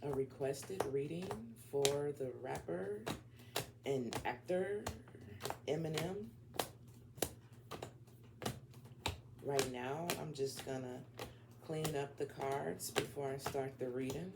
a requested reading for the rapper and actor Eminem. Right now, I'm just gonna clean up the cards before I start the reading.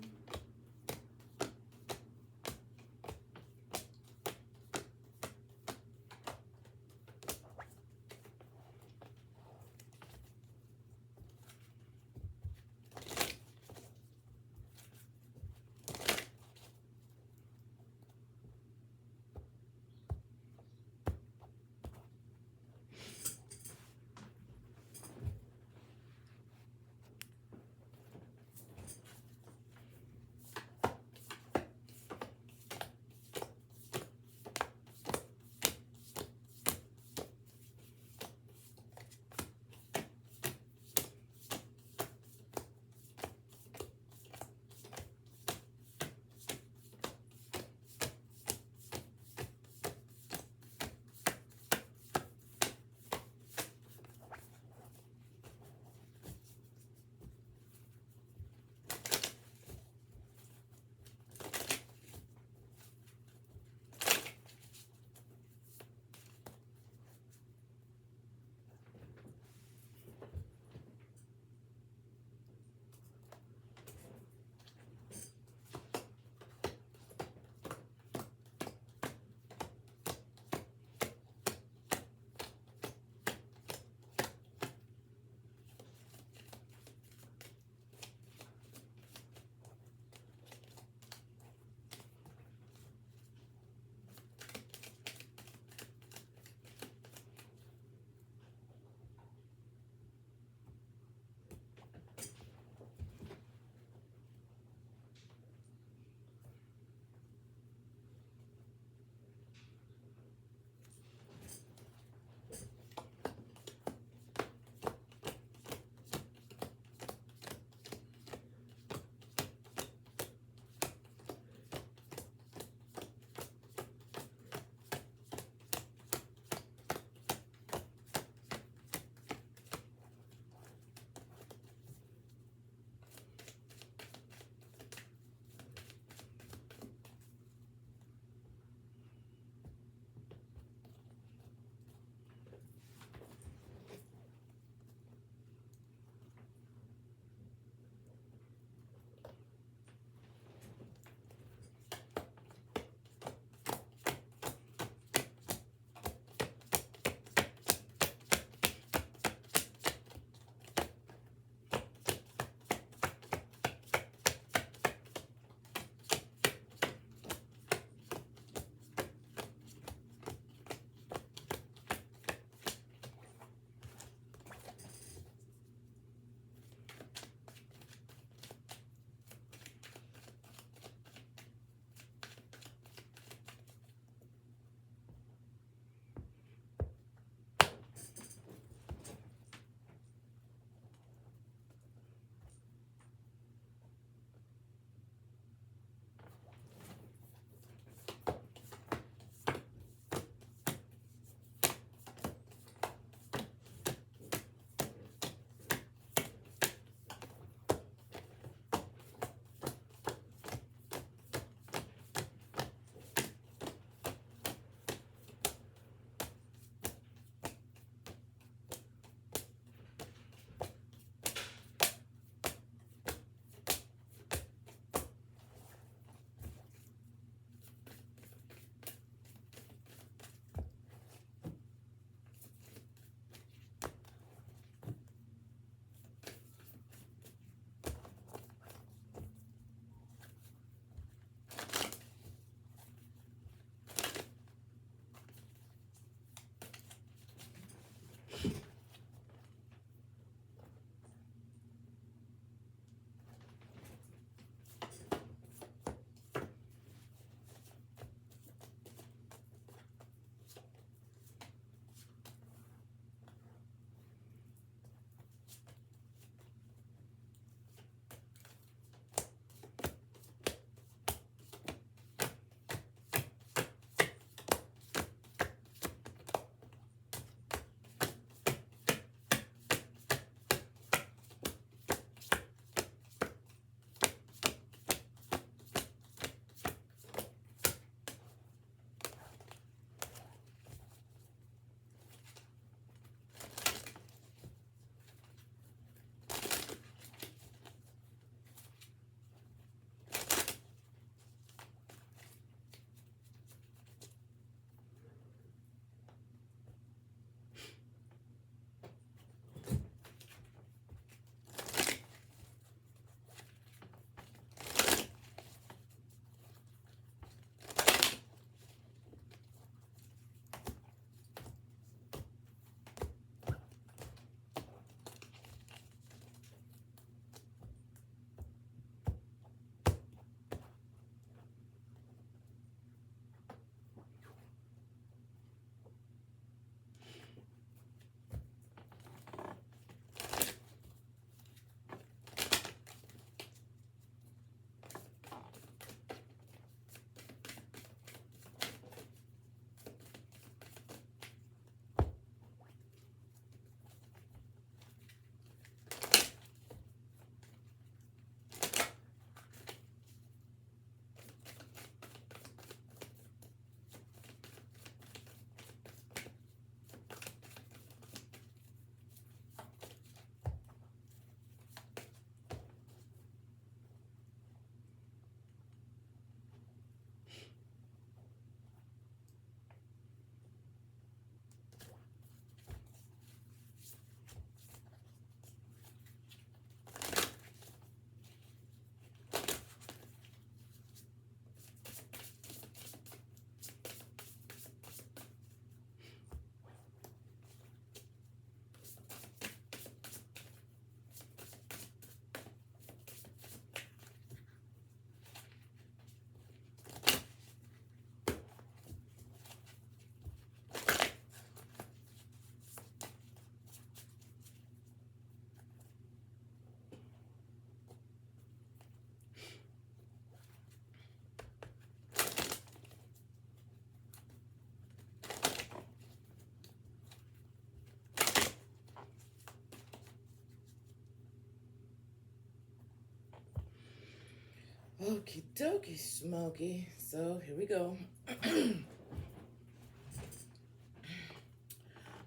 Okie dokie, Smokey. So here we go.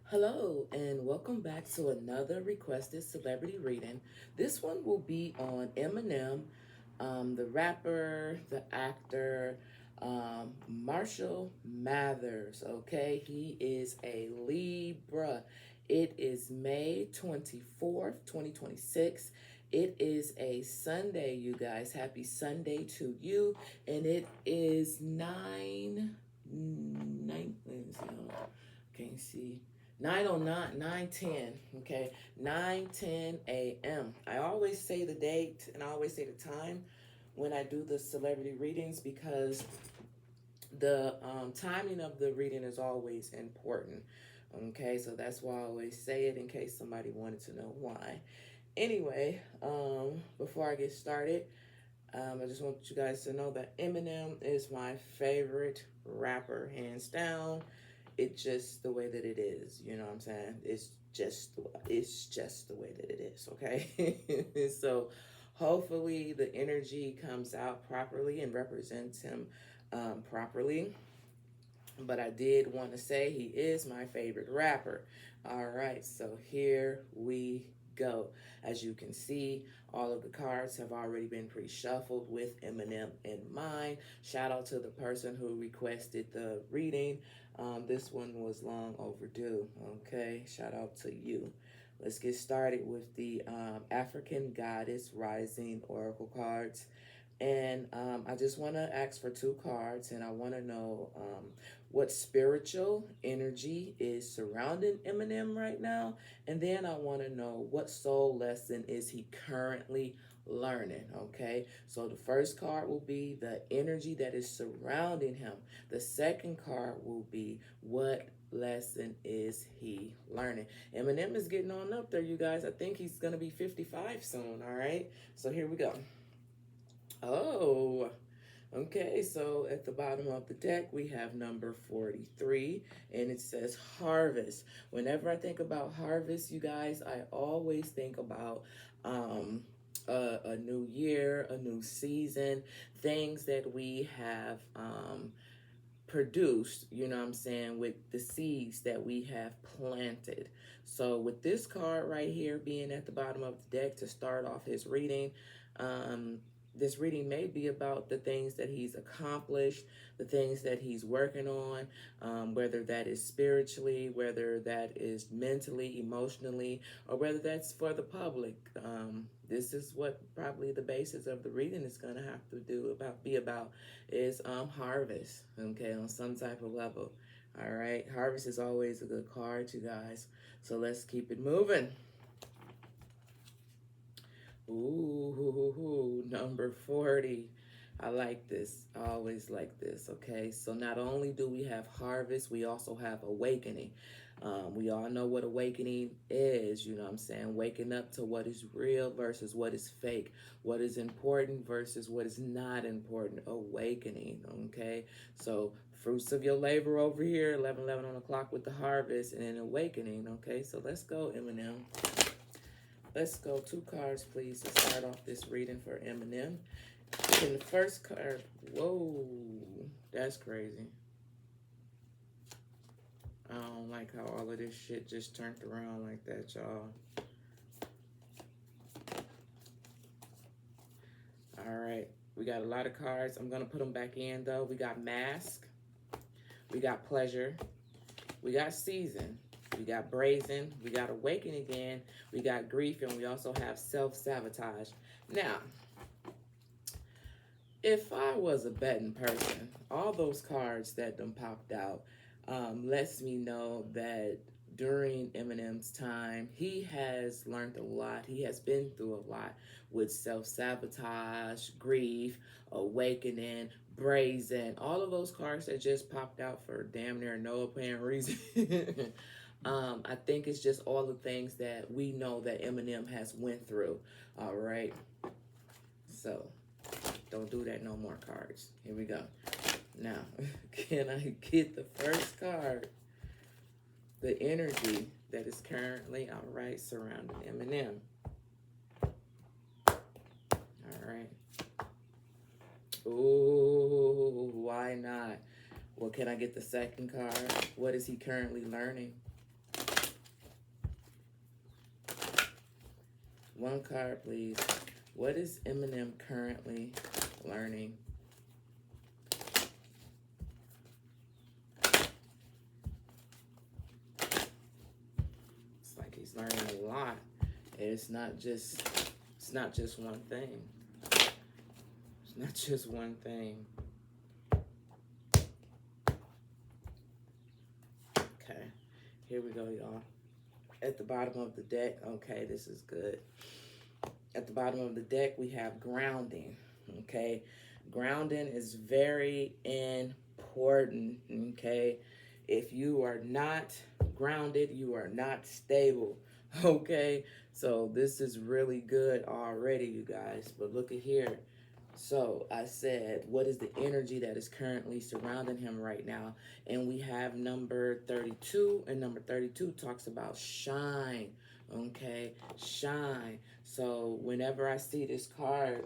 Hello, and welcome back to another requested celebrity reading. This one will be on Eminem, the rapper, the actor, Marshall Mathers. Okay, he is a Libra. It is May 24th, 2026. It is a Sunday, you guys. Happy Sunday to you. And it is 9, let me see, can't see. 9:09, 9:10, okay? 9:10 a.m. I always say the date and I always say the time when I do the celebrity readings because the timing of the reading is always important, okay? So that's why I always say it in case somebody wanted to know why. Anyway, before I get started, I just want you guys to know that Eminem is my favorite rapper, hands down. It's just the way that it is, you know what I'm saying? It's just the way that it is, okay? So hopefully the energy comes out properly and represents him properly. But I did want to say he is my favorite rapper. All right, so here we go. As you can see, all of the cards have already been pre-shuffled with Eminem in mind. Shout out to the person who requested the reading. This one was long overdue, okay? Shout out to you. Let's get started with the African Goddess Rising Oracle cards. And I just want to ask for 2 cards, and I want to know what spiritual energy is surrounding Eminem right now. And then I want to know what soul lesson is he currently learning, okay? So the first card will be the energy that is surrounding him. The second card will be what lesson is he learning. Eminem is getting on up there, you guys. I think he's going to be 55 soon, all right? So here we go. Oh, okay. So at the bottom of the deck, we have number 43, and it says harvest. Whenever I think about harvest, you guys, I always think about a new year, a new season, things that we have produced, you know what I'm saying, with the seeds that we have planted. So with this card right here being at the bottom of the deck to start off his reading, this reading may be about the things that he's accomplished, the things that he's working on, whether that is spiritually, whether that is mentally, emotionally, or whether that's for the public. This is what probably the basis of the reading is going to have to be about is harvest, okay, on some type of level. All right, harvest is always a good card, you guys. So let's keep it moving. Ooh, number 40. I like this. I always like this, okay? So not only do we have harvest, we also have awakening. We all know what awakening is, you know what I'm saying? Waking up to what is real versus what is fake. What is important versus what is not important. Awakening, okay? So fruits of your labor over here, 11:11 on the clock with the harvest and an awakening, okay? So let's go, Eminem. Let's go 2 cards, please, to start off this reading for Eminem. In the first card, whoa, that's crazy. I don't like how all of this shit just turned around like that, y'all. All right, we got a lot of cards. I'm going to put them back in, though. We got mask. We got pleasure. We got season. We got brazen, we got awaken again, we got grief, and we also have self-sabotage. Now, if I was a betting person, all those cards that done popped out lets me know that during Eminem's time, he has learned a lot. He has been through a lot with self-sabotage, grief, awakening, brazen, all of those cards that just popped out for damn near no apparent reason. I think it's just all the things that we know that Eminem has went through. All right. So don't do that no more, cards. Here we go. Now, can I get the first card? The energy that is currently, all right, surrounding Eminem. All right. Ooh, why not? Well, can I get the second card? What is he currently learning? One card, please. What is Eminem currently learning? It's like he's learning a lot. It's not just one thing. It's not just one thing. Okay. Here we go, y'all. At the bottom of the deck, okay, this is good. At the bottom of the deck, we have grounding, okay? Grounding is very important, okay? If you are not grounded, you are not stable, okay? So this is really good already, you guys. But look at here. So I said, what is the energy that is currently surrounding him right now? And we have number 32, and number 32 talks about shine, okay? Shine. So whenever I see this card,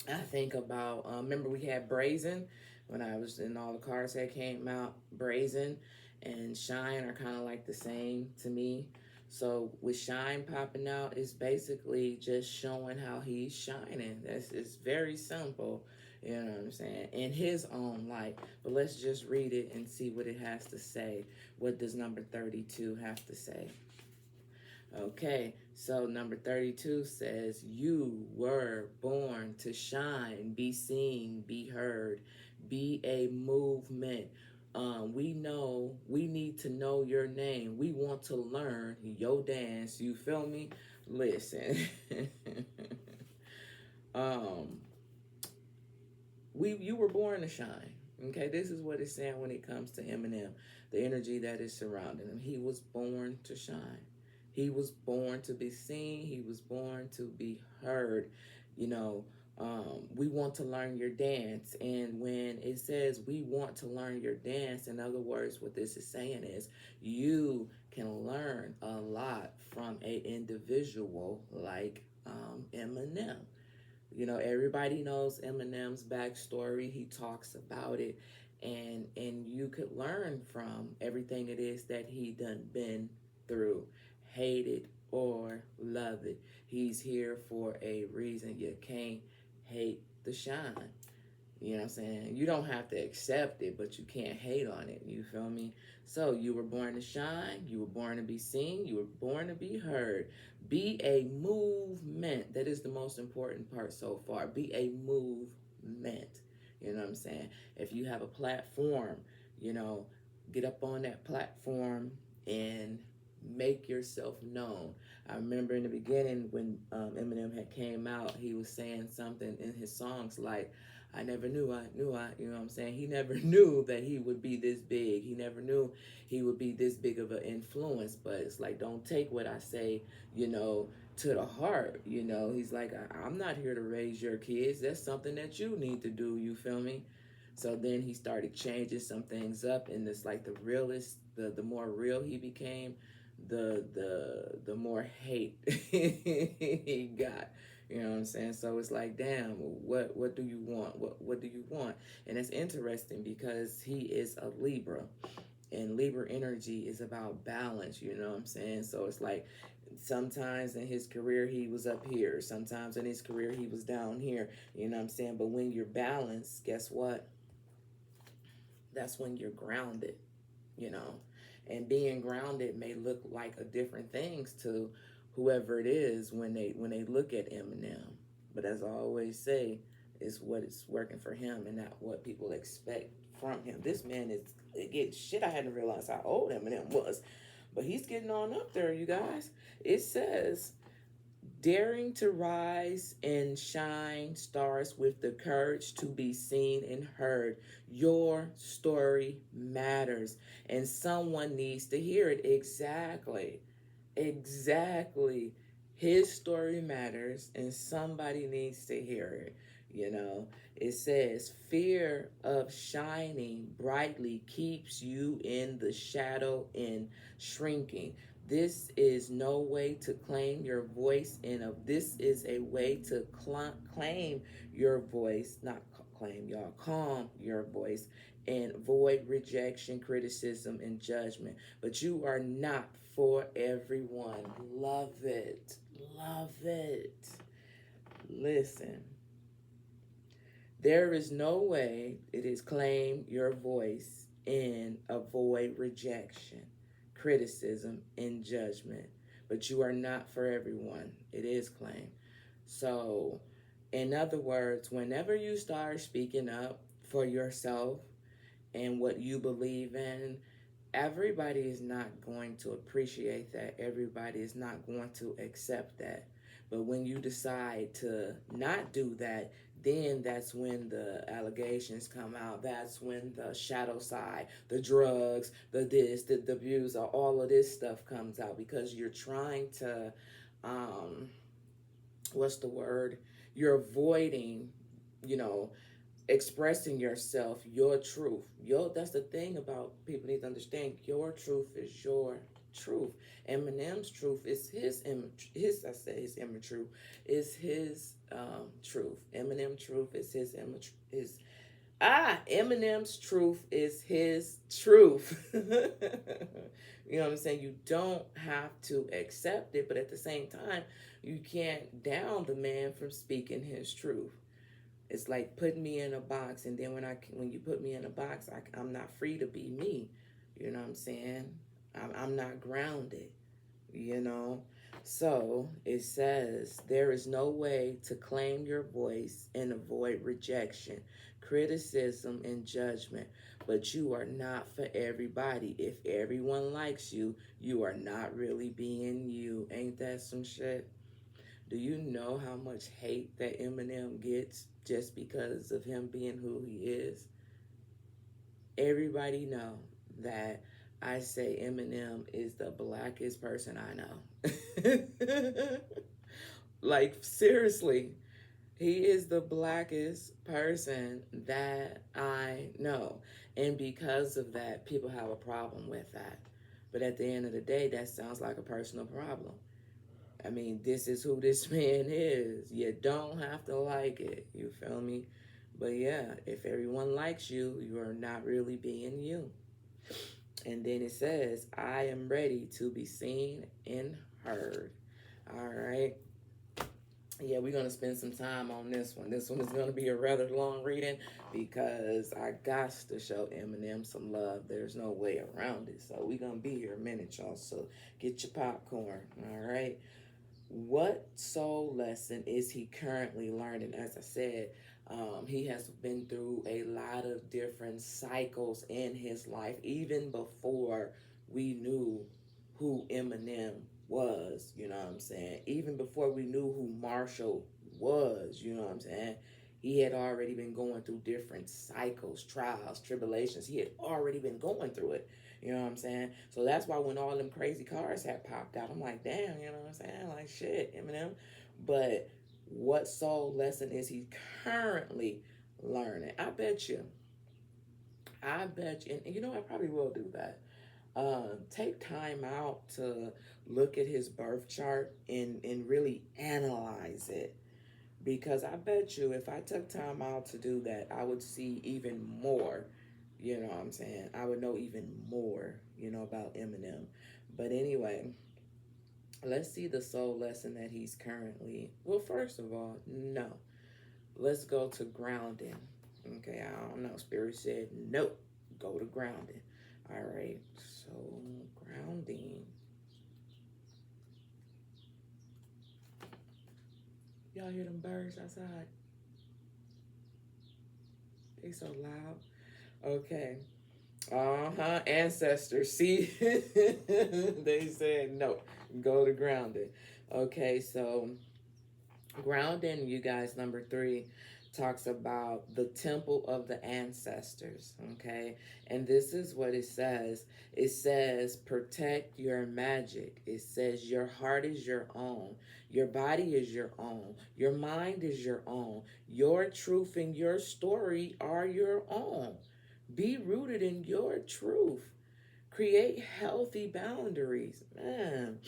I think about, remember we had brazen when I was in all the cards that came out. Brazen and shine are kind of like the same to me. So with shine popping out, it's basically just showing how he's shining. It's very simple, you know what I'm saying, in his own light. But let's just read it and see what it has to say. What does number 32 have to say? Okay, so number 32 says, you were born to shine, be seen, be heard, be a movement. We need to know your name. We want to learn your dance. You feel me? Listen. um, you were born to shine. Okay, this is what it's saying when it comes to Eminem, the energy that is surrounding him. He was born to shine. He was born to be seen. He was born to be heard. You know, we want to learn your dance. And when it says we want to learn your dance, in other words, what this is saying is you can learn a lot from an individual like Eminem. You know, everybody knows Eminem's backstory. He talks about it, and you could learn from everything it is that he done been through, hate it or love it. He's here for a reason. You can't hate the shine. You know what I'm saying? You don't have to accept it, but you can't hate on it. You feel me? So you were born to shine. You were born to be seen. You were born to be heard. Be a movement. That is the most important part so far. Be a movement. You know what I'm saying? If you have a platform, you know, get up on that platform and make yourself known. I remember in the beginning when Eminem had came out, he was saying something in his songs like, I never knew you know what I'm saying? He never knew that he would be this big. He never knew he would be this big of an influence. But it's like, don't take what I say, you know, to the heart. You know, he's like, I'm not here to raise your kids. That's something that you need to do. You feel me? So then he started changing some things up, and it's like the realest, the more real he became, the more hate he got. You know what I'm saying? So it's like, damn, what do you want? What do you want? And it's interesting because he is a Libra, and Libra energy is about balance. You know what I'm saying? So it's like sometimes in his career he was up here, sometimes in his career he was down here. You know what I'm saying? But when you're balanced, guess what? That's when you're grounded. You know, and being grounded may look like a different things to whoever it is when they look at Eminem. But as I always say, it's what is working for him and not what people expect from him. This man is getting shit. I hadn't realized how old Eminem was, but he's getting on up there, you guys. It says daring to rise and shine starts with the courage to be seen and heard. Your story matters, and someone needs to hear it. Exactly. Exactly. His story matters, and somebody needs to hear it. You know, it says, fear of shining brightly keeps you in the shadow and shrinking. This is no way to claim your voice, and this is a way to claim your voice, not claim, y'all. Calm your voice and avoid rejection, criticism, and judgment. But you are not for everyone. Love it. Love it. Listen, there is no way it is claim your voice and avoid rejection, criticism, and judgment. But you are not for everyone. It is claim. So, in other words, whenever you start speaking up for yourself and what you believe in, everybody is not going to appreciate that. Everybody is not going to accept that. But when you decide to not do that, then that's when the allegations come out. That's when the shadow side, the drugs, the this, the abuse, all of this stuff comes out because you're trying to, um, what's the word? You're avoiding, you know, expressing yourself, your truth. That's the thing about people need to understand. Your truth is your truth. Eminem's truth is his image. His image truth is his truth. Eminem truth is his image. Eminem's truth is his truth. You know what I'm saying? You don't have to accept it, but at the same time, you can't down the man from speaking his truth. It's like putting me in a box, and then when you put me in a box, I'm not free to be me. You know what I'm saying? I'm not grounded. You know. So it says there is no way to claim your voice and avoid rejection, criticism, and judgment. But you are not for everybody. If everyone likes you, you are not really being you. Ain't that some shit? Do you know how much hate that Eminem gets just because of him being who he is? Everybody know that I say Eminem is the blackest person I know. Like, seriously, he is the blackest person that I know. And because of that, people have a problem with that. But at the end of the day, that sounds like a personal problem. I mean, this is who this man is. You don't have to like it. You feel me? But yeah, if everyone likes you, you are not really being you. And then it says, I am ready to be seen and heard. All right. Yeah, we're going to spend some time on this one. This one is going to be a rather long reading because I got to show Eminem some love. There's no way around it. So we're going to be here a minute, y'all. So get your popcorn. All right. What soul lesson is he currently learning? As I said, he has been through a lot of different cycles in his life, even before we knew who Eminem was, you know what I'm saying? Even before we knew who Marshall was, you know what I'm saying? He had already been going through different cycles, trials, tribulations. He had already been going through it. You know what I'm saying? So that's why when all them crazy cars had popped out, I'm like, damn, you know what I'm saying? Like, shit, Eminem. But what soul lesson is he currently learning? I bet you. And you know, I probably will do that. Take time out to look at his birth chart and really analyze it. Because I bet you if I took time out to do that, I would see even more. You know what I'm saying? I would know even more, about Eminem. But anyway, let's see the soul lesson that he's currently. Well, first of all, no. Let's go to grounding. Okay, I don't know. Spirit said, no, go to grounding. All right, so grounding. Y'all hear them birds outside? They so loud. Okay. Ancestors. See, they said no. Go to grounding. Okay, so grounding, you guys, number 3 talks about the temple of the ancestors. Okay, and this is what it says. It says protect your magic. It says your heart is your own, your body is your own, your mind is your own, your truth and your story are your own. Be rooted in your truth. Create healthy boundaries. Man,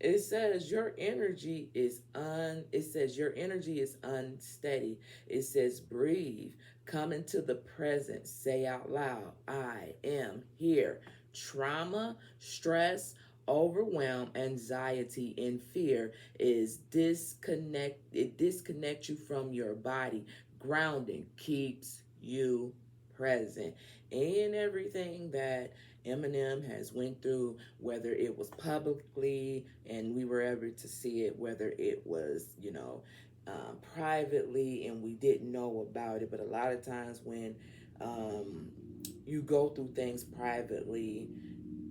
It says your energy is it says your energy is unsteady. It says breathe. Come into the present. Say out loud, I am here. Trauma, stress, overwhelm, anxiety, and fear is it disconnects you from your body. Grounding keeps you present. In everything that Eminem has went through, whether it was publicly and we were able to see it, whether it was, privately and we didn't know about it. But a lot of times when um, you go through things privately,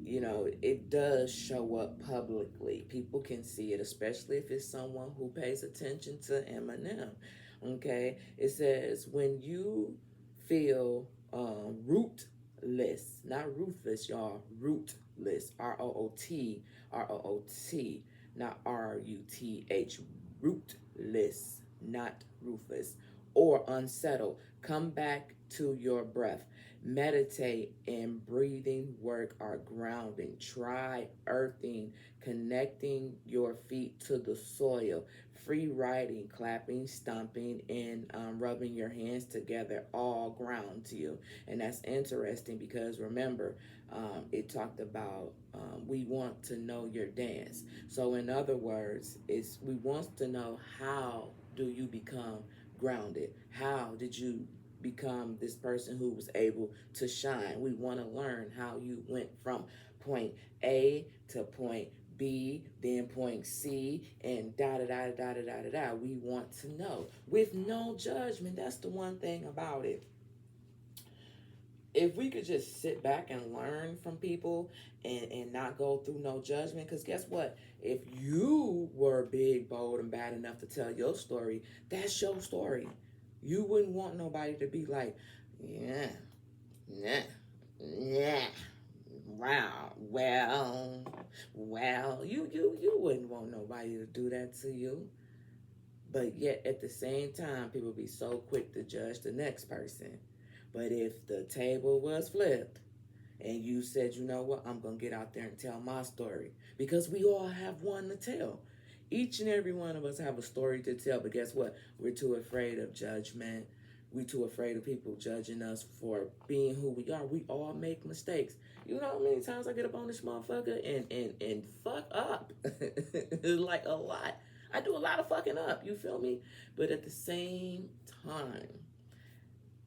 it does show up publicly. People can see it, especially if it's someone who pays attention to Eminem. Okay, it says when you feel rootless, not ruthless, y'all, rootless, ROOT, not RUTH, rootless, not ruthless, or unsettled. Come back to your breath. Meditate and breathing work are grounding. Try earthing, connecting your feet to the soil. Free writing, clapping, stomping, and rubbing your hands together all ground you. And that's interesting because remember, it talked about we want to know your dance. So in other words, we want to know how do you become grounded? How did you become this person who was able to shine? We want to learn how you went from point A to point B, then point C, and da da da da da da da da. We want to know with no judgment. That's the one thing about it. If we could just sit back and learn from people and not go through no judgment, because guess what? If you were big, bold, and bad enough to tell your story, that's your story. You wouldn't want nobody to be like, yeah, nah, yeah, wow, well, you wouldn't want nobody to do that to you. But yet at the same time, people be so quick to judge the next person. But if the table was flipped and you said, you know what, I'm going to get out there and tell my story, because we all have one to tell. Each and every one of us have a story to tell, but guess what? We're too afraid of judgment. We're too afraid of people judging us for being who we are. We all make mistakes. You know how many times I get up on this motherfucker and fuck up? Like a lot. I do a lot of fucking up, you feel me? But at the same time,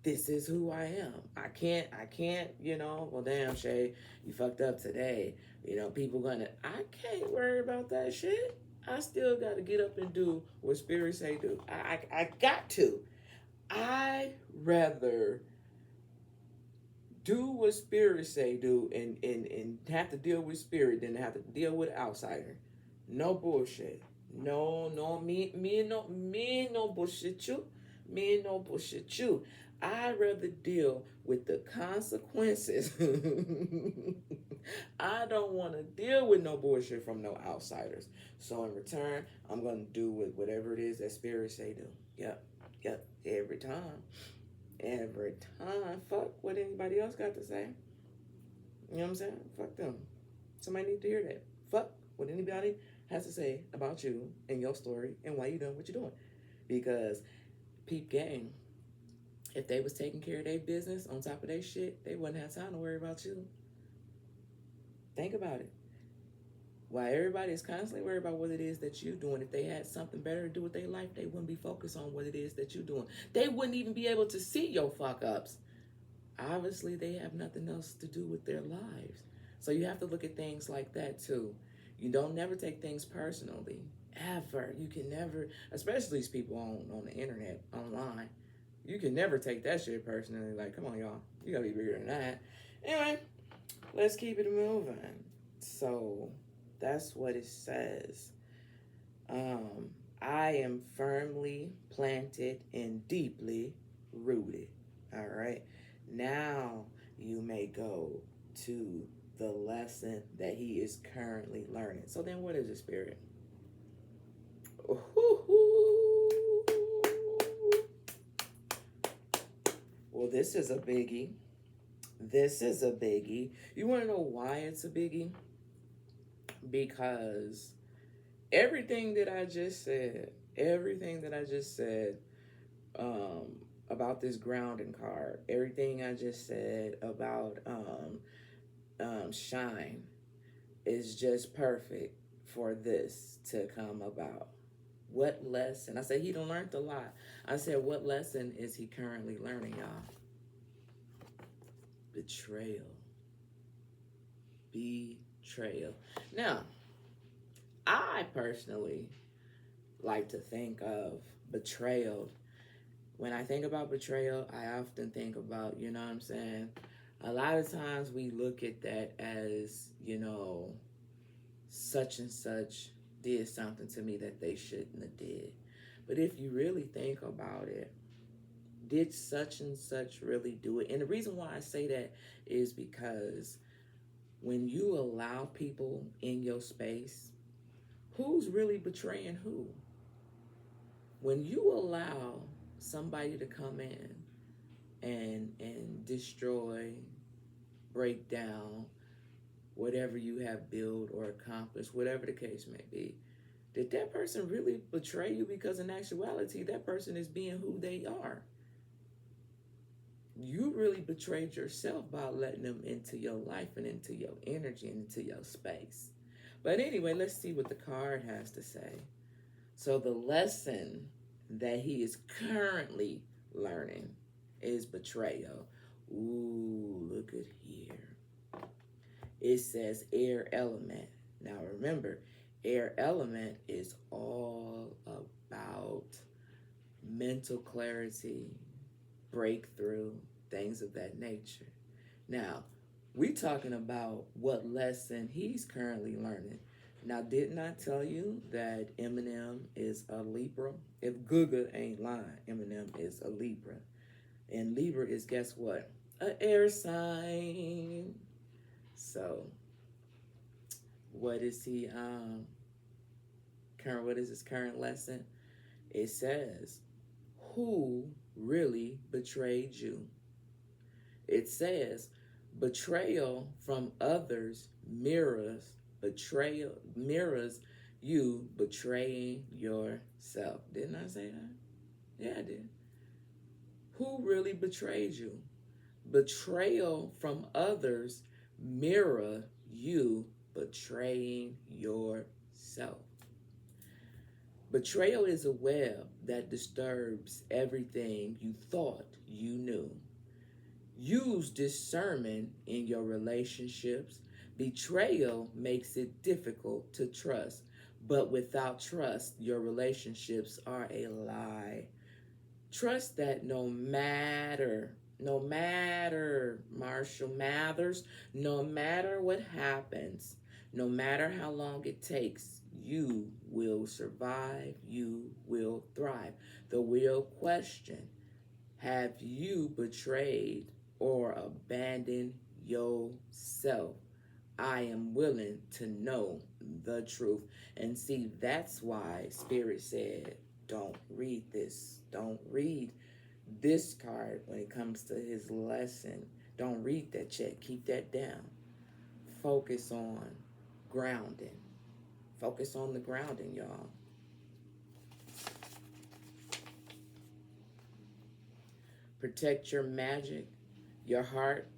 this is who I am. I can't, well, damn, Shay, you fucked up today. I can't worry about that shit. I still got to get up and do what Spirit say do. I got to. I rather do what Spirit say do and have to deal with Spirit than have to deal with outsider. No bullshit. No, me no bullshit you. Me no bullshit you. I'd rather deal with the consequences. I don't want to deal with no bullshit from no outsiders. So in return, I'm going to do whatever it is that Spirit say do. Yep. Every time. Fuck what anybody else got to say. You know what I'm saying? Fuck them. Somebody need to hear that. Fuck what anybody has to say about you and your story and why you doing what you're doing. Because peep game, if they was taking care of their business on top of their shit, they wouldn't have time to worry about you. Think about it. While everybody is constantly worried about what it is that you're doing, if they had something better to do with their life, they wouldn't be focused on what it is that you're doing. They wouldn't even be able to see your fuck ups. Obviously, they have nothing else to do with their lives. So you have to look at things like that too. You don't never take things personally. Ever. You can never, especially these people on the internet, online. You can never take that shit personally. Like, come on, y'all. You gotta be bigger than that. Anyway, let's keep it moving. So that's what it says. I am firmly planted and deeply rooted. All right. Now you may go to the lesson that he is currently learning. So then what is the Spirit? Well, this is a biggie. You want to know why it's a biggie? Because everything that I just said, everything that I just said um, about this grounding card, everything I just said about shine is just perfect for this to come about. What lesson? I said he done learned a lot. I said, what lesson is he currently learning, y'all? Betrayal. Betrayal. Now, I personally like to think of betrayal. When I think about betrayal, I often think about, you know what I'm saying? A lot of times we look at that as, such and such did something to me that they shouldn't have did. But if you really think about it, did such and such really do it? And the reason why I say that is because when you allow people in your space, who's really betraying who? When you allow somebody to come in and destroy, break down whatever you have built or accomplished, whatever the case may be, did that person really betray you? Because in actuality, that person is being who they are. You really betrayed yourself by letting them into your life and into your energy and into your space. But anyway, let's see what the card has to say. So the lesson that he is currently learning is betrayal. Ooh, look at here. It says air element. Now remember, air element is all about mental clarity, breakthrough, things of that nature. Now, we talking about what lesson he's currently learning. Now, didn't I tell you that Eminem is a Libra? If Guga ain't lying, Eminem is a Libra. And Libra is, guess what? An air sign. So, what is he what is his current lesson? It says, who really betrayed you? It says, betrayal from others mirrors you betraying yourself. Didn't I say that? Yeah, I did. Who really betrayed you? Betrayal from others mirror you betraying yourself. Betrayal is a web that disturbs everything you thought you knew. Use discernment in your relationships. Betrayal makes it difficult to trust, but without trust, your relationships are a lie. Trust that no matter, Marshall Mathers, no matter what happens, no matter how long it takes, you will survive, you will thrive. The real question, have you betrayed or abandoned yourself? I am willing to know the truth. And see, that's why Spirit said, don't read this. Don't read this card when it comes to his lesson. Don't read that check. Keep that down. Focus on grounding. Focus on the grounding, y'all. Protect your magic. Your heart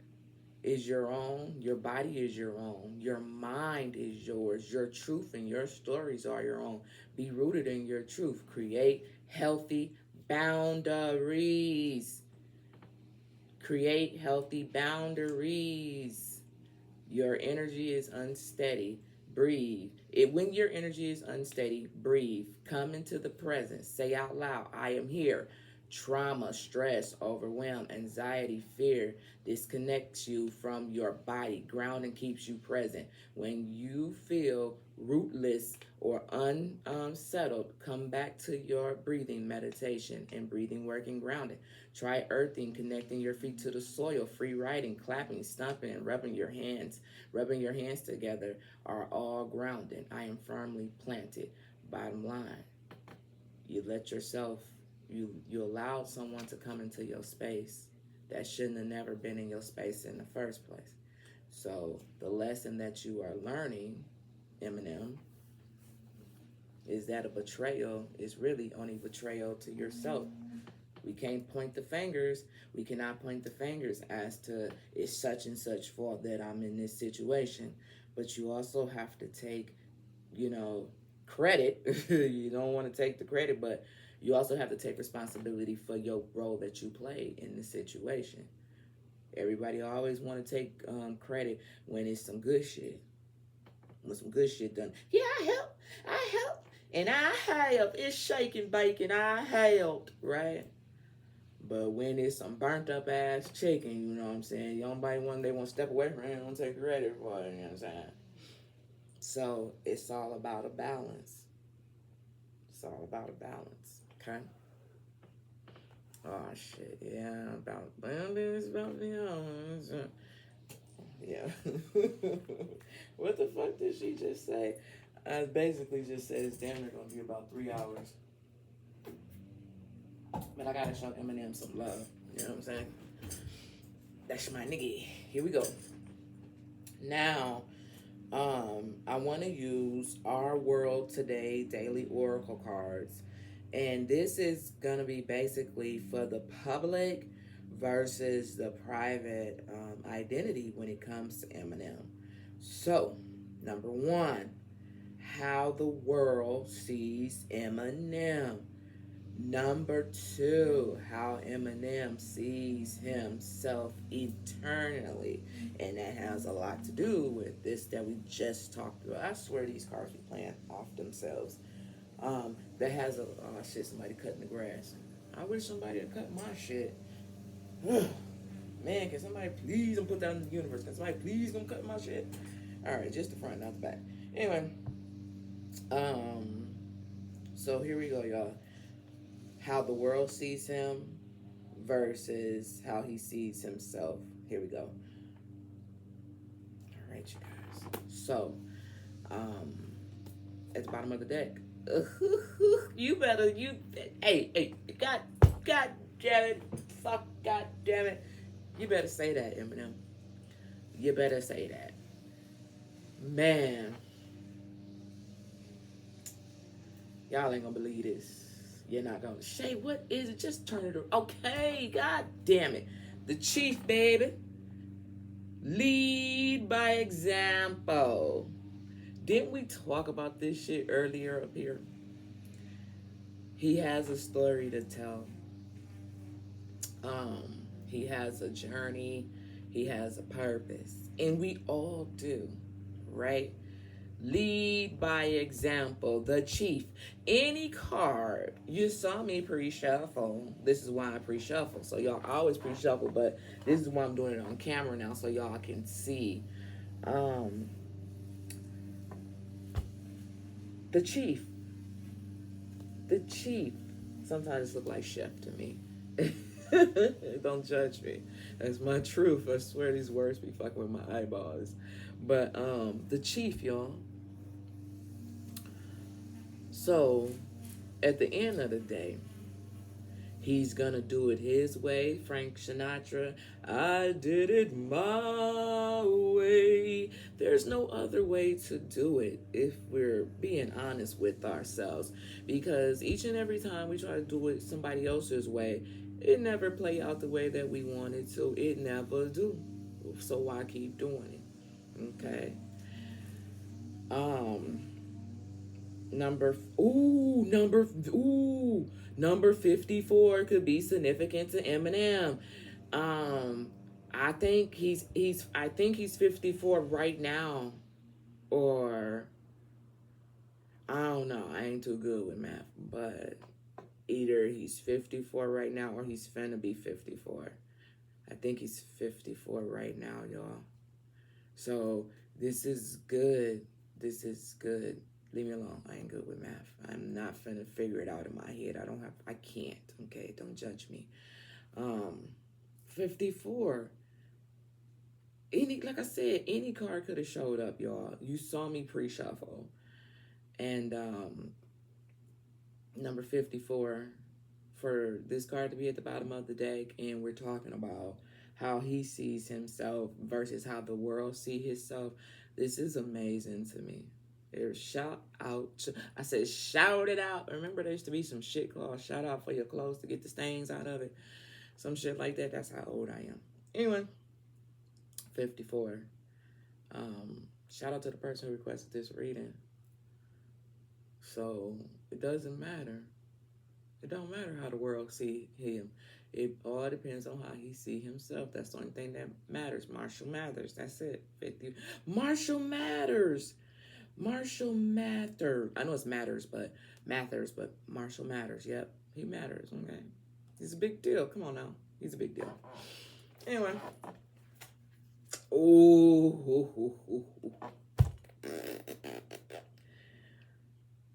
is your own. Your body is your own. Your mind is yours. Your truth and your stories are your own. Be rooted in your truth. Create healthy boundaries. Create healthy boundaries. Your energy is unsteady. Breathe. When your energy is unsteady, breathe. Come into the present. Say out loud, I am here. Trauma, stress, overwhelm, anxiety, fear disconnects you from your body. Grounding keeps you present. When you feel rootless or unsettled, come back to your breathing meditation and breathing work and grounding. Try earthing, connecting your feet to the soil. Free writing, clapping, stomping, and rubbing your hands together are all grounding. I am firmly planted. Bottom line, you let yourself, you allowed someone to come into your space that shouldn't have never been in your space in the first place. So the lesson that you are learning, Eminem, Is that a betrayal? Is really only betrayal to yourself. We can't point the fingers. We cannot point the fingers as to it's such and such fault that I'm in this situation. But you also have to take, you know, credit. You don't want to take the credit, but you also have to take responsibility for your role that you played in the situation. Everybody always want to take credit when it's some good shit. When some good shit done. Yeah, I helped, and I helped. It's shaking bacon. I helped, right? But when it's some burnt up ass chicken, you know what I'm saying? Nobody want they want to step away from it, don't take credit for it, you know what I'm saying? So it's all about a balance. It's all about a balance. Okay? Oh shit, yeah, about balance, about the yeah. What the fuck did she just say? I basically just said it's damn near gonna be about 3 hours. But I gotta show Eminem some love. You know what I'm saying? That's my nigga. Here we go. Now, I want to use Our World Today Daily Oracle cards. And this is going to be basically for the public versus the private identity when it comes to Eminem. So, number one, how the world sees Eminem. Number two, how Eminem sees himself eternally. And that has a lot to do with this that we just talked about. I swear these cards be playing off themselves. That has a, oh shit, somebody cutting the grass. I wish somebody had cut my shit. Man, can somebody please put that in the universe? Can somebody please come cut my shit? Alright, just the front, not the back. Anyway, um, so here we go, y'all. How the world sees him versus how he sees himself. Here we go. All right, you guys. So, at the bottom of the deck, you better hey, God damn it, fuck, God damn it, you better say that, Eminem. You better say that, man. Y'all ain't gonna believe this. You're not gonna. Shay, what is it? Just turn it around. Okay, god damn it. The chief, baby. Lead by example. Didn't we talk about this shit earlier up here? He has a story to tell. He has a journey. He has a purpose. And we all do, right? Lead by example. The chief. Any card. You saw me pre-shuffle. This is why I pre-shuffle. So y'all always pre-shuffle, but this is why I'm doing it on camera now so y'all can see. The chief. The chief. Sometimes it look like chef to me. Don't judge me. That's my truth. I swear these words be fucking with my eyeballs. But the chief, y'all. So, at the end of the day, he's gonna do it his way. Frank Sinatra, I did it my way. There's no other way to do it if we're being honest with ourselves. Because each and every time we try to do it somebody else's way, it never play out the way that we wanted to. It never do. So why keep doing it? Okay. Number 54 could be significant to Eminem. I think he's 54 right now, or I don't know. I ain't too good with math, but either he's 54 right now or he's finna be 54. I think he's 54 right now, y'all. So this is good. This is good. Leave me alone. I ain't good with math. I'm not finna figure it out in my head. I can't. Okay, don't judge me. 54. Like I said, any card could have showed up, y'all. You saw me pre-shuffle. And number 54, for this card to be at the bottom of the deck, and we're talking about how he sees himself versus how the world see himself. This is amazing to me. Shout out. I said shout it out. Remember there used to be some shit called shout out for your clothes to get the stains out of it. Some shit like that. That's how old I am. Anyway, 54. Shout out to the person who requested this reading. So it doesn't matter. It don't matter how the world see him. It all depends on how he see himself. That's the only thing that matters. Marshall Mathers. That's it. 50. Marshall Mathers. Marshall Mathers. I know it's Mathers, but Marshall Mathers. Yep, he matters. Okay, he's a big deal. Come on now, he's a big deal. Anyway.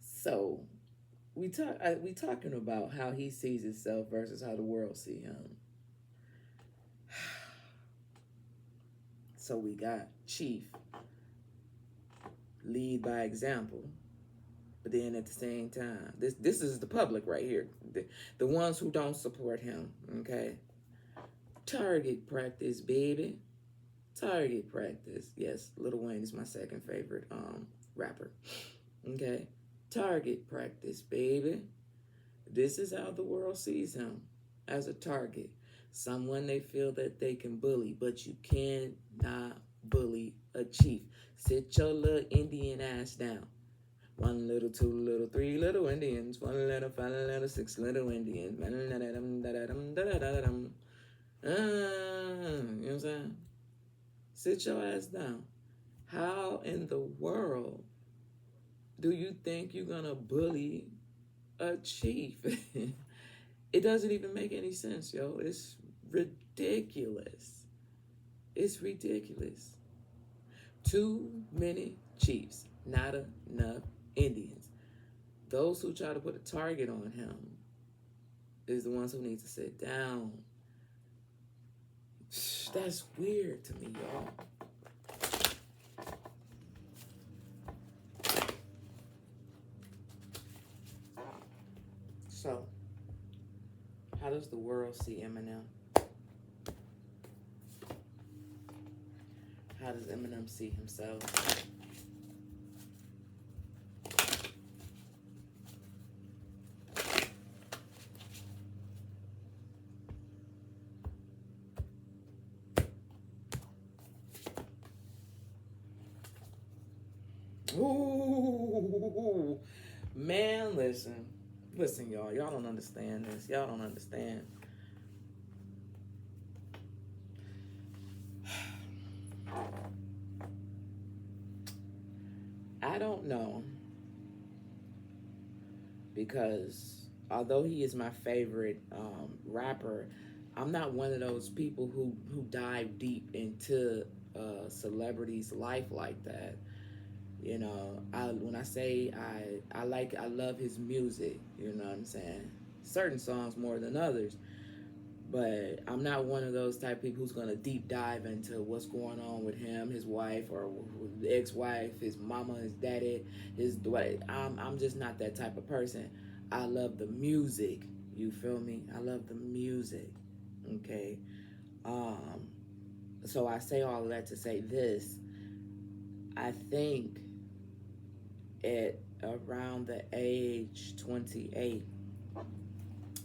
So we talking about how he sees himself versus how the world see him. So we got Chief, lead by example, but then at the same time, this is the public right here, the ones who don't support him. Okay, target practice, baby. Target practice. Yes, Lil Wayne is my second favorite rapper. Okay, target practice, baby. This is how the world sees him, as a target. Someone they feel that they can bully, but you cannot bully a chief. Sit your little Indian ass down. 1 little, 2 little, 3 little Indians. 1 little, 5 little, 6 little Indians. You know what I'm saying? Sit your ass down. How in the world do you think you're gonna bully a chief? It doesn't even make any sense, yo. It's ridiculous. It's ridiculous. Too many chiefs, not enough Indians. Those who try to put a target on him is the ones who need to sit down. That's weird to me, y'all. So, how does the world see Eminem? How does Eminem see himself? Ooh, man, listen, y'all. Y'all don't understand this. Y'all don't understand. I don't know, because although he is my favorite rapper, I'm not one of those people who dive deep into celebrities' life like that. You know, when I say I love his music. You know what I'm saying? Certain songs more than others, but I'm not one of those type of people who's gonna deep dive into what's going on with him, his wife, or the ex-wife, his mama, his daddy, his. I'm just not that type of person. I love the music. You feel me? I love the music. Okay. Um. So I say all of that to say this. I think at around the age 28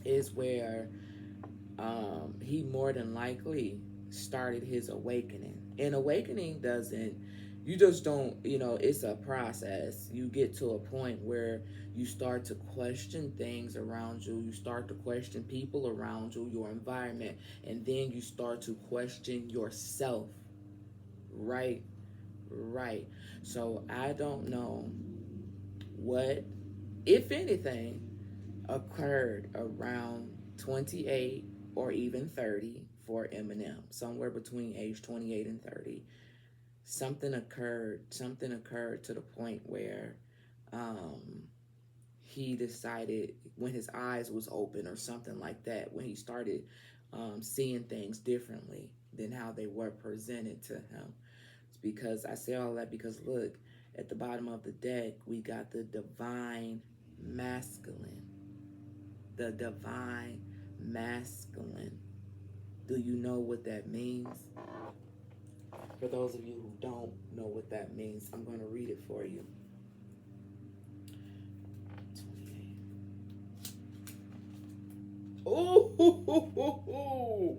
is where he more than likely started his awakening. And awakening doesn't, you just don't, it's a process. You get to a point where you start to question things around you. You start to question people around you, your environment, and then you start to question yourself. Right? Right. So I don't know what, if anything, occurred around 28 or even 30 for Eminem, somewhere between age 28 and 30. Something occurred to the point where he decided, when his eyes was open or something like that, when he started seeing things differently than how they were presented to him. It's because I say all that because look, at the bottom of the deck, we got the divine masculine. The divine masculine. Do you know what that means? For those of you who don't know what that means, I'm going to read it for you. Ooh,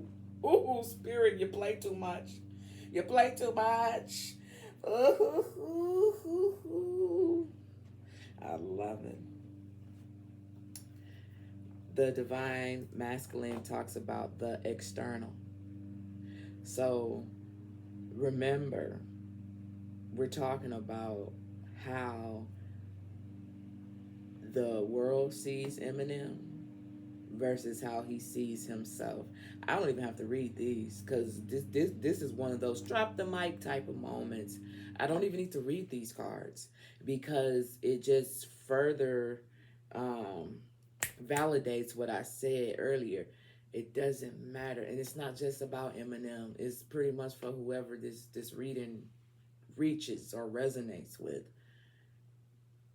spirit, you play too much. You play too much. Ooh, I love it. The divine masculine talks about the external. So remember, we're talking about how the world sees Eminem versus how he sees himself. I don't even have to read these because this is one of those drop the mic type of moments. I don't even need to read these cards because it just further um, validates what I said earlier. It doesn't matter, and it's not just about Eminem. It's pretty much for whoever this reading reaches or resonates with.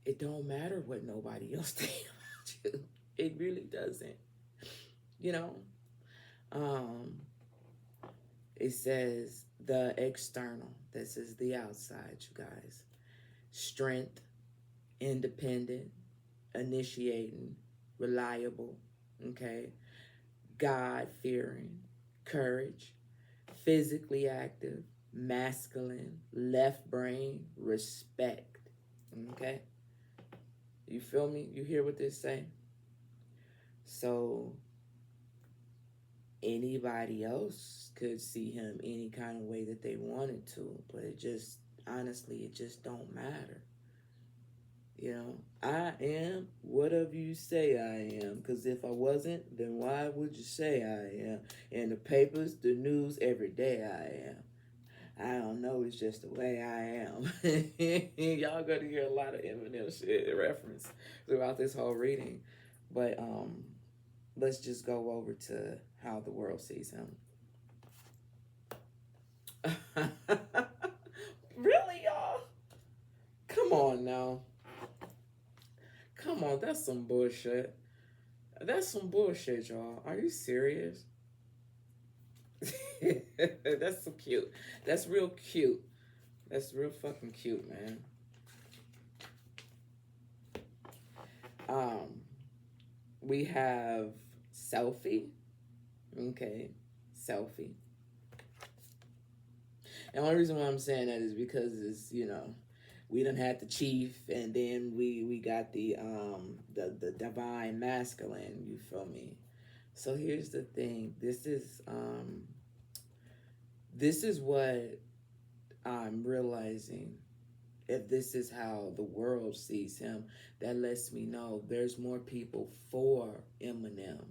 It don't matter what nobody else thinks about you. It really doesn't. You know, um, it says the external. This is the outside, you guys. Strength, independent, initiating, reliable, okay? God fearing, courage, physically active, masculine, left brain, respect, okay? You feel me? You hear what this say? So anybody else could see him any kind of way that they wanted to, but it just honestly it just don't matter. You know, I am whatever you say I am, because if I wasn't, then why would you say I am? In the papers, the news, every day I am. I don't know, it's just the way I am. Y'all gonna hear a lot of Eminem shit reference throughout this whole reading. But let's just go over to how the world sees him. Really, y'all? Come on now. Come on, that's some bullshit. That's some bullshit, y'all. Are you serious? That's so cute. That's real cute. That's real fucking cute, man. Um, we have selfie. Okay, selfie. And the only reason why I'm saying that is because it's, you know, we done had the chief, and then we got the divine masculine. You feel me? So here's the thing. This is what I'm realizing. If this is how the world sees him, that lets me know there's more people for Eminem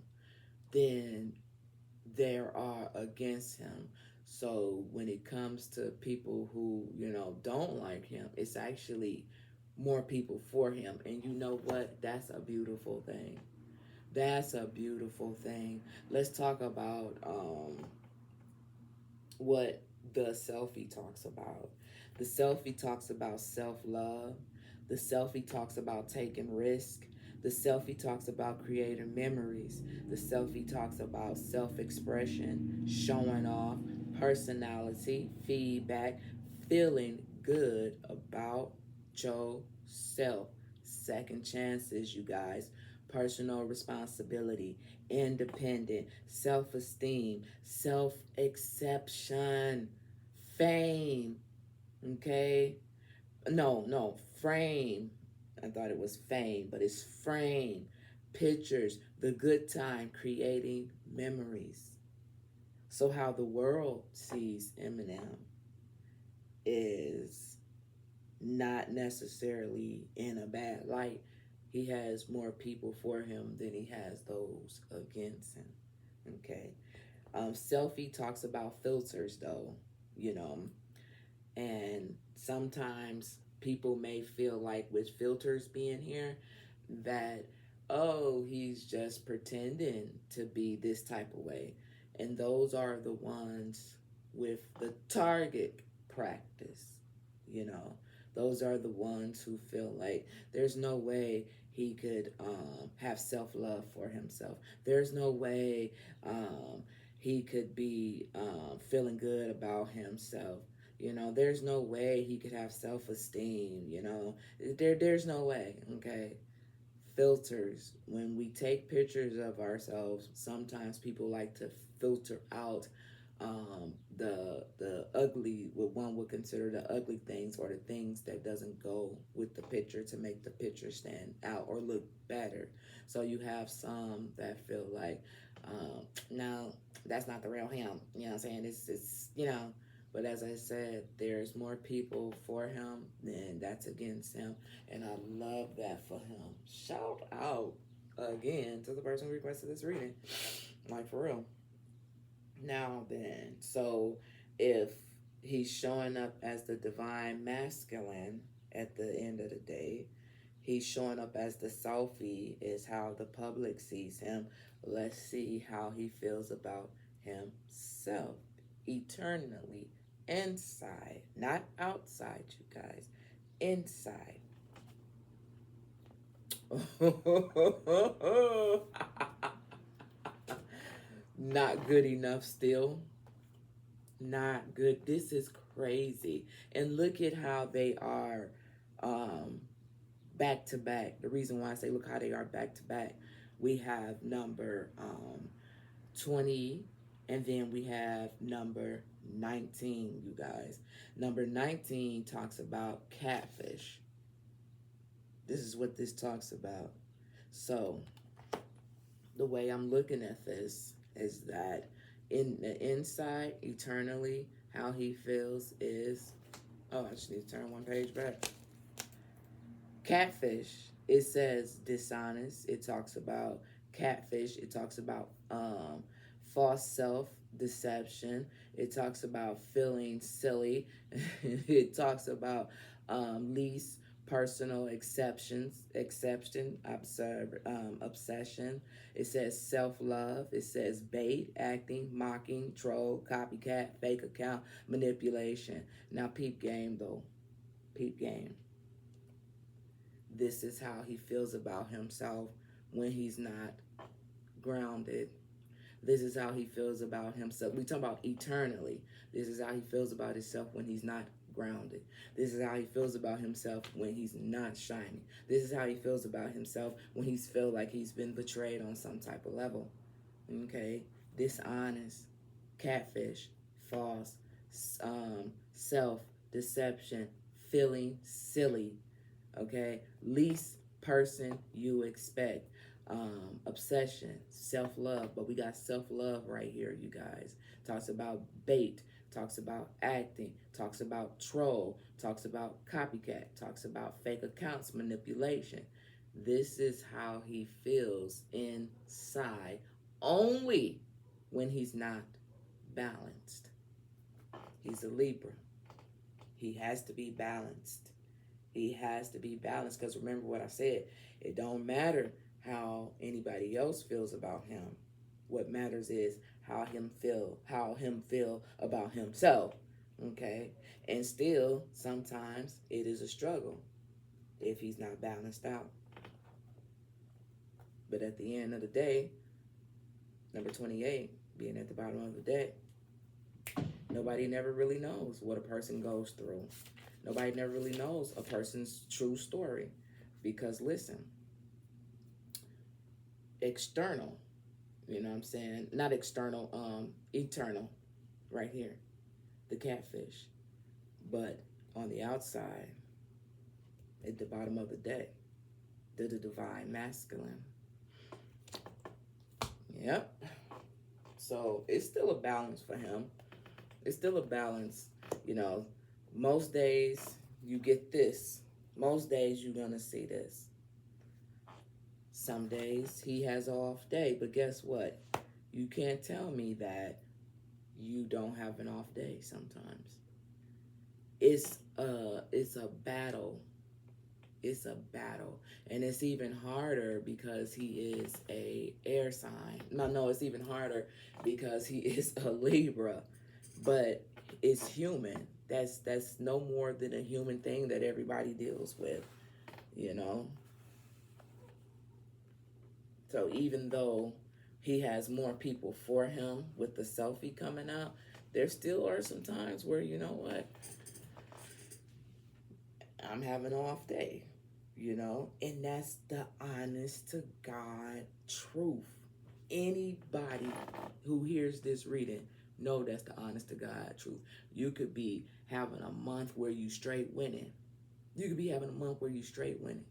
than there are against him. So when it comes to people who, you know, don't like him, it's actually more people for him. And you know what? That's a beautiful thing. That's a beautiful thing. Let's talk about what the selfie talks about. The selfie talks about self-love. The selfie talks about taking risk. The selfie talks about creating memories. The selfie talks about self-expression, showing off, personality, feedback, feeling good about yourself. Second chances, you guys. Personal responsibility, independent, self esteem, self exception, fame. Okay? No, frame. I thought it was fame, but it's frame. Pictures, the good time, creating memories. So, how the world sees Eminem is not necessarily in a bad light. He has more people for him than he has those against him. Okay. Selfie talks about filters, though, you know, and sometimes people may feel like with filters being here that, oh, he's just pretending to be this type of way. And those are the ones with the target practice, you know. Those are the ones who feel like there's no way he could have self love for himself. There's no way he could be feeling good about himself. You know, there's no way he could have self esteem. You know, there's no way. Okay, filters. When we take pictures of ourselves, sometimes people like to filter out the ugly, what one would consider the ugly things, or the things that doesn't go with the picture, to make the picture stand out or look better. So you have some that feel like, no, that's not the real him. You know what I'm saying? It's. But as I said, there's more people for him than that's against him. And I love that for him. Shout out again to the person who requested this reading. Like, for real. Now then, so if he's showing up as the divine masculine at the end of the day, he's showing up as the selfie, is how the public sees him. Let's see how he feels about himself eternally, inside, not outside, you guys, inside. Not good enough still. Not good. This is crazy. And look at how they are um, back to back. The reason why I say look how they are back to back, we have number 20, and then we have number 19, you guys. Number 19 talks about catfish. This is what this talks about. So the way I'm looking at this is that in the inside, eternally, how he feels is, oh, I just need to turn one page back. Catfish, it says dishonest. It talks about catfish. It talks about false self deception. It talks about feeling silly. It talks about least personal obsession. It says self-love. It says bait, acting, mocking, troll, copycat, fake account, manipulation. Now peep game though. Peep game. This is how he feels about himself when he's not grounded. This is how he feels about himself. We talk about eternally. This is how he feels about himself when he's not grounded. This is how he feels about himself when he's not shining. This is how he feels about himself when he's feel like he's been betrayed on some type of level. Okay? Dishonest, catfish, false, self-deception, feeling silly. Okay? Least person you expect. Obsession, self-love, but we got self-love right here, you guys. Talks about bait, talks about acting, talks about troll, talks about copycat, talks about fake accounts, manipulation. This is how he feels inside, only when he's not balanced. He's a Libra. He has to be balanced. He has to be balanced, because remember what I said, it don't matter how anybody else feels about him. What matters is how him feel about himself. Okay? And still, sometimes it is a struggle if he's not balanced out. But at the end of the day, number 28, being at the bottom of the deck, nobody never really knows what a person goes through. Nobody never really knows a person's true story. Because listen, external, you know what I'm saying? Not external, eternal, right here, the catfish. But on the outside, at the bottom of the deck, the divine masculine. Yep. So it's still a balance for him. It's still a balance. Most days you get this. Most days you're going to see this. Some days he has an off day, but guess what? You can't tell me that you don't have an off day sometimes. It's a battle. It's a battle. And it's even harder because he is a air sign. No, it's even harder because he is a Libra. But it's human. That's no more than a human thing that everybody deals with, So even though he has more people for him with the selfie coming out, there still are some times where, you know what, I'm having an off day. and that's the honest to God truth. Anybody who hears this reading know that's the honest to God truth. You could be having a month where you straight winning. You could be having a month where you straight winning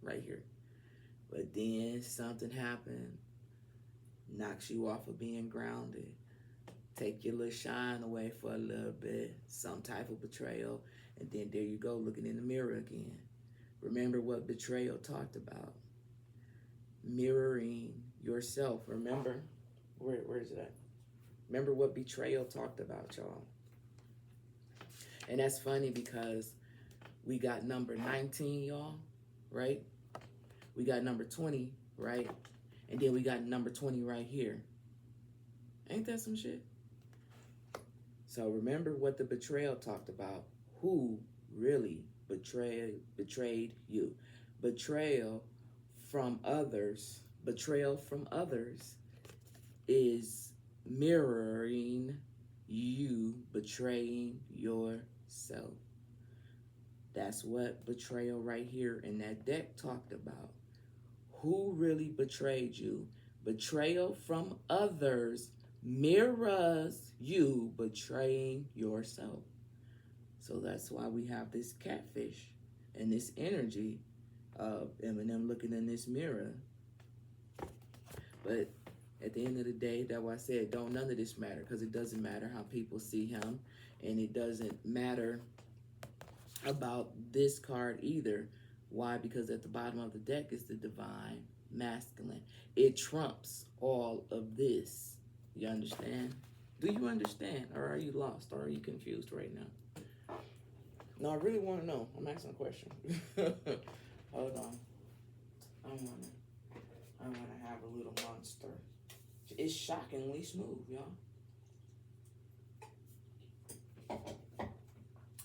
right here. But then something happened, knocks you off of being grounded, take your little shine away for a little bit, some type of betrayal, and then there you go looking in the mirror again. Remember what betrayal talked about. Mirroring yourself. Remember? Where is it at? Remember what betrayal talked about, y'all. And that's funny because we got number 19, y'all, right? We got number 20, right? And then we got number 20 right here. Ain't that some shit? So remember what the betrayal talked about. Who really betrayed you? Betrayal from others is mirroring you betraying yourself. That's what betrayal right here in that deck talked about. Who really betrayed you? Betrayal from others mirrors you betraying yourself. So that's why we have this catfish and this energy of Eminem looking in this mirror. But at the end of the day, that's why I said don't none of this matter, because it doesn't matter how people see him, and it doesn't matter about this card either. Why? Because at the bottom of the deck is the divine masculine. It trumps all of this. You understand? Do you understand? Or are you lost? Or are you confused right now? No, I really want to know. I'm asking a question. Hold on. I want to have a little monster. It's shockingly smooth, y'all.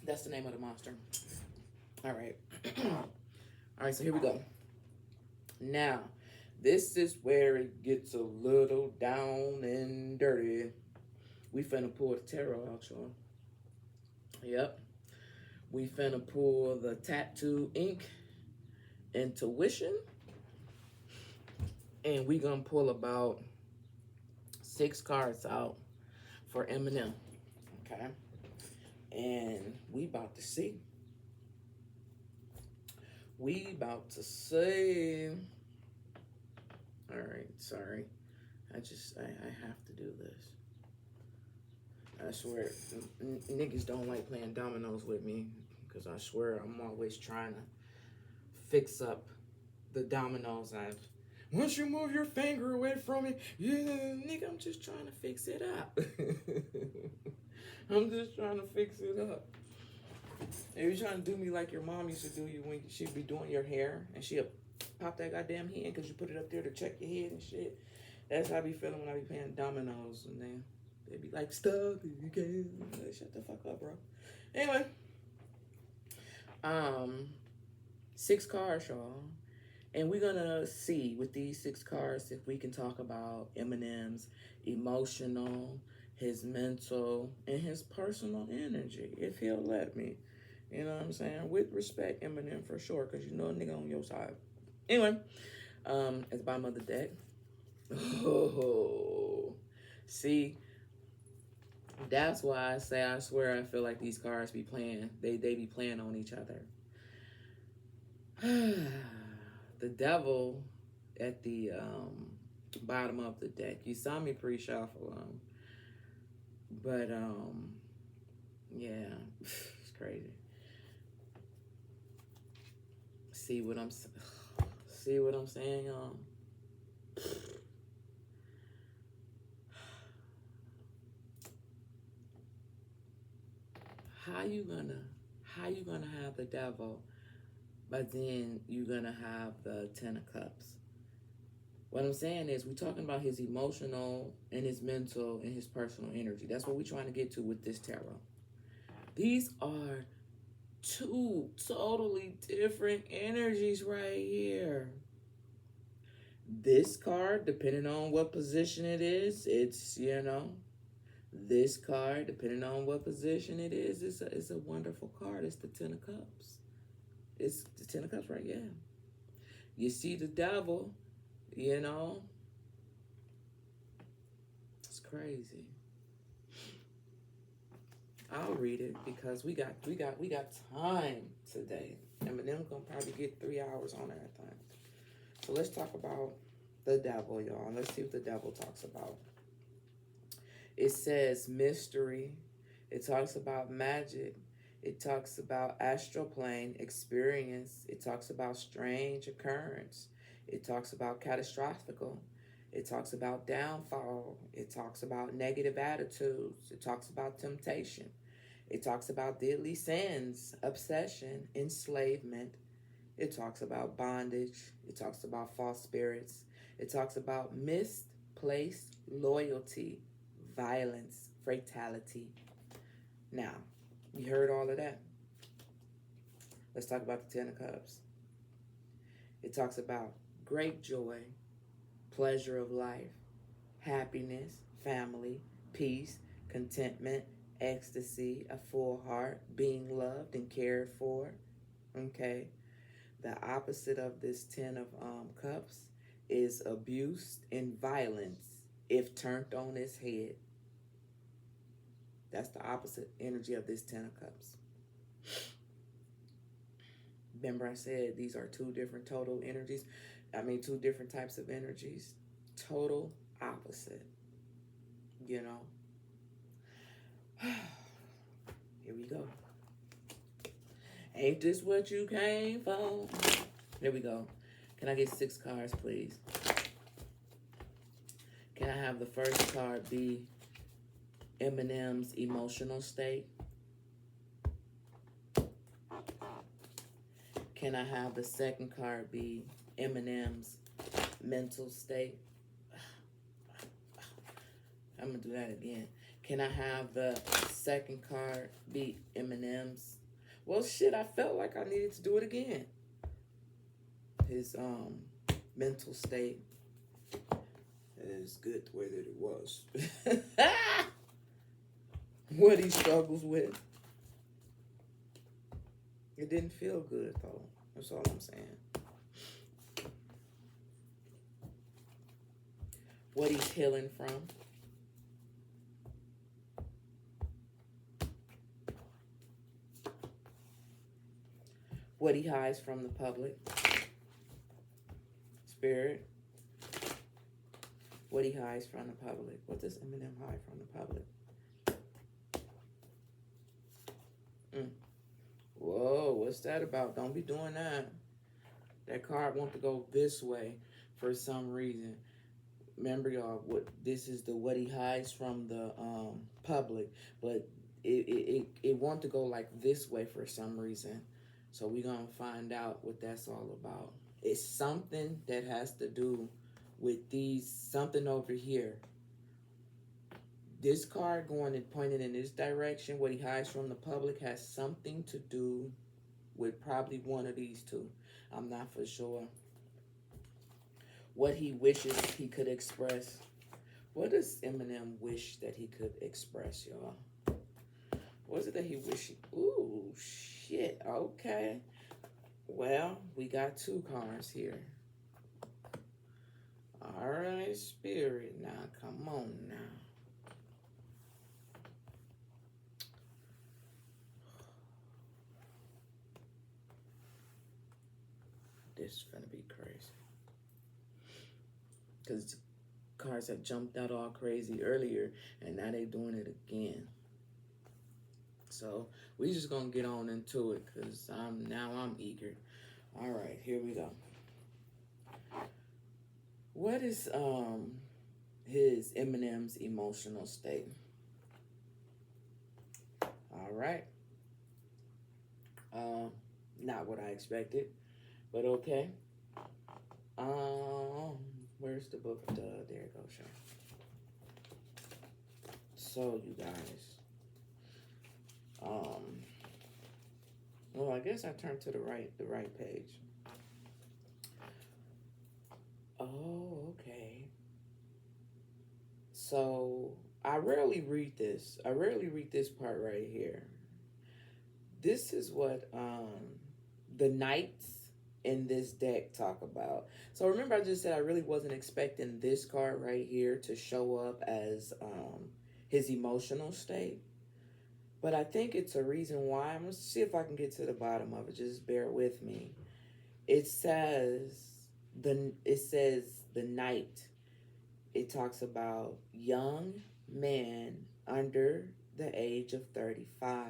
That's the name of the monster. All right. All right, so here we go. Now, this is where it gets a little down and dirty. We finna pull the tarot out, y'all. Yep. We finna pull the Tattoo Ink Intuition. And we gonna pull about 6 cards out for Eminem. Okay. And we about to see. We about to see. All right, sorry. I have to do this. I swear, niggas don't like playing dominoes with me because I swear I'm always trying to fix up the dominoes. Once you move your finger away from it, yeah, nigga, I'm just trying to fix it up. I'm just trying to fix it up. If you're trying to do me like your mom used to do you when she'd be doing your hair and she'd pop that goddamn hand because you put it up there to check your head and shit. That's how I be feeling when I be playing dominoes and then they be like, stuck if you can. Like, shut the fuck up, bro. Anyway. 6 cards, y'all. And we're gonna see with these 6 cards if we can talk about Eminem's emotional, his mental, and his personal energy, if he'll let me. You know what I'm saying? With respect, Eminem, for sure, because you know a nigga on your side. Anyway, at the bottom of the deck. Oh, see, that's why I say, I swear, I feel like these cards be playing. They be playing on each other. The devil at the bottom of the deck. You saw me pre-shuffle them. But, yeah, it's crazy. See what I'm saying, y'all? How you gonna have the devil, but then you're gonna have the 10 of Cups? What I'm saying is we're talking about his emotional and his mental and his personal energy. That's what we're trying to get to with this tarot. These are 2 totally different energies right here. This card, depending on what position it is, it's, you know, this card, depending on what position it is, it's a wonderful card. It's the 10 of Cups. It's the 10 of Cups, right? Yeah. You see the devil, you know, it's crazy. I'll read it because we got time today. Eminem gonna probably get 3 hours on everything. So let's talk about the devil, y'all. Let's see what the devil talks about. It says mystery. It talks about magic. It talks about astral plane experience. It talks about strange occurrence. It talks about catastrophical. It talks about downfall. It talks about negative attitudes. It talks about temptation. It talks about deadly sins, obsession, enslavement. It talks about bondage. It talks about false spirits. It talks about misplaced loyalty, violence, fatality. Now, you heard all of that. Let's talk about the Ten of Cups. It talks about great joy, pleasure of life, happiness, family, peace, contentment, ecstasy, a full heart, being loved and cared for. Okay. The opposite of this Ten of Cups is abuse and violence if turned on its head. That's the opposite energy of this Ten of Cups. Remember I said these are two different total energies. Two different types of energies. Total opposite. You know? Here we go. Ain't this what you came for? Here we go. Can I get 6 cards, please? Can I have the first card be Eminem's emotional state? Can I have the second card be Eminem's mental state? I'm going to do that again. Can I have the second card be Eminem's? Well, shit, I felt like I needed to do it again. His mental state is good the way that it was. What he struggles with. It didn't feel good, though. That's all I'm saying. What he's healing from. What he hides from the public. Spirit. What he hides from the public. What does Eminem hide from the public? Whoa, what's that about? Don't be doing that. That card wants to go this way for some reason. Remember, y'all, this is the what he hides from the public, but it wants to go like this way for some reason. So we're gonna find out what that's all about. It's something that has to do with something over here. This card going and pointing in this direction, what he hides from the public, has something to do with probably one of these two. I'm not for sure. What he wishes he could express. What does Eminem wish that he could express, y'all? What is it that he wish? Ooh, shit. Okay. Well, we got 2 cards here. All right, Spirit. Now, come on now. This is gonna be crazy. Because cards have jumped out all crazy earlier, and now they doing it again. So we just gonna get on into it, because I'm eager. All right, here we go. What is his Eminem's emotional state? All right. Not what I expected. But okay. Where's the book? There it goes, Sean. So you guys. Well, I guess I turned to the right page. Oh, okay. So I rarely read this. I rarely read this part right here. This is what the knights in this deck talk about? So remember, I just said I really wasn't expecting this card right here to show up as his emotional state. But I think it's a reason why. I'm going to see if I can get to the bottom of it. Just bear with me. It says it says the knight. It talks about young man under the age of 35.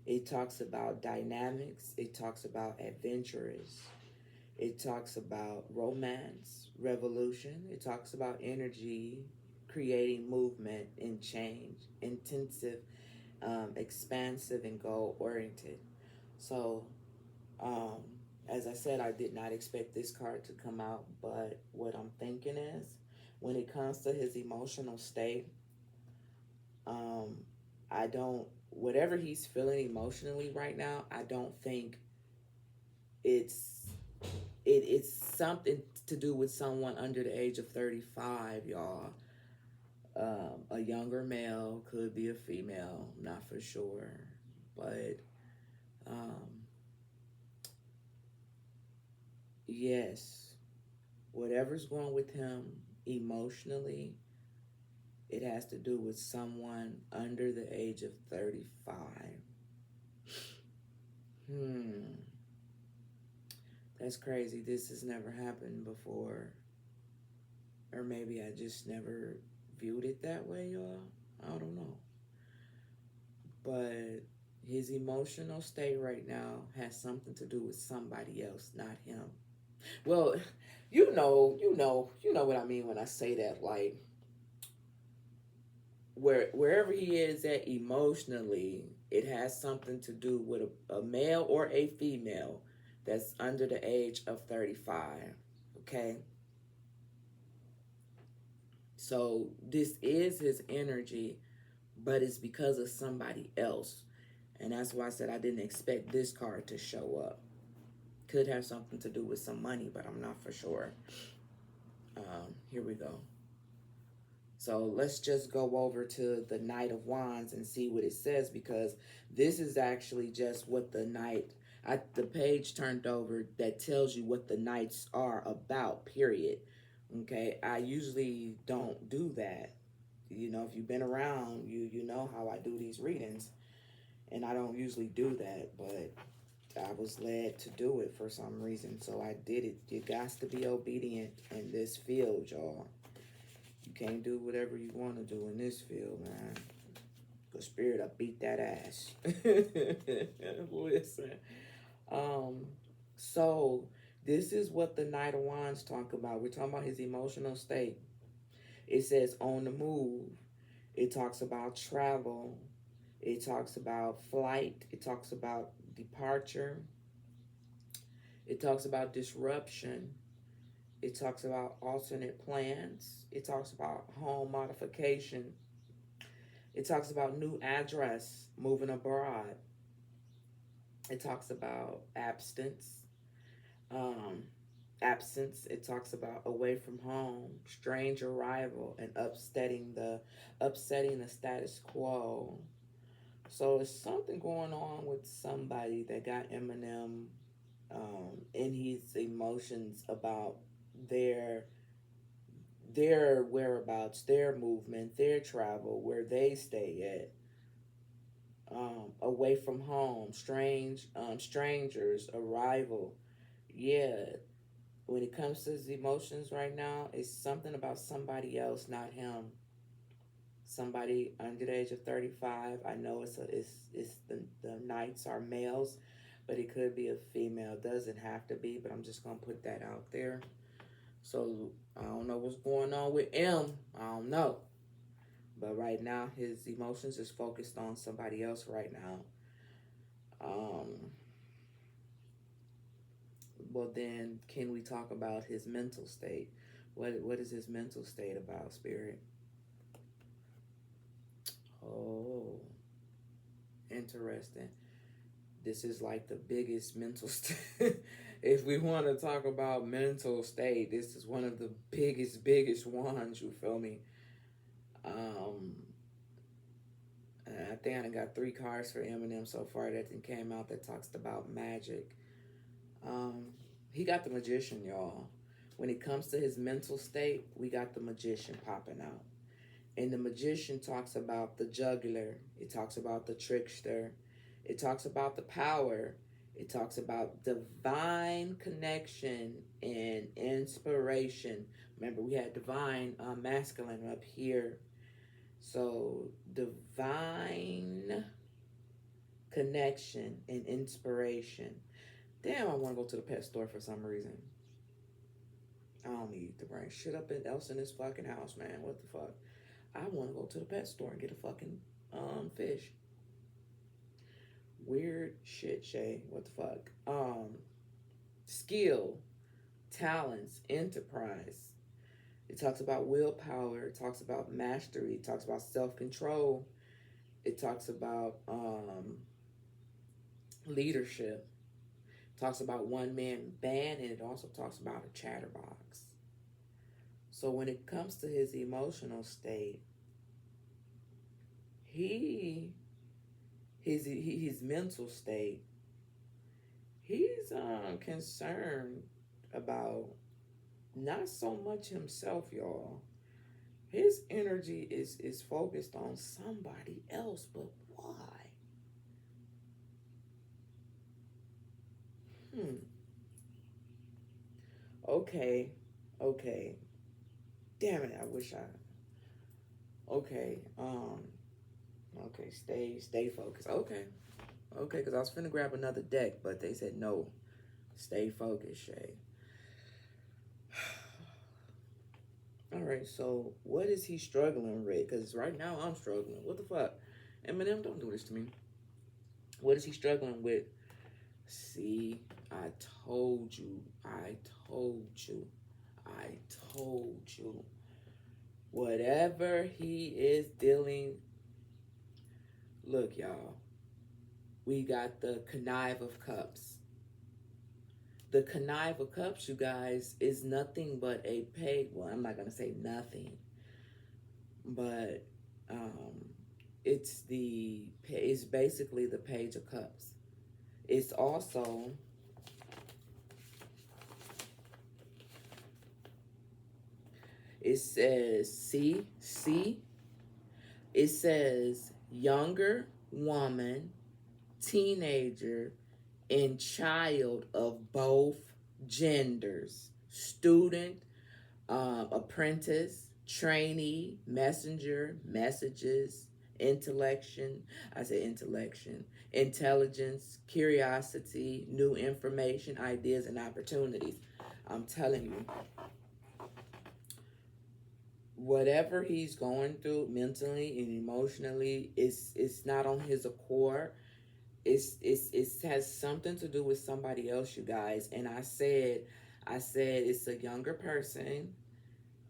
It talks about dynamics. It talks about adventurous. It talks about romance, revolution. It talks about energy, creating movement and change, intensive, expansive, and goal oriented. So, um, as I said, I did not expect this card to come out, but what I'm thinking is when it comes to his emotional state, um, I don't, whatever he's feeling emotionally right now, I don't think it's it's something to do with someone under the age of 35, y'all. A younger male, could be a female, not for sure, but um, yes, whatever's going with him emotionally, it has to do with someone under the age of 35. Hmm, that's crazy. This has never happened before. Or maybe I just never viewed it that way, y'all. I don't know. But his emotional state right now has something to do with somebody else, not him. Well, you know what I mean when I say that. Like wherever he is at emotionally, it has something to do with a male or a female that's under the age of 35. Okay, so this is his energy, but it's because of somebody else. And that's why I said I didn't expect this card to show up. Could have something to do with some money, but I'm not for sure. Here we go. So let's just go over to the Knight of Wands and see what it says, because this is actually just what the page turned over that tells you what the Knights are about, period. Okay, I usually don't do that. You know, if you've been around, you know how I do these readings, and I don't usually do that, but I was led to do it for some reason, so I did it. You got to be obedient in this field, y'all. You can't do whatever you want to do in this field, man. The spirit, I beat that ass. Listen. Um, so this is what the Knight of Wands talk about. We're talking about his emotional state. It says on the move. It talks about travel. It talks about flight. It talks about departure. It talks about disruption. It talks about alternate plans. It talks about home modification. It talks about new address, moving abroad. It talks about um, absence. It talks about away from home, strange arrival, and upsetting the status quo. So it's something going on with somebody that got Eminem in his emotions about their their whereabouts, their movement, their travel, where they stay at, away from home, strangers, arrival. Yeah, when it comes to his emotions right now, it's something about somebody else, not him. Somebody under the age of 35. I know it's the knights are males, but it could be a female. Doesn't have to be, but I'm just gonna put that out there. So I don't know what's going on with M. I don't know. But right now, his emotions is focused on somebody else right now. Um, well, then, can we talk about his mental state? What is his mental state about, Spirit? Oh, interesting. This is like the biggest mental state. If we want to talk about mental state, this is one of the biggest ones. You feel me? Um, I think I got 3 cards for Eminem so far that came out that talks about magic. Um, he got the magician, y'all. When it comes to his mental state, we got the magician popping out. And the magician talks about the juggler, it talks about the trickster, it talks about the power, it talks about divine connection and inspiration. Remember, we had divine masculine up here. So, divine connection and inspiration. Damn, I want to go to the pet store for some reason. I don't need to bring shit up else in this fucking house, man. What the fuck? I want to go to the pet store and get a fucking fish. Weird shit, Shay. What the fuck? Skill, talents, enterprise. It talks about willpower. It talks about mastery. It talks about self-control. It talks about leadership. It talks about one man band, and it also talks about a chatterbox. So when it comes to his emotional state, his mental state, he's concerned about not so much himself, y'all. His energy is focused on somebody else, but why? Hmm. Okay. Okay. Damn it, I wish I okay. Okay, stay focused. Okay. Okay, because I was finna grab another deck, but they said no. Stay focused, Shay. All right, so what is he struggling with? Because right now I'm struggling. What the fuck? Eminem, don't do this to me. What is he struggling with? See, I told you. I told you. I told you. Whatever he is dealing, look, y'all, we got the connive of cups. The connive of cups, you guys, is nothing but a page. Well, I'm not going to say nothing, but um, it's basically the page of cups. It's also it says see it says younger woman, teenager, and child of both genders, student, apprentice, trainee, messenger, messages, intellection. I say intellection, intelligence, curiosity, new information, ideas, and opportunities. I'm telling you, whatever he's going through mentally and emotionally, it's not on his accord. It has something to do with somebody else, you guys. And I said it's a younger person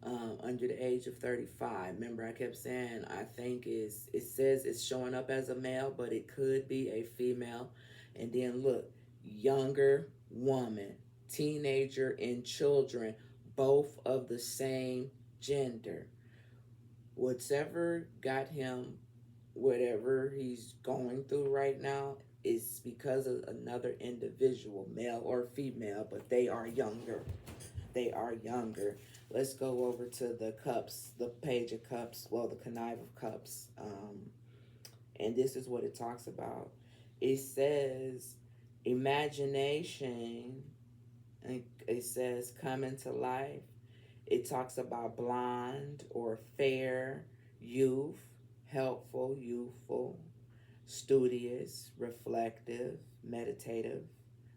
under the age of 35. Remember, I kept saying I think it says it's showing up as a male, but it could be a female. And then look, younger woman, teenager, and children, both of the same gender. Whatever got him, whatever he's going through right now, is because of another individual, male or female, but they are younger. They are younger. Let's go over to the cups, the page of cups, well, the connive of cups. And this is what it talks about. It says imagination, and it says come into life. It talks about blonde or fair, youth, helpful, youthful, studious, reflective, meditative,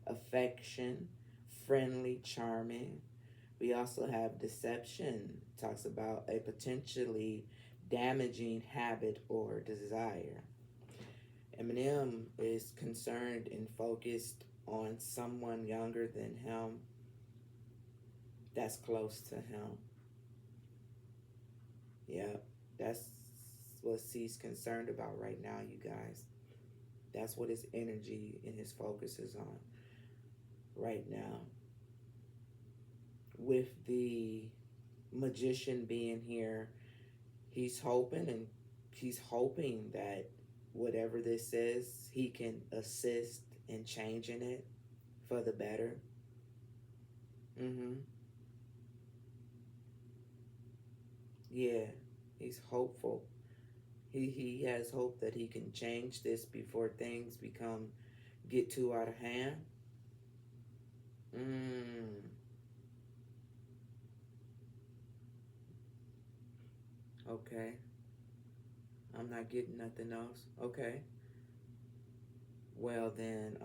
affection, friendly, charming. We also have deception, talks about a potentially damaging habit or desire. Eminem is concerned and focused on someone younger than him that's close to him. Yep, that's what he's concerned about right now, you guys. That's what his energy and his focus is on right now. With the magician being here, he's hoping that whatever this is, he can assist in changing it for the better. Mm-hmm. Yeah. He's hopeful. He has hope that he can change this before things get too out of hand. Mm. Okay. I'm not getting nothing else. Okay. Well then,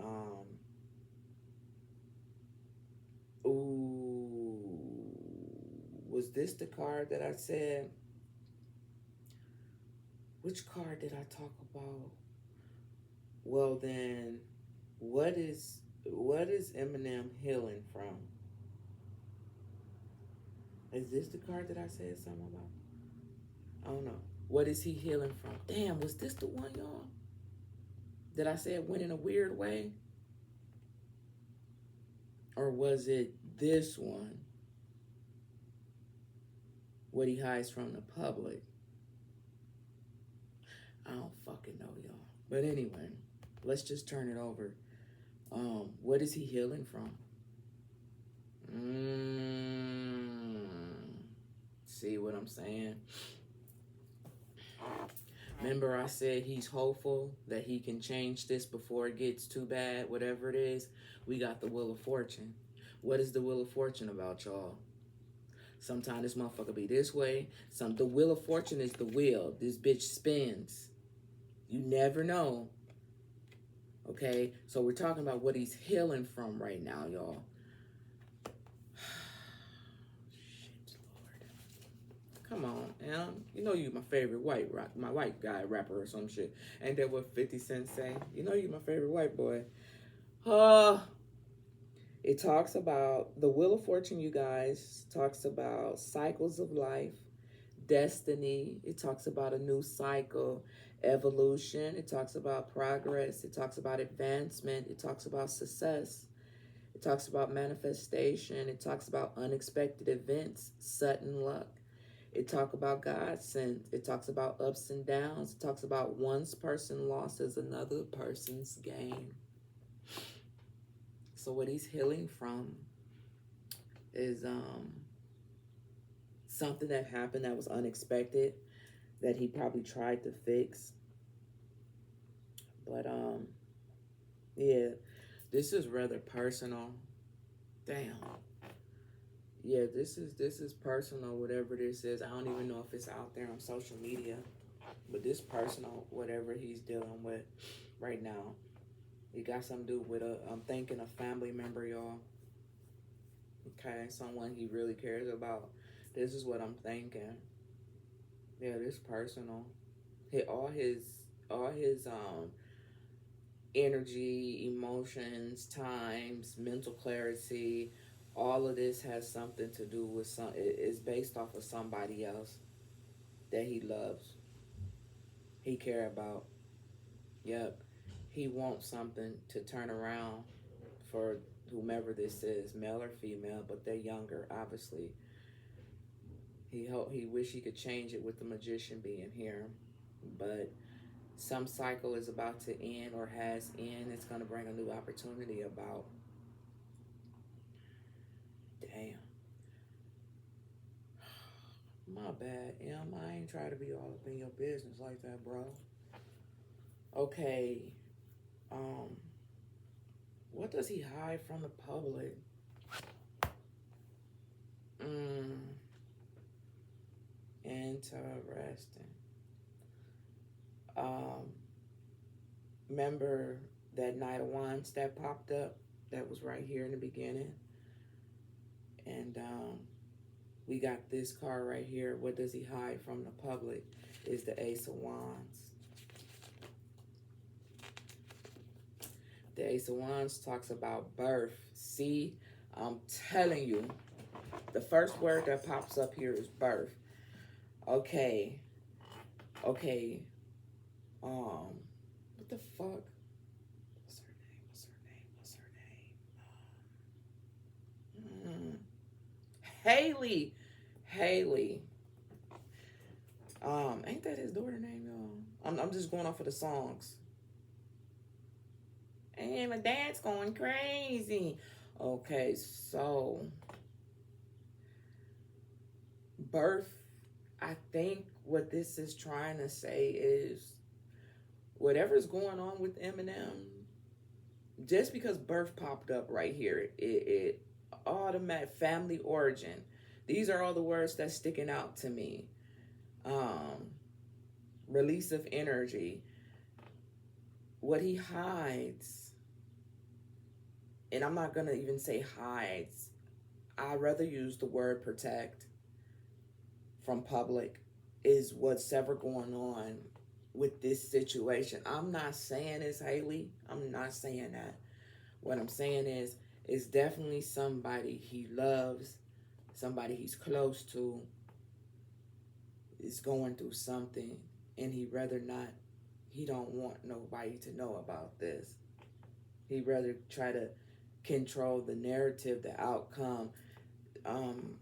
ooh, was this the card that I said? Which card did I talk about? Well then, what is Eminem healing from? Is this the card that I said something about? I don't know. What is he healing from? Damn, was this the one, y'all? That I said went in a weird way? Or was it this one? What he hides from the public? I don't fucking know, y'all. But anyway, let's just turn it over. What is he healing from? Mm, see what I'm saying? Remember I said he's hopeful that he can change this before it gets too bad, whatever it is. We got the Wheel of Fortune. What is the Wheel of Fortune about, y'all? Sometimes this motherfucker be this way. The Wheel of Fortune is the wheel. This bitch spins. You never know. Okay? So we're talking about what he's healing from right now, y'all. Shit, Lord. Come on, you know you my favorite my white guy rapper or some shit. Ain't that what 50 Cent say? You know you my favorite white boy. It talks about the Wheel of Fortune, you guys. Talks about cycles of life, destiny. It talks about a new cycle, evolution. It talks about progress. It talks about advancement. It talks about success. It talks about manifestation. It talks about unexpected events, sudden luck. It talks about God sent. It talks about ups and downs. It talks about one person's loss is another person's gain. So what he's healing from is something that happened that was unexpected that he probably tried to fix. But yeah, this is rather personal. Damn. Yeah, this is personal, whatever this is. I don't even know if it's out there on social media. But this personal, whatever he's dealing with right now. It got something to do with I'm thinking a family member, y'all. Okay, someone he really cares about. This is what I'm thinking. Yeah, this personal. All his energy, emotions, times, mental clarity, all of this has something to do with it's based off of somebody else that he loves. He care about. Yep. He wants something to turn around for whomever this is, male or female, but they're younger, obviously. He wish he could change it with the magician being here, but some cycle is about to end or has end. It's gonna bring a new opportunity about. Damn. My bad, Em. I ain't try to be all up in your business like that, bro. Okay. Um, what does he hide from the public? Mm, interesting. Um, remember that Knight of Wands that popped up? That was right here in the beginning. And we got this card right here. What does he hide from the public? Is the Ace of Wands. The Ace of Wands talks about birth. See, I'm telling you, the first word that pops up here is birth. Okay. Okay. What the fuck? What's her name? What's her name? What's her name? Haley. Haley. Ain't that his daughter name, y'all? I'm just going off of the songs. And my dad's going crazy. Okay, so birth, I think what this is trying to say is whatever's going on with Eminem, just because birth popped up right here, it automatic family origin. These are all the words that's sticking out to me. Um, Release of energy. What he hides, and I'm not gonna even say hides. I'd rather use the word protect from public, is what's ever going on with this situation. I'm not saying it's Haley. I'm not saying that. What I'm saying is, it's definitely somebody he loves, somebody he's close to, is going through something, and he rather not. He don't want nobody to know about this. He'd rather try to control the narrative, the outcome. Um,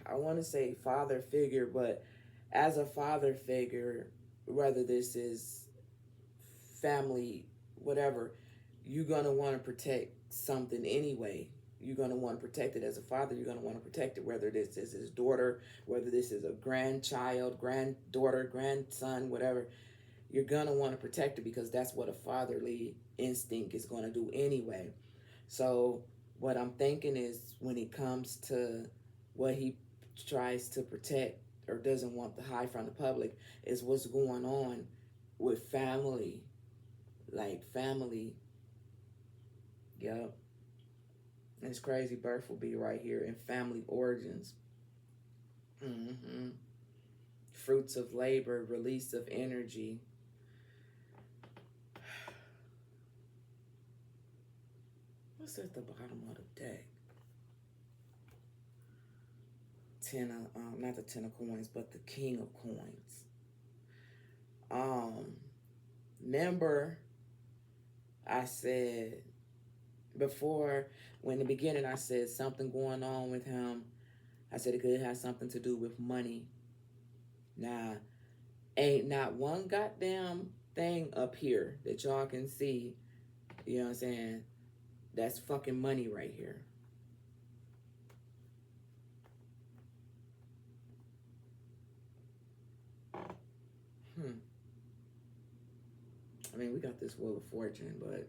I want to say father figure, but as a father figure, whether this is family, whatever, you're going to want to protect something anyway. You're going to want to protect it as a father. You're going to want to protect it, whether this is his daughter, whether this is a grandchild, granddaughter, grandson, whatever. You're going to want to protect it because that's what a fatherly instinct is going to do anyway. So what I'm thinking is, when it comes to what he tries to protect or doesn't want to hide from the public, is what's going on with family. Like family. Yep. And it's crazy. Birth will be right here in family origins. Fruits of labor, release of energy. What's at the bottom of the deck? Not the 10 of coins, but the king of coins. Remember, I said before, when in the beginning I said something going on with him. I said it could have something to do with money. Now, ain't not one goddamn thing up here that y'all can see, you know what I'm saying, that's fucking money right here. I mean, we got this Wheel of Fortune, but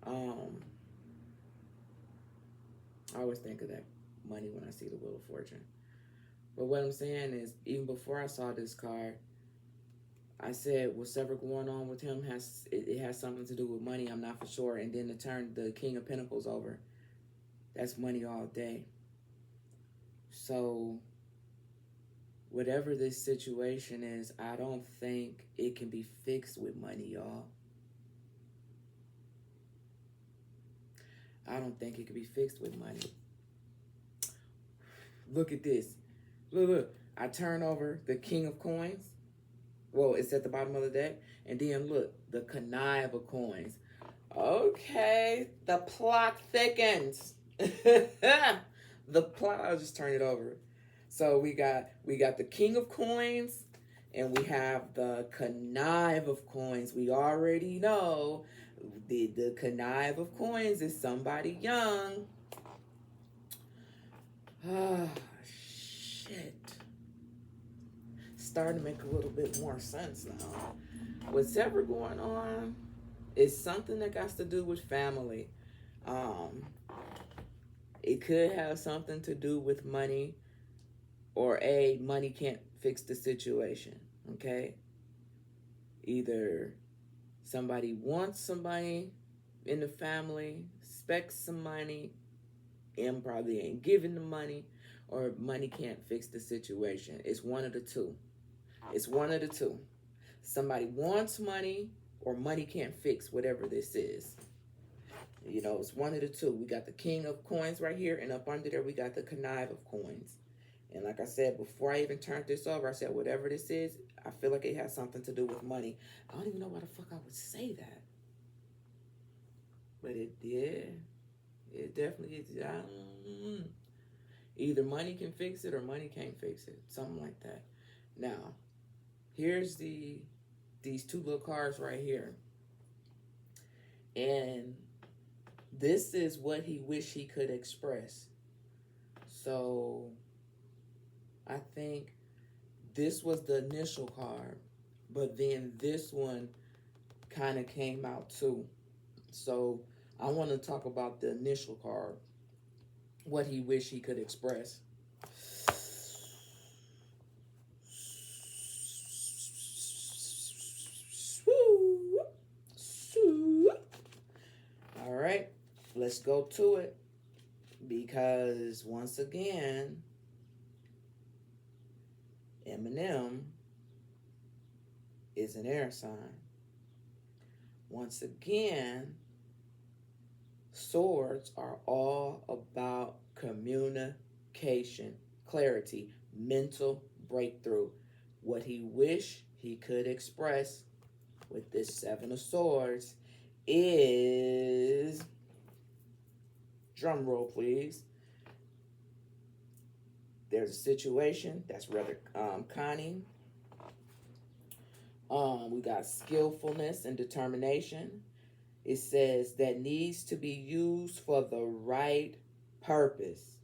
I always think of that money when I see the Wheel of Fortune. But what I'm saying is, even before I saw this card, I said whatever going on with him it has something to do with money. I'm not for sure. And then to turn the King of Pentacles over, that's money all day. So whatever this situation is, I don't think it can be fixed with money, y'all. I don't think it can be fixed with money. Look at this. Look. I turn over the King of Coins. Well, it's at the bottom of the deck. And then look, the Connive of Coins. Okay, the plot thickens. The plot, I'll just turn it over. So we got the King of Coins, and we have the Connive of Coins. We already know the Connive of Coins is somebody young. Ah, shit. Starting to make a little bit more sense now. What's ever going on is something that got to do with family. It could have something to do with money, or money can't fix the situation, okay? Either somebody wants somebody in the family, expects some money, and probably ain't giving the money, or money can't fix the situation. It's one of the two. It's one of the two. Somebody wants money, or money can't fix whatever this is. You know, it's one of the two. We got the King of Coins right here, and up under there we got the Connive of Coins. And like I said, before I even turned this over, I said whatever this is, I feel like it has something to do with money. I don't even know why the fuck I would say that. But it did. It definitely is. Either money can fix it or money can't fix it. Something like that. Now, here's these two little cards right here. And this is what he wished he could express. So I think this was the initial card, but then this one kind of came out too. So I want to talk about the initial card, what he wished he could express. All right, let's go to it. Because once again, Eminem is an air sign. Once again, swords are all about communication, clarity, mental breakthrough. What he wished he could express with this Seven of Swords is, drum roll please, there's a situation that's rather cunning. We got skillfulness and determination. It says that needs to be used for the right purpose.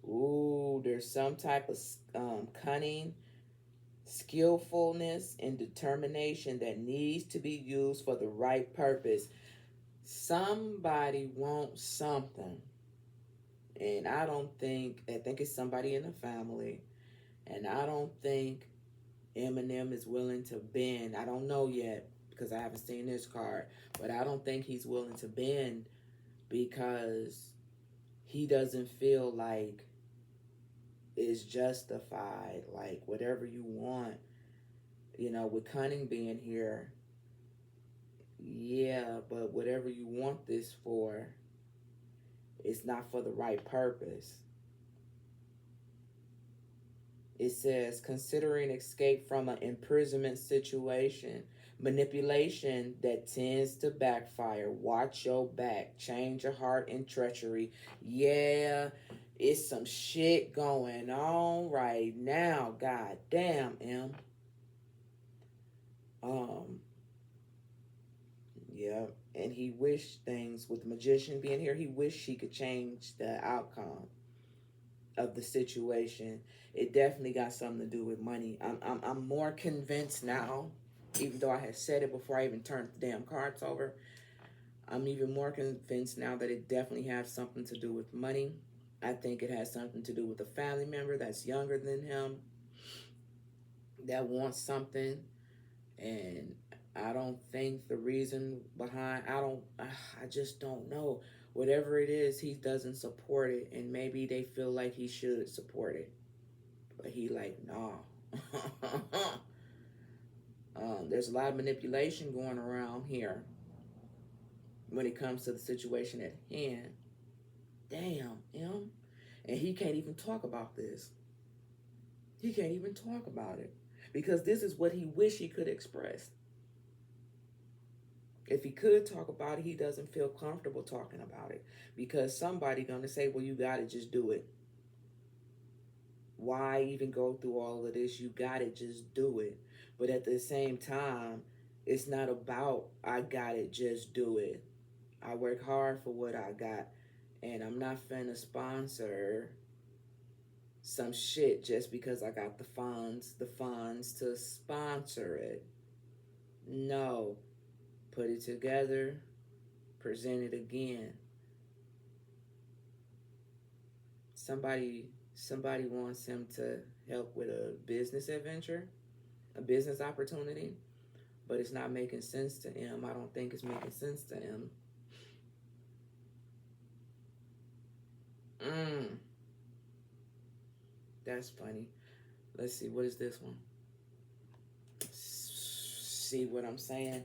Ooh, there's some type of cunning, skillfulness, and determination that needs to be used for the right purpose. Somebody wants something. And I think it's somebody in the family. And I don't think Eminem is willing to bend. I don't know yet because I haven't seen this card. But I don't think he's willing to bend because he doesn't feel like it's justified. Like whatever you want, with Cunning being here, yeah, but whatever you want this for, it's not for the right purpose. It says, considering escape from an imprisonment situation, manipulation that tends to backfire. Watch your back. Change your heart and treachery. Yeah, it's some shit going on right now. God damn, M. Yeah, and he wished things, with the magician being here, he wished he could change the outcome of the situation. It definitely got something to do with money. I'm more convinced now, even though I had said it before I even turned the damn cards over. I'm even more convinced now that it definitely has something to do with money. I think it has something to do with a family member that's younger than him that wants something, and I don't think the reason behind, I just don't know. Whatever it is, he doesn't support it, and maybe they feel like he should support it, but he like, nah. There's a lot of manipulation going around here when it comes to the situation at hand. Damn, M. And he can't even talk about this. He can't even talk about it because this is what he wish he could express. If he could talk about it, he doesn't feel comfortable talking about it because somebody gonna say, well, you gotta just do it. Why even go through all of this? You gotta just do it. But at the same time, it's not about I gotta just do it. I work hard for what I got, and I'm not finna sponsor some shit just because I got the funds to sponsor it. No. Put it together, present it again. Somebody wants him to help with a business adventure, a business opportunity, but it's not making sense to him. I don't think it's making sense to him. That's funny. Let's see, what is this one? See what I'm saying?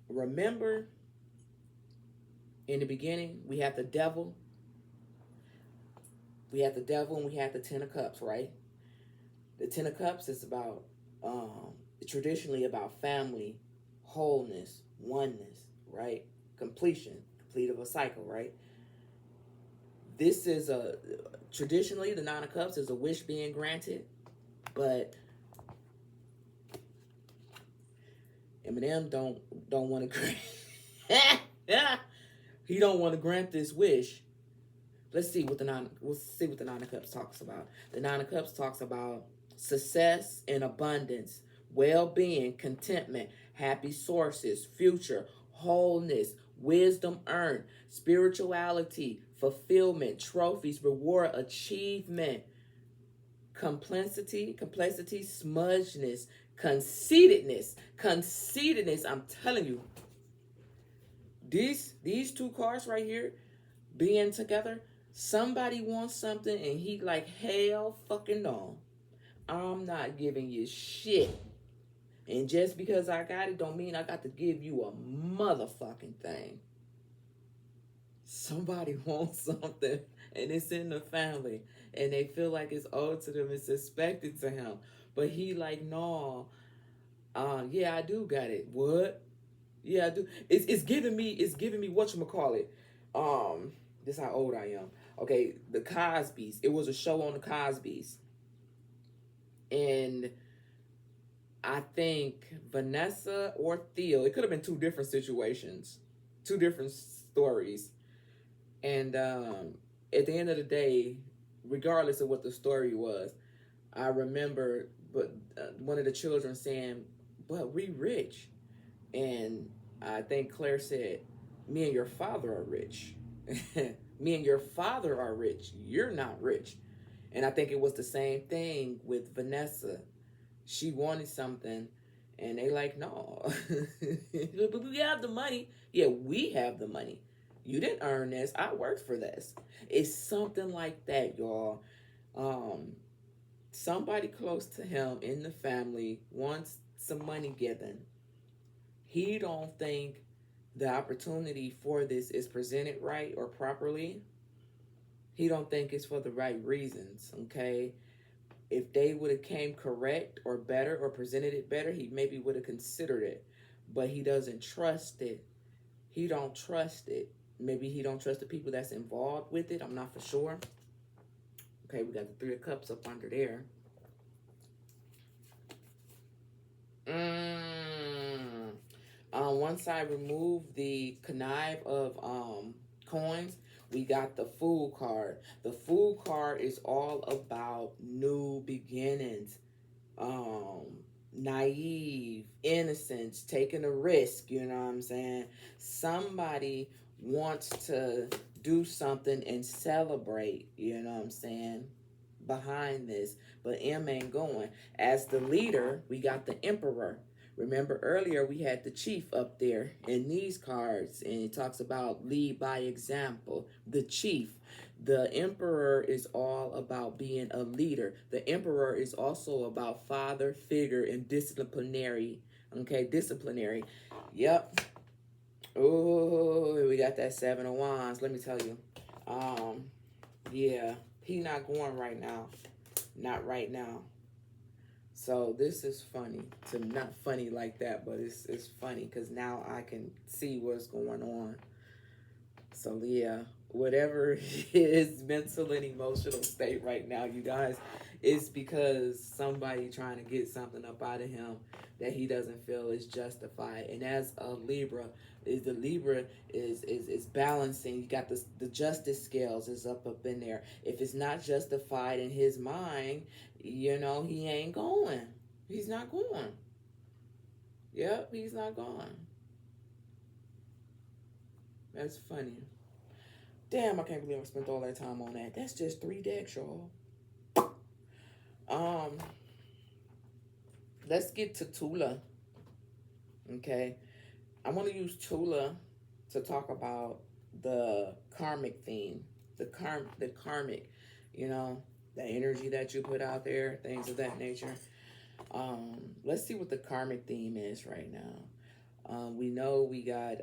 Remember, in the beginning, we had the devil. We had the devil and we had the Ten of Cups, right? The Ten of Cups is about, traditionally about family, wholeness, oneness, right? Completion, complete of a cycle, right? This is traditionally, the Nine of Cups is a wish being granted, but Eminem don't want to grant. He don't want to grant this wish Let's see what the Nine of Cups talks about. The Nine of Cups talks about success and abundance, well-being, contentment, happy sources, future, wholeness, wisdom earned, spirituality, fulfillment, trophies, reward, achievement, complexity, smudgeness, conceitedness. I'm telling you, these two cards right here being together, somebody wants something and he like, hell fucking no. I'm not giving you shit. And just because I got it don't mean I got to give you a motherfucking thing. Somebody wants something and it's in the family and they feel like it's owed to them, it's expected to him. But he like, no, yeah, I do got it. What? Yeah, I do. It's giving me whatchamacallit. This how old I am. Okay, the Cosbys. It was a show on the Cosbys. And I think Vanessa or Theo, it could have been two different situations, two different stories. And at the end of the day, regardless of what the story was, I remember one of the children saying, but we rich. And I think Claire said, me and your father are rich. Me and your father are rich. You're not rich. And I think it was the same thing with Vanessa. She wanted something, and they like, no. But we have the money. Yeah, we have the money. You didn't earn this. I worked for this. It's something like that, y'all. Um, Somebody close to him in the family wants some money given. He don't think the opportunity for this is presented right or properly. He don't think it's for the right reasons. Okay, if they would have came correct or better or presented it better, he maybe would have considered it. But he doesn't trust it. He don't trust it. Maybe he don't trust the people that's involved with it. I'm not for sure. Okay, we got the Three of Cups up under there. Once I remove the connive of coins, we got the Fool card. The Fool card is all about new beginnings, um, naive, innocence, taking a risk. You know what I'm saying? Somebody wants to do something and celebrate. You know what I'm saying? Behind this, but M ain't going. As the leader, we got the Emperor. Remember earlier we had the chief up there in these cards, and it talks about lead by example. The chief, the emperor is all about being a leader. The emperor is also about father figure and disciplinary. Okay, disciplinary. Yep. Oh, we got that Seven of Wands. Let me tell you. Um, yeah, he not going right now. Not right now. So this is funny. To not funny like that, but it's funny because now I can see what's going on. So yeah, whatever his mental and emotional state right now, you guys, is because somebody trying to get something up out of him that he doesn't feel is justified. And as a Libra, the Libra is balancing. You got the justice scales is up in there. If it's not justified in his mind, you know, he ain't going. He's not going. Yep, he's not going. That's funny. Damn, I can't believe I spent all that time on that. That's just 3 decks, y'all. Um, let's get to Tula. Okay, I want to use Tula to talk about the karmic theme, the karmic, you know, the energy that you put out there, things of that nature. Let's see what the karmic theme is right now. We know we got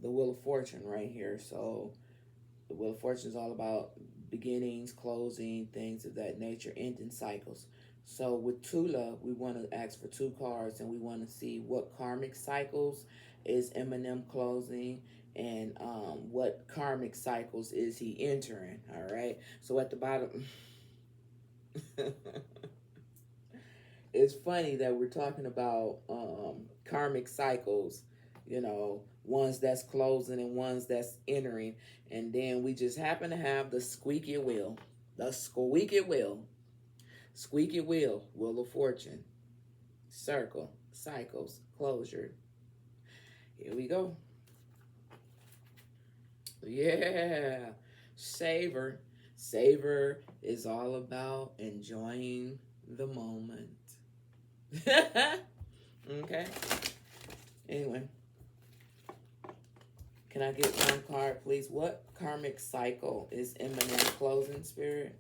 the Wheel of Fortune right here, so the Wheel of Fortune is all about beginnings, closing, things of that nature, ending cycles. So with Tula, we want to ask for 2 cards, and we want to see what karmic cycles is Eminem closing, and what karmic cycles is he entering. All right. So at the bottom, it's funny that we're talking about karmic cycles, you know, ones that's closing and ones that's entering. And then we just happen to have the squeaky wheel. The squeaky wheel. Squeaky wheel. Wheel of fortune. Circle. Cycles. Closure. Here we go. Yeah. Savor. Savor is all about enjoying the moment. Okay. Anyway, can I get one card, please? What karmic cycle is Eminem closing, Spirit?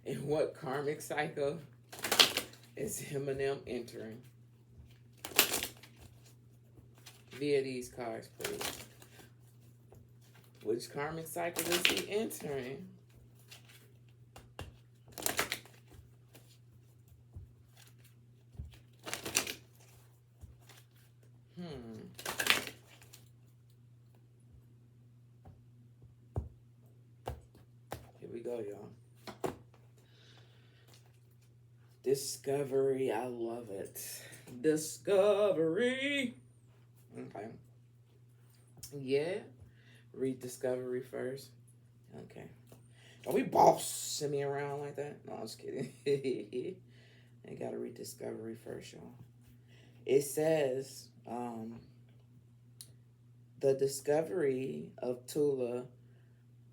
And what karmic cycle is Eminem entering? Via these cards, please. Which karmic cycle is he entering? Here we go, y'all. Discovery. I love it. Discovery. Okay. Yeah. Read Discovery first. Okay. Are we bossing me around like that? No, I'm just kidding. I gotta read Discovery first, y'all. It says, the discovery of Tula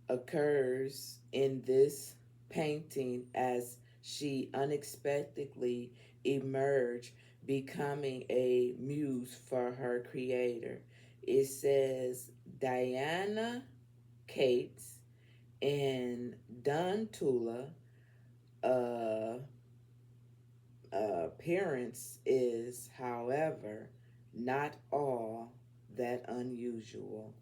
occurs in this painting as she unexpectedly emerged, becoming a muse for her creator. It says Diana Cates and Don Tula appearance is, however, not all that unusual.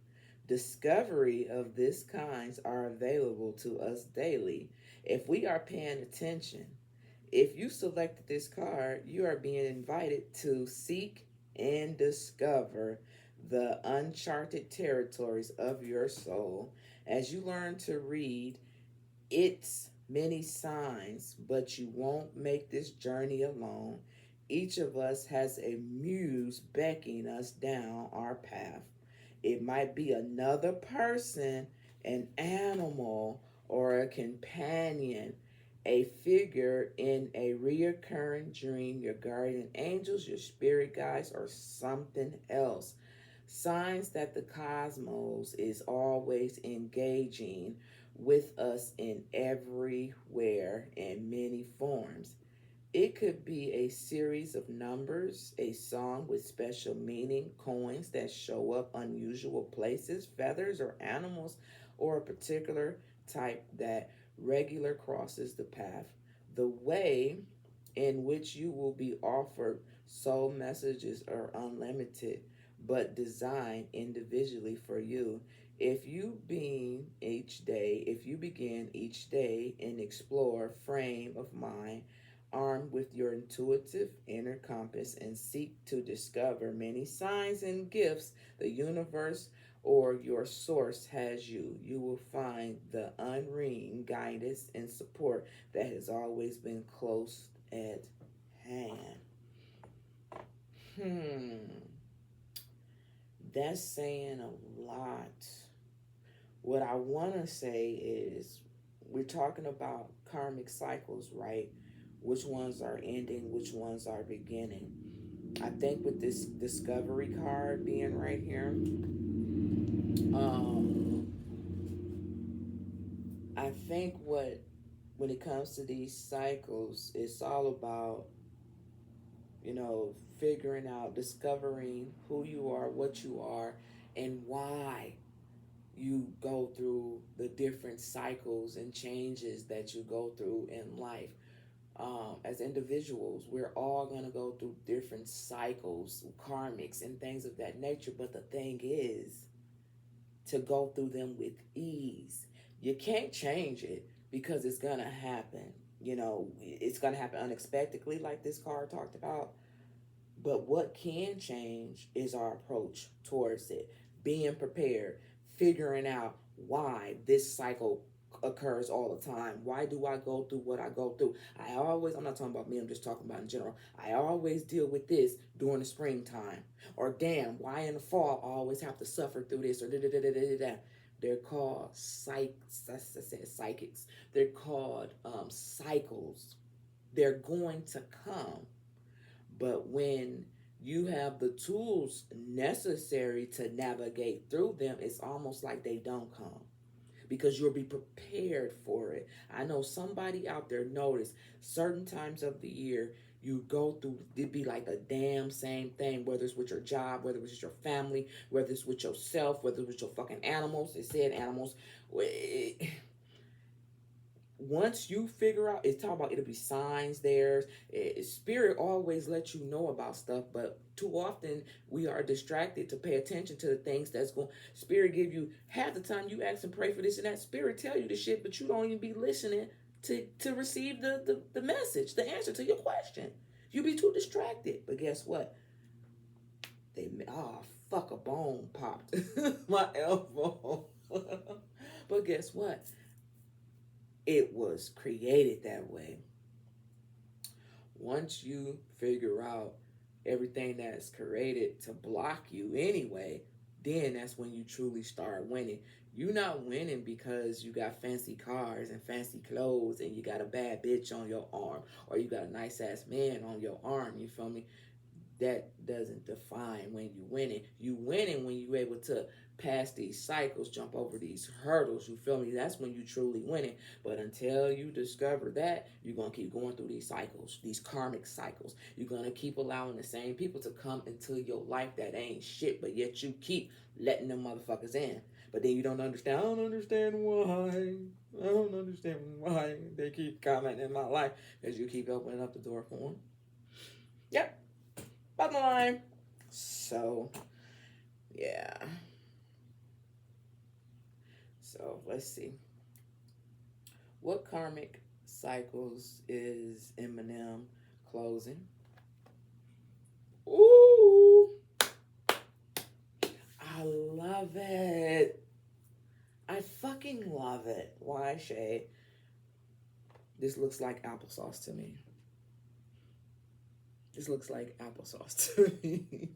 Discovery of this kinds are available to us daily if we are paying attention. If you selected this card, you are being invited to seek and discover the uncharted territories of your soul as you learn to read its many signs, but you won't make this journey alone. Each of us has a muse beckoning us down our path. It might be another person, an animal, or a companion, a figure in a reoccurring dream, your guardian angels, your spirit guides, or something else. Signs that the cosmos is always engaging with us in everywhere in many forms. It could be a series of numbers, a song with special meaning, coins that show up unusual places, feathers or animals, or a particular type that regular crosses the path. The way in which you will be offered soul messages are unlimited, but designed individually for you. If you begin each day and explore frame of mind armed with your intuitive inner compass and seek to discover many signs and gifts the universe or your source has you, you will find the unring guidance and support that has always been close at hand. That's saying a lot. What I want to say is we're talking about karmic cycles, right? Which ones are ending, which ones are beginning. I think with this discovery card being right here, I think when it comes to these cycles, it's all about, figuring out, discovering who you are, what you are, and why you go through the different cycles and changes that you go through in life. As individuals, we're all going to go through different cycles, karmics, and things of that nature. But the thing is to go through them with ease. You can't change it because it's going to happen. It's going to happen unexpectedly, like this card talked about. But what can change is our approach towards it, being prepared, figuring out why this cycle occurs all the time. Why do I go through what I go through? I'm not talking about me, I'm just talking about in general. I always deal with this during the springtime. Or damn, why in the fall I always have to suffer through this, or da da da da da da. They're called psychics. I said psychics. They're called cycles. They're going to come. But when you have the tools necessary to navigate through them, it's almost like they don't come because you'll be prepared for it. I know somebody out there noticed certain times of the year you go through, it'd be like a damn same thing, whether it's with your job, whether it's with your family, whether it's with yourself, whether it's with your fucking animals. It said animals. Once you figure out, it's talking about, it'll be signs there. Spirit always lets you know about stuff, but too often we are distracted to pay attention to the things that's going. Spirit give you half the time you ask and pray for this and that. Spirit tell you the shit, but you don't even be listening to receive the message, the answer to your question. You be too distracted. But guess what? Fuck, a bone popped my elbow. But guess what? It was created that way. Once you figure out everything that's created to block you anyway, then that's when you truly start winning. You're not winning because you got fancy cars and fancy clothes and you got a bad bitch on your arm, or you got a nice ass man on your arm. You feel me? That doesn't define when you winning. You winning when you able to pass these cycles, jump over these hurdles. You feel me? That's when you truly winning. But until you discover that, you're gonna keep going through these cycles, these karmic cycles. You're gonna keep allowing the same people to come into your life that ain't shit, but yet you keep letting them motherfuckers in. But then you don't understand. I don't understand why. I don't understand why they keep coming in my life, because you keep opening up the door for them. Yep. Bottom line. So, yeah. So, let's see. What karmic cycles is Eminem closing? Ooh. I love it. I fucking love it. Why, Shay? This looks like applesauce to me. This looks like applesauce to me.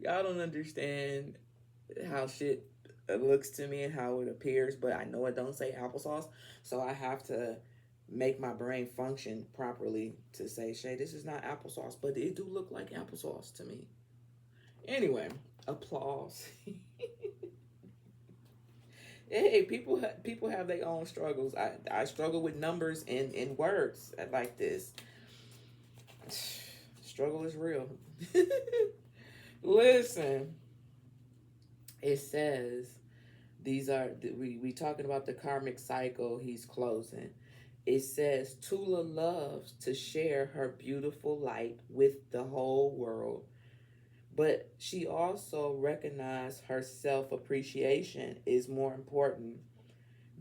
Y'all don't understand how shit looks to me and how it appears, but I know it don't say applesauce, so I have to make my brain function properly to say, Shay, this is not applesauce, but it do look like applesauce to me. Anyway, applause. Hey, people have their own struggles. I struggle with numbers and words like this. Struggle is real. Listen, it says we talking about the karmic cycle he's closing. It says Tula loves to share her beautiful light with the whole world, but she also recognized her self-appreciation is more important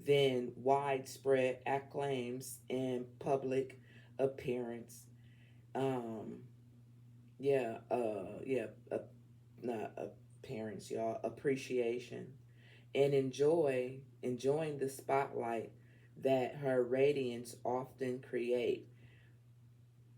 than widespread acclaims and public appearance. Um, yeah, not appearance, y'all. Appreciation and enjoying the spotlight that her radiance often create.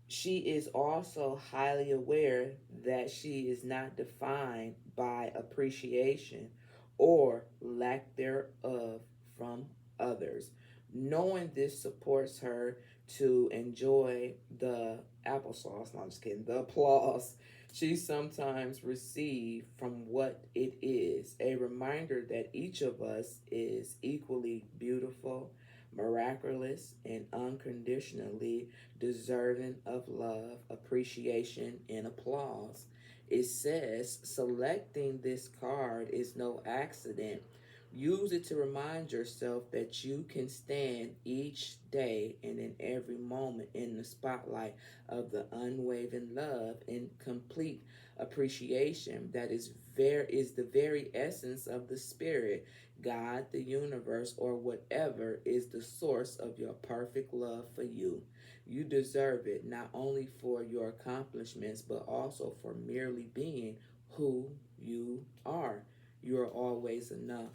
She is also highly aware that she is not defined by appreciation or lack thereof from others. Knowing this supports her to enjoy the applesauce, no, I'm just kidding, the applause she sometimes receives from what it is. A reminder that each of us is equally beautiful, miraculous, and unconditionally deserving of love, appreciation, and applause. It says selecting this card is no accident. Use it to remind yourself that you can stand each day and in every moment in the spotlight of the unwavering love and complete appreciation that is the very essence of the spirit, God, the universe, or whatever is the source of your perfect love for you. You deserve it not only for your accomplishments, but also for merely being who you are. You are always enough.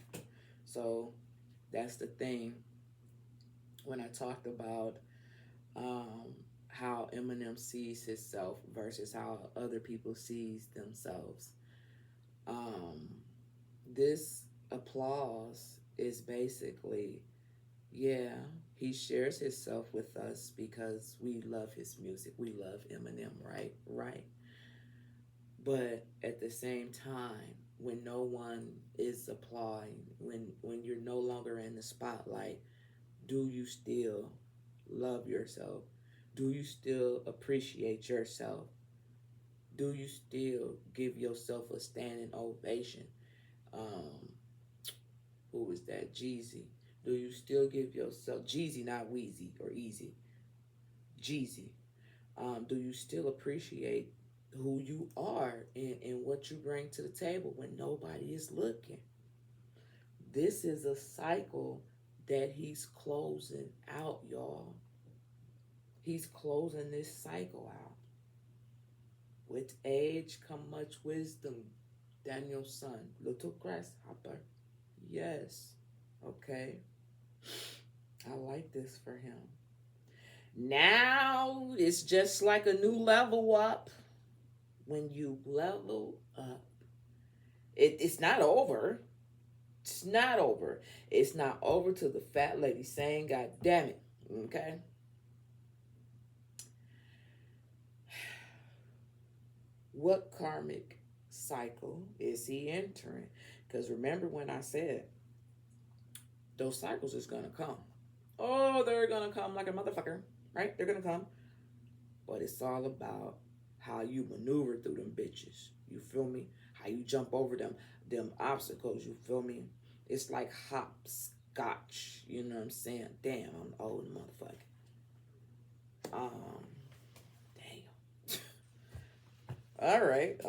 So that's the thing when I talked about um, how Eminem sees himself versus how other people sees themselves. Um, this applause is basically, yeah, he shares himself with us because we love his music. We love Eminem, right? Right. But at the same time, when no one is applauding, when you're no longer in the spotlight, do you still love yourself? Do you still appreciate yourself? Do you still give yourself a standing ovation? Um, who was that? Jeezy. Do you still give yourself Jeezy, not Wheezy or Easy? Jeezy. Do you still appreciate who you are and what you bring to the table when nobody is looking? This is a cycle that he's closing out, y'all. He's closing this cycle out. With age come much wisdom. Daniel's son, little grasshopper. Yes. Okay. I like this for him. Now it's just like a new level up. When you level up, it's not over. It's not over. It's not over till the fat lady saying, God damn it. Okay? What karmic cycle is he entering? Because remember when I said those cycles is going to come. Oh, they're going to come like a motherfucker, right? They're going to come. But it's all about how you maneuver through them bitches. You feel me? How you jump over them obstacles. You feel me? It's like hopscotch. You know what I'm saying? Damn, I'm old motherfucker. Damn. All right.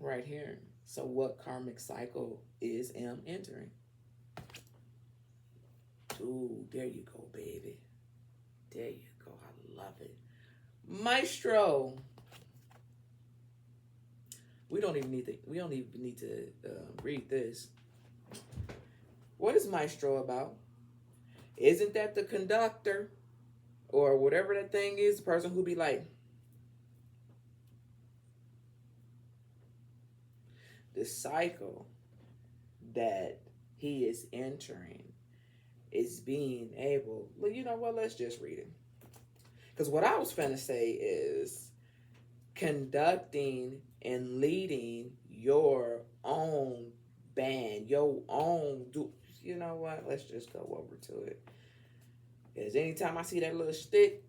Right here. So what karmic cycle is M entering? Ooh, there you go, baby. There you go. I love it. Maestro. We don't even need to read this. What is Maestro about? Isn't that the conductor or whatever that thing is, the person who be like, the cycle that he is entering is being able, well, you know what, let's just read it. Because what I was finna say is conducting and leading your own band, your own, you know what, let's just go over to it. Because anytime I see that little stick,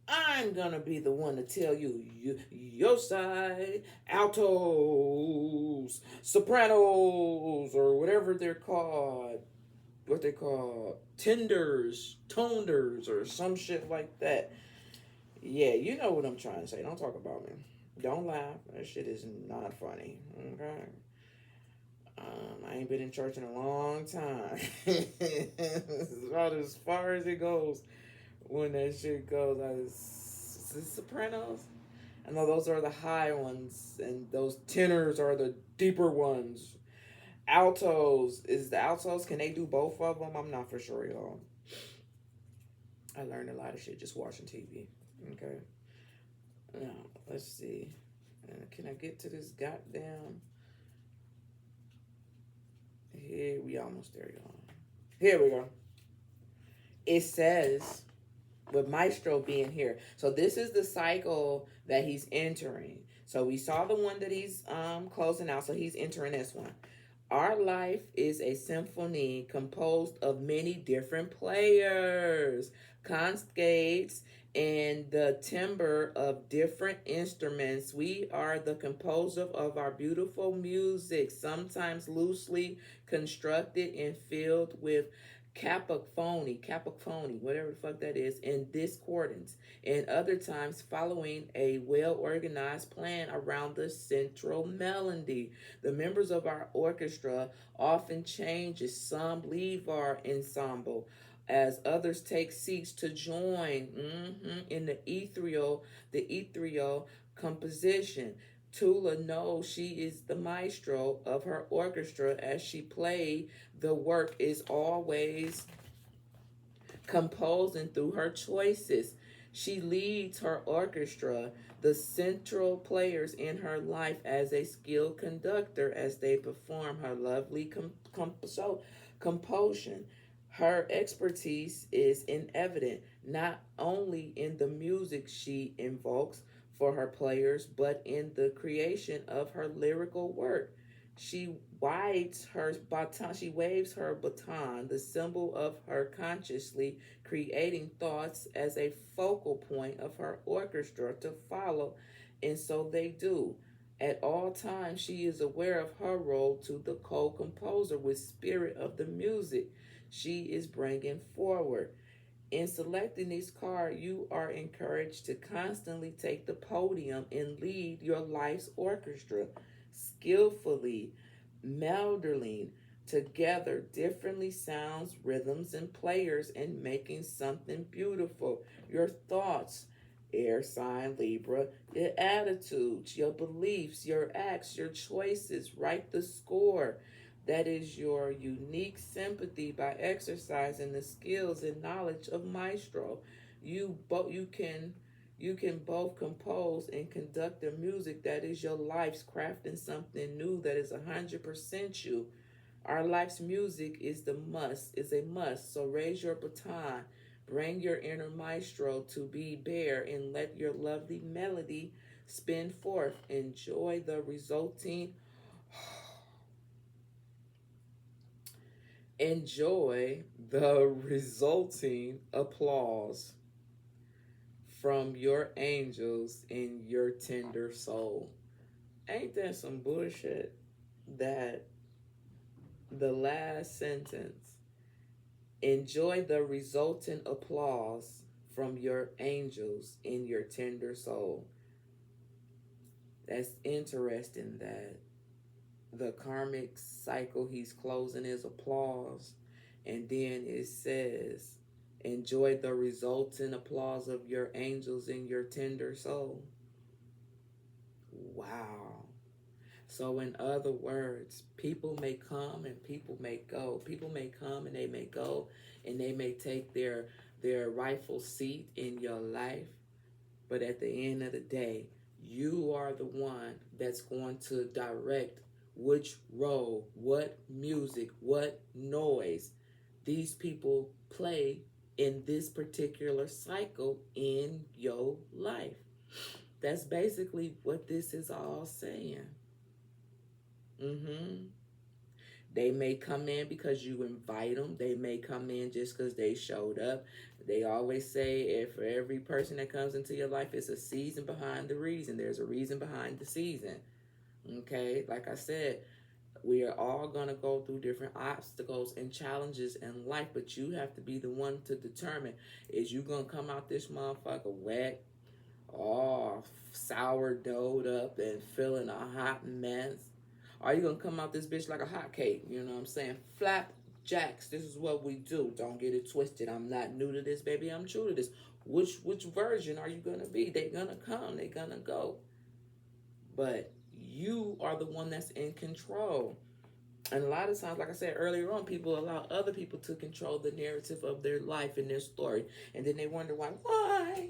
I'm gonna be the one to tell you, your side, altos, sopranos, or whatever they're called, what they call tenders, toners, or some shit like that. Yeah, you know what I'm trying to say. Don't talk about me. Don't laugh. That shit is not funny. Okay. I ain't been in church in a long time. It's about as far as it goes when that shit goes. The Sopranos. I know those are the high ones, and those tenors are the deeper ones. Altos is the altos. Can they do both of them? I'm not for sure, y'all. I learned a lot of shit just watching TV. Okay. Now let's see. Can I get to this goddamn? Here we almost there, y'all. Here we go. It says with Maestro being here. So this is the cycle that he's entering. So we saw the one that he's closing out. So he's entering this one. Our life is a symphony composed of many different players, conjugates, and the timbre of different instruments. We are the composer of our beautiful music, sometimes loosely constructed and filled with cacophony, whatever the fuck that is, in discordance, and other times following a well organized plan around the central melody. The members of our orchestra often change as some leave our ensemble as others take seats to join in the ethereal composition. Tula knows she is the maestro of her orchestra as she played. The work is always composing through her choices. She leads her orchestra, the central players in her life, as a skilled conductor as they perform her lovely composition. Her expertise is in evident not only in the music she invokes for her players, but in the creation of her lyrical work. She waves her baton, the symbol of her consciously creating thoughts as a focal point of her orchestra to follow, and so they do. At all times, she is aware of her role to the co-composer with spirit of the music she is bringing forward. In selecting these cards, you are encouraged to constantly take the podium and lead your life's orchestra skillfully, melding together differently sounds, rhythms, and players and making something beautiful. Your thoughts, air sign Libra, your attitudes, your beliefs, your acts, your choices, write the score. That is your unique sympathy by exercising the skills and knowledge of maestro. You can both compose and conduct the music that is your life's crafting something new that is 100% you. Our life's music is a must. So raise your baton, bring your inner maestro to be bare, and let your lovely melody spin forth. Enjoy the resulting applause from your angels in your tender soul. Ain't that some bullshit that the last sentence, enjoy the resultant applause from your angels in your tender soul? That's interesting that the karmic cycle he's closing is applause, and then it says, enjoy the resultant applause of your angels in your tender soul. Wow. So, in other words, people may come and people may go. People may come and they may go, and they may take their rightful seat in your life. But at the end of the day, you are the one that's going to direct which role, what music, what noise these people play in this particular cycle in your life. That's basically what this is all saying. Mm-hmm. They may come in because you invite them. They may come in just because they showed up. They always say, if for every person that comes into your life, it's a season behind the reason. There's a reason behind the season. Okay? Like I said, we are all going to go through different obstacles and challenges in life, but you have to be the one to determine, is you going to come out this motherfucker wet, all sourdough'd up and feeling a hot mess? Are you gonna come out this bitch like a hot cake? You know what I'm saying? Flapjacks. This is what we do. Don't get it twisted. I'm not new to this, baby. I'm true to this. Which version are you gonna be? They're gonna come. They're gonna go. But you are the one that's in control. And a lot of times, like I said earlier on, people allow other people to control the narrative of their life and their story, and then they wonder why. Why?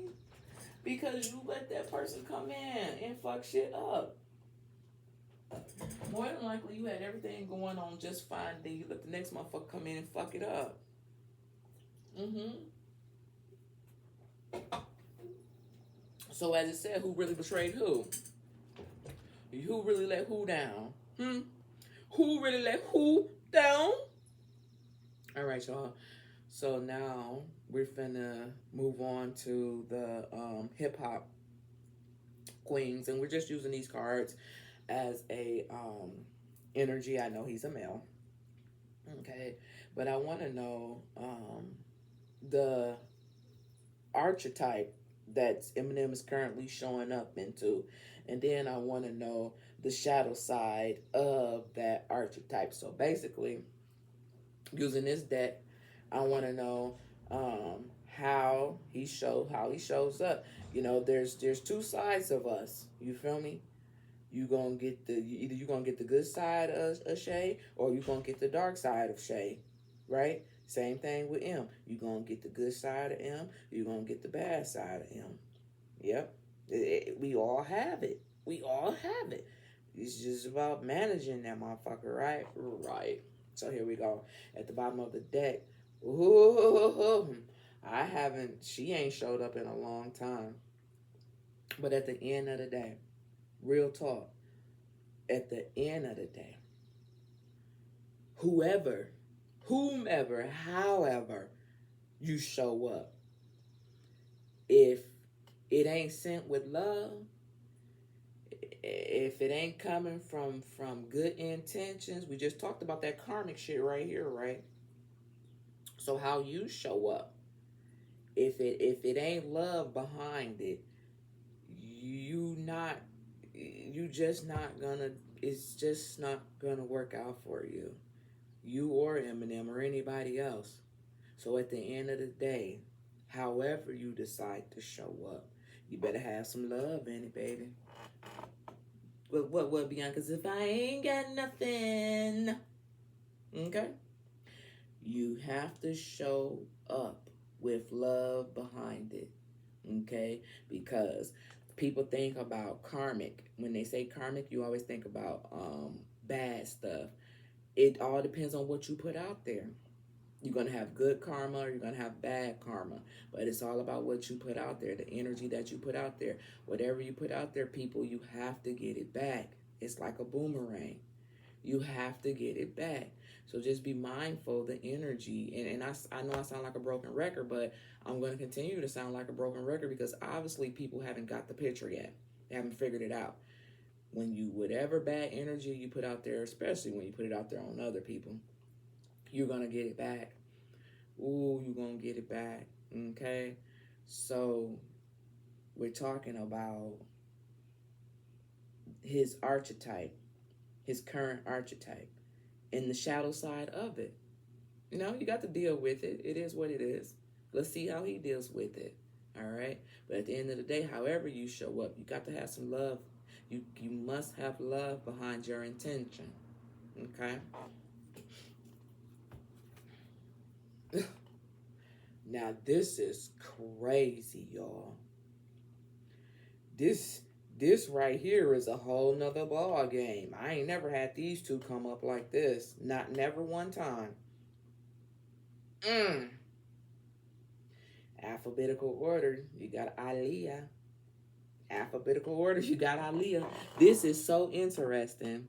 Because you let that person come in and fuck shit up. More than likely, you had everything going on just fine. Then you let the next motherfucker come in and fuck it up. Mm-hmm. So as it said, who really betrayed who? Who really let who down? Who really let who down? All right, y'all. So now we're finna move on to the hip hop queens, and we're just using these cards as a energy. I know he's a male. Okay, but I want to know the archetype that Eminem is currently showing up into, and then I want to know the shadow side of that archetype. So basically, using this deck, I want to know how he shows up. You know, there's two sides of us. You feel me? You gonna get the either you gonna get the good side of Shay, or you gonna get the dark side of Shay, right? Same thing with M. You gonna get the good side of M. You gonna get the bad side of M. Yep, we all have it. We all have it. It's just about managing that motherfucker, right? Right. So here we go. At the bottom of the deck. Ooh, I haven't. She ain't showed up in a long time. But at the end of the day, real talk. At the end of the day, whomever, however you show up, if it ain't sent with love, if it ain't coming from good intentions, we just talked about that karmic shit right here, right? So how you show up, if it ain't love behind it, you just not gonna, it's just not gonna work out for you. You or Eminem or anybody else. So at the end of the day, however you decide to show up, you better have some love in it, baby. What, Bianca? Because if I ain't got nothing, okay? You have to show up with love behind it, okay? Because people think about karmic. When they say karmic, you always think about bad stuff. It all depends on what you put out there. You're going to have good karma or you're going to have bad karma. But it's all about what you put out there, the energy that you put out there. Whatever you put out there, people, you have to get it back. It's like a boomerang. You have to get it back. So just be mindful of the energy. And I know I sound like a broken record, but I'm going to continue to sound like a broken record because obviously people haven't got the picture yet. They haven't figured it out. When you, whatever bad energy you put out there, especially when you put it out there on other people, you're going to get it back. Ooh, you're going to get it back. Okay? So we're talking about his archetype, his current archetype, and the shadow side of it. You know, you got to deal with it. It is what it is. Let's see how he deals with it. All right? But at the end of the day, however you show up, you got to have some love. You must have love behind your intention. Okay? Now, this is crazy, y'all. This right here is a whole nother ball game. I ain't never had these two come up like this. Not never one time. Alphabetical order, you got Aaliyah. Alphabetical order, you got Aaliyah. This is so interesting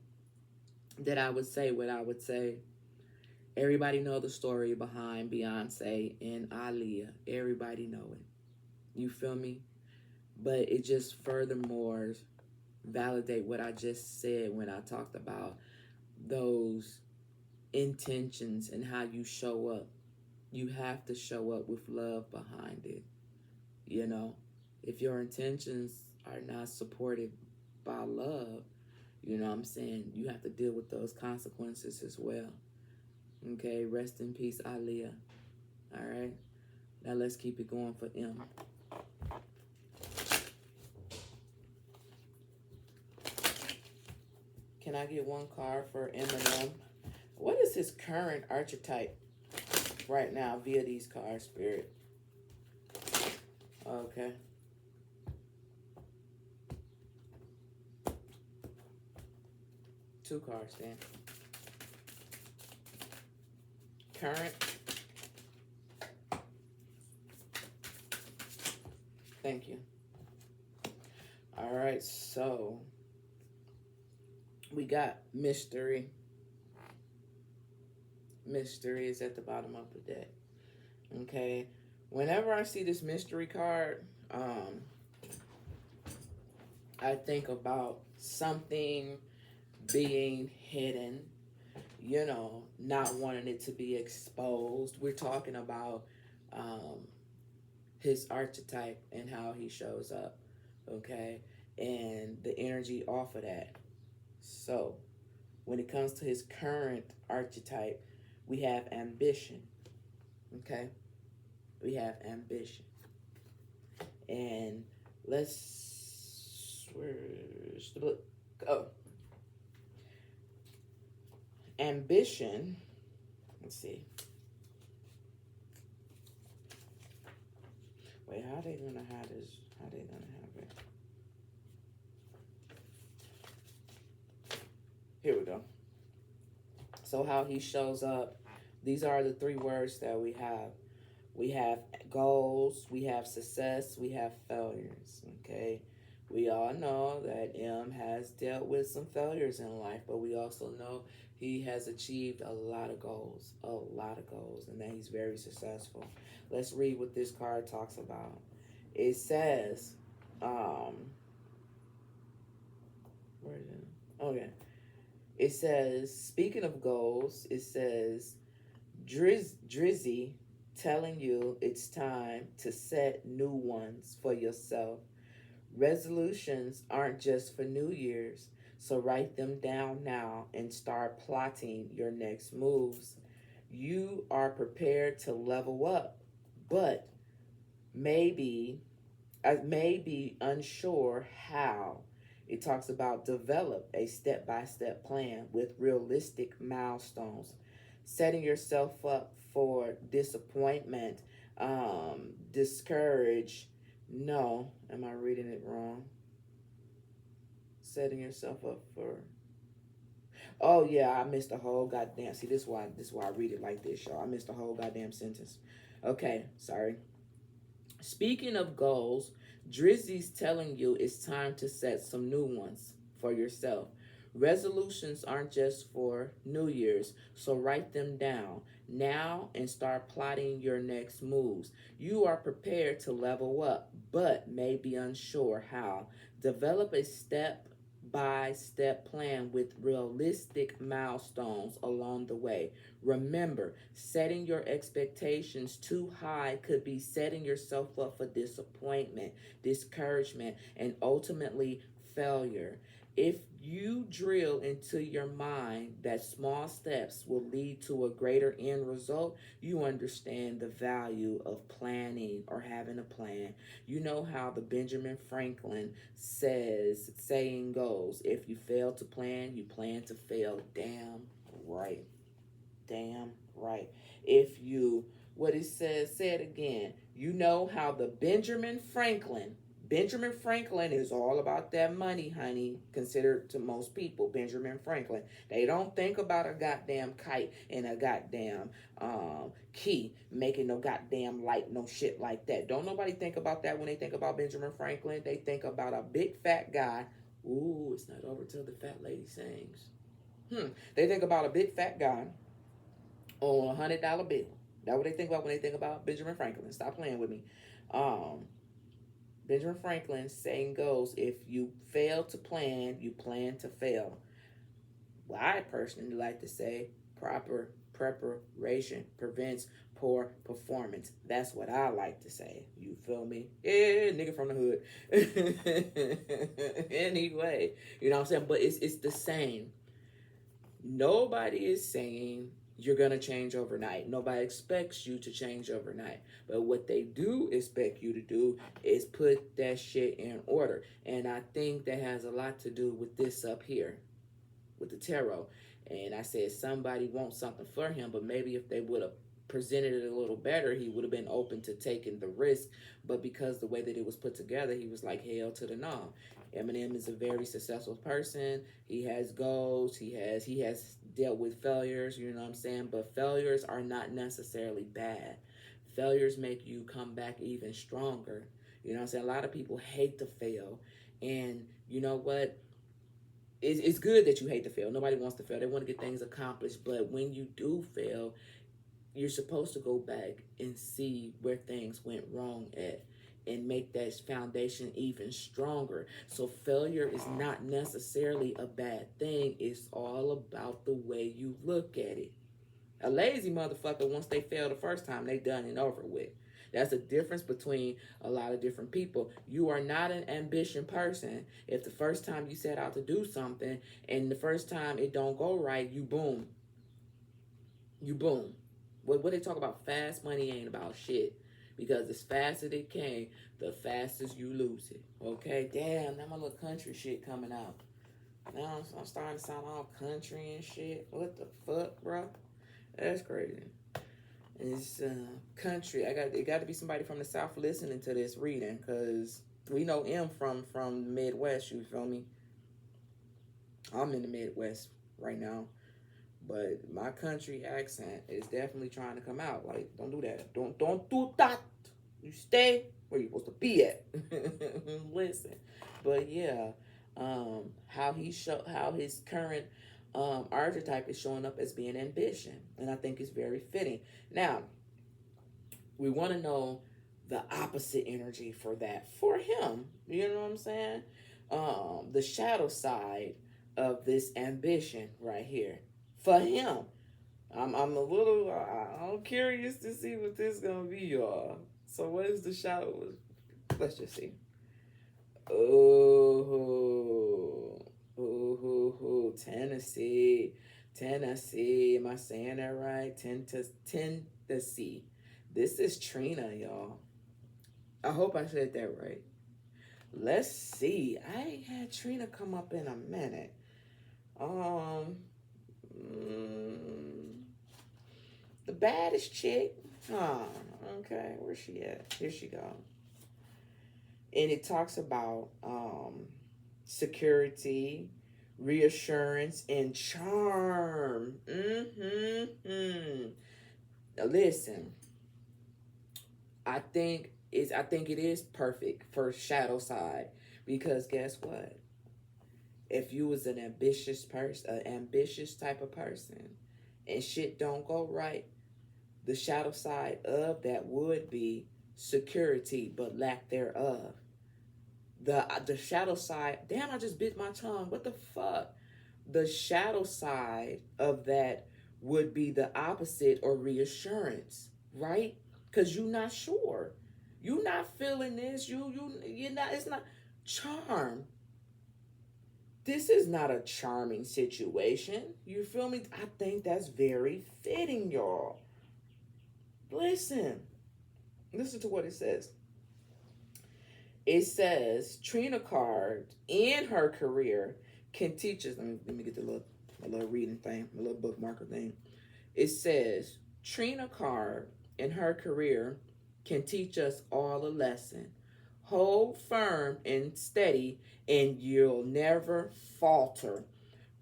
that I would say what I would say. Everybody know the story behind Beyonce and Aaliyah. Everybody know it. You feel me? But it just furthermore validate what I just said when I talked about those intentions and how you show up. You have to show up with love behind it. You know, if your intentions are not supported by love, you know what I'm saying, you have to deal with those consequences as well. Okay, rest in peace, Aaliyah. All right, now let's keep it going for M. Can I get one card for Eminem? What is his current archetype right now via these cards, Spirit? Okay. Two cards then. Current. Thank you. All right, so we got mystery. Mystery is at the bottom of the deck. Okay. Whenever I see this mystery card, I think about something being hidden, you know, not wanting it to be exposed. We're talking about his archetype and how he shows up, okay? And the energy off of that. So, when it comes to his current archetype, we have ambition, okay? We have ambition. And where's the book? Oh, ambition. Let's see. Wait, how they gonna have this? How they gonna have it? Here we go. So how he shows up. These are the three words that we have. We have goals, we have success, we have failures. Okay. We all know that M has dealt with some failures in life, but we also know he has achieved a lot of goals, and that he's very successful. Let's read what this card talks about. It says, where is it? Okay. It says, speaking of goals, it says, Drizzy telling you it's time to set new ones for yourself. Resolutions aren't just for New Year's, so write them down now and start plotting your next moves. You are prepared to level up, but maybe I may be unsure how. It talks about develop a step by step plan with realistic milestones, setting yourself up for disappointment, discourage. No, am I reading it wrong? Setting yourself up for. Oh yeah, I missed the whole goddamn. See, this is why I read it like this, y'all. I missed the whole goddamn sentence. Okay, sorry. Speaking of goals, Drizzy's telling you it's time to set some new ones for yourself. Resolutions aren't just for New Year's, so write them down now and start plotting your next moves. You are prepared to level up, but may be unsure how. Develop a step by step plan with realistic milestones along the way. Remember, setting your expectations too high could be setting yourself up for disappointment, discouragement, and ultimately failure. If you drill into your mind that small steps will lead to a greater end result, you understand the value of planning or having a plan. You know how the Benjamin Franklin saying goes, if you fail to plan, you plan to fail. Damn right. Damn right. If you, what it says, say it again. You know how the Benjamin Franklin is all about that money, honey, considered to most people. Benjamin Franklin. They don't think about a goddamn kite and a goddamn key making no goddamn light, no shit like that. Don't nobody think about that when they think about Benjamin Franklin. They think about a big fat guy. Ooh, it's not over till the fat lady sings. They think about a big fat guy on $100 bill. That's what they think about when they think about Benjamin Franklin. Stop playing with me. Um, Benjamin Franklin's saying goes, if you fail to plan, you plan to fail. Well, I personally like to say proper preparation prevents poor performance. That's what I like to say. You feel me? Yeah, nigga from the hood. Anyway, you know what I'm saying? But it's the same. Nobody is saying you're going to change overnight. Nobody expects you to change overnight. But what they do expect you to do is put that shit in order. And I think that has a lot to do with this up here, with the tarot. And I said somebody wants something for him, but maybe if they would have presented it a little better, he would have been open to taking the risk. But because the way that it was put together, he was like, hell to the no. Eminem is a very successful person. He has goals. He has dealt with failures, you know what I'm saying? But failures are not necessarily bad. Failures make you come back even stronger. You know what I'm saying? A lot of people hate to fail. And you know what? It's good that you hate to fail. Nobody wants to fail. They want to get things accomplished. But when you do fail, you're supposed to go back and see where things went wrong at and make that foundation even stronger. So failure is not necessarily a bad thing. It's all about the way you look at it. A lazy motherfucker, once they fail the first time, they done and over with. That's the difference between a lot of different people. You are not an ambition person. If the first time you set out to do something and the first time it don't go right, you boom. You boom. What they talk about, fast money ain't about shit. Because as fast as it came, the fastest you lose it. Okay? Damn, now my little country shit coming out. Now I'm starting to sound all country and shit. What the fuck, bro? That's crazy. It's country. It got to be somebody from the South listening to this reading, cause we know M from the Midwest. You feel me? I'm in the Midwest right now, but my country accent is definitely trying to come out. Like, don't do that. Don't do that. You stay where you're supposed to be at. Listen, but yeah, how his current archetype is showing up as being ambition, and I think it's very fitting. Now, we want to know the opposite energy for that for him. You know what I'm saying? The shadow side of this ambition right here for him. I'm a little I'm curious to see what this is gonna be, y'all. So what is the shadow? Let's just see. Oh, ooh, Tennessee, Tennessee. Am I saying that right? Tennessee. This is Trina, y'all. I hope I said that right. Let's see. I ain't had Trina come up in a minute. Um, mm, the baddest chick. Oh, okay. Where's she at? Here she go. And it talks about security, reassurance, and charm. Now listen, I think it is perfect for shadow side because guess what? If you was an ambitious type of person, and shit don't go right, the shadow side of that would be security, but lack thereof. The shadow side. Damn, I just bit my tongue. What the fuck? The shadow side of that would be the opposite or reassurance, right? Because you're not sure. You're not feeling this. You're not. It's not charm. This is not a charming situation. You feel me? I think that's very fitting, y'all. Listen. Listen to what it says. It says Trina Card in her career can teach us. Let me get a little reading thing, a little bookmarker thing. It says Trina Card in her career can teach us all a lesson. Hold firm and steady, and you'll never falter.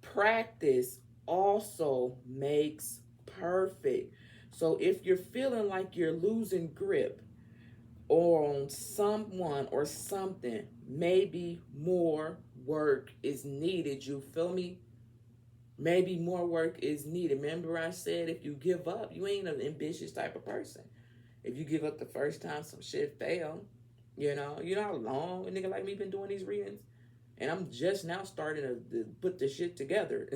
Practice also makes perfect. So if you're feeling like you're losing grip, or on someone or something, maybe more work is needed. You feel me? Maybe more work is needed. Remember, I said if you give up, you ain't an ambitious type of person. If you give up the first time some shit fail, you know how long a nigga like me been doing these readings? And I'm just now starting to put the shit together.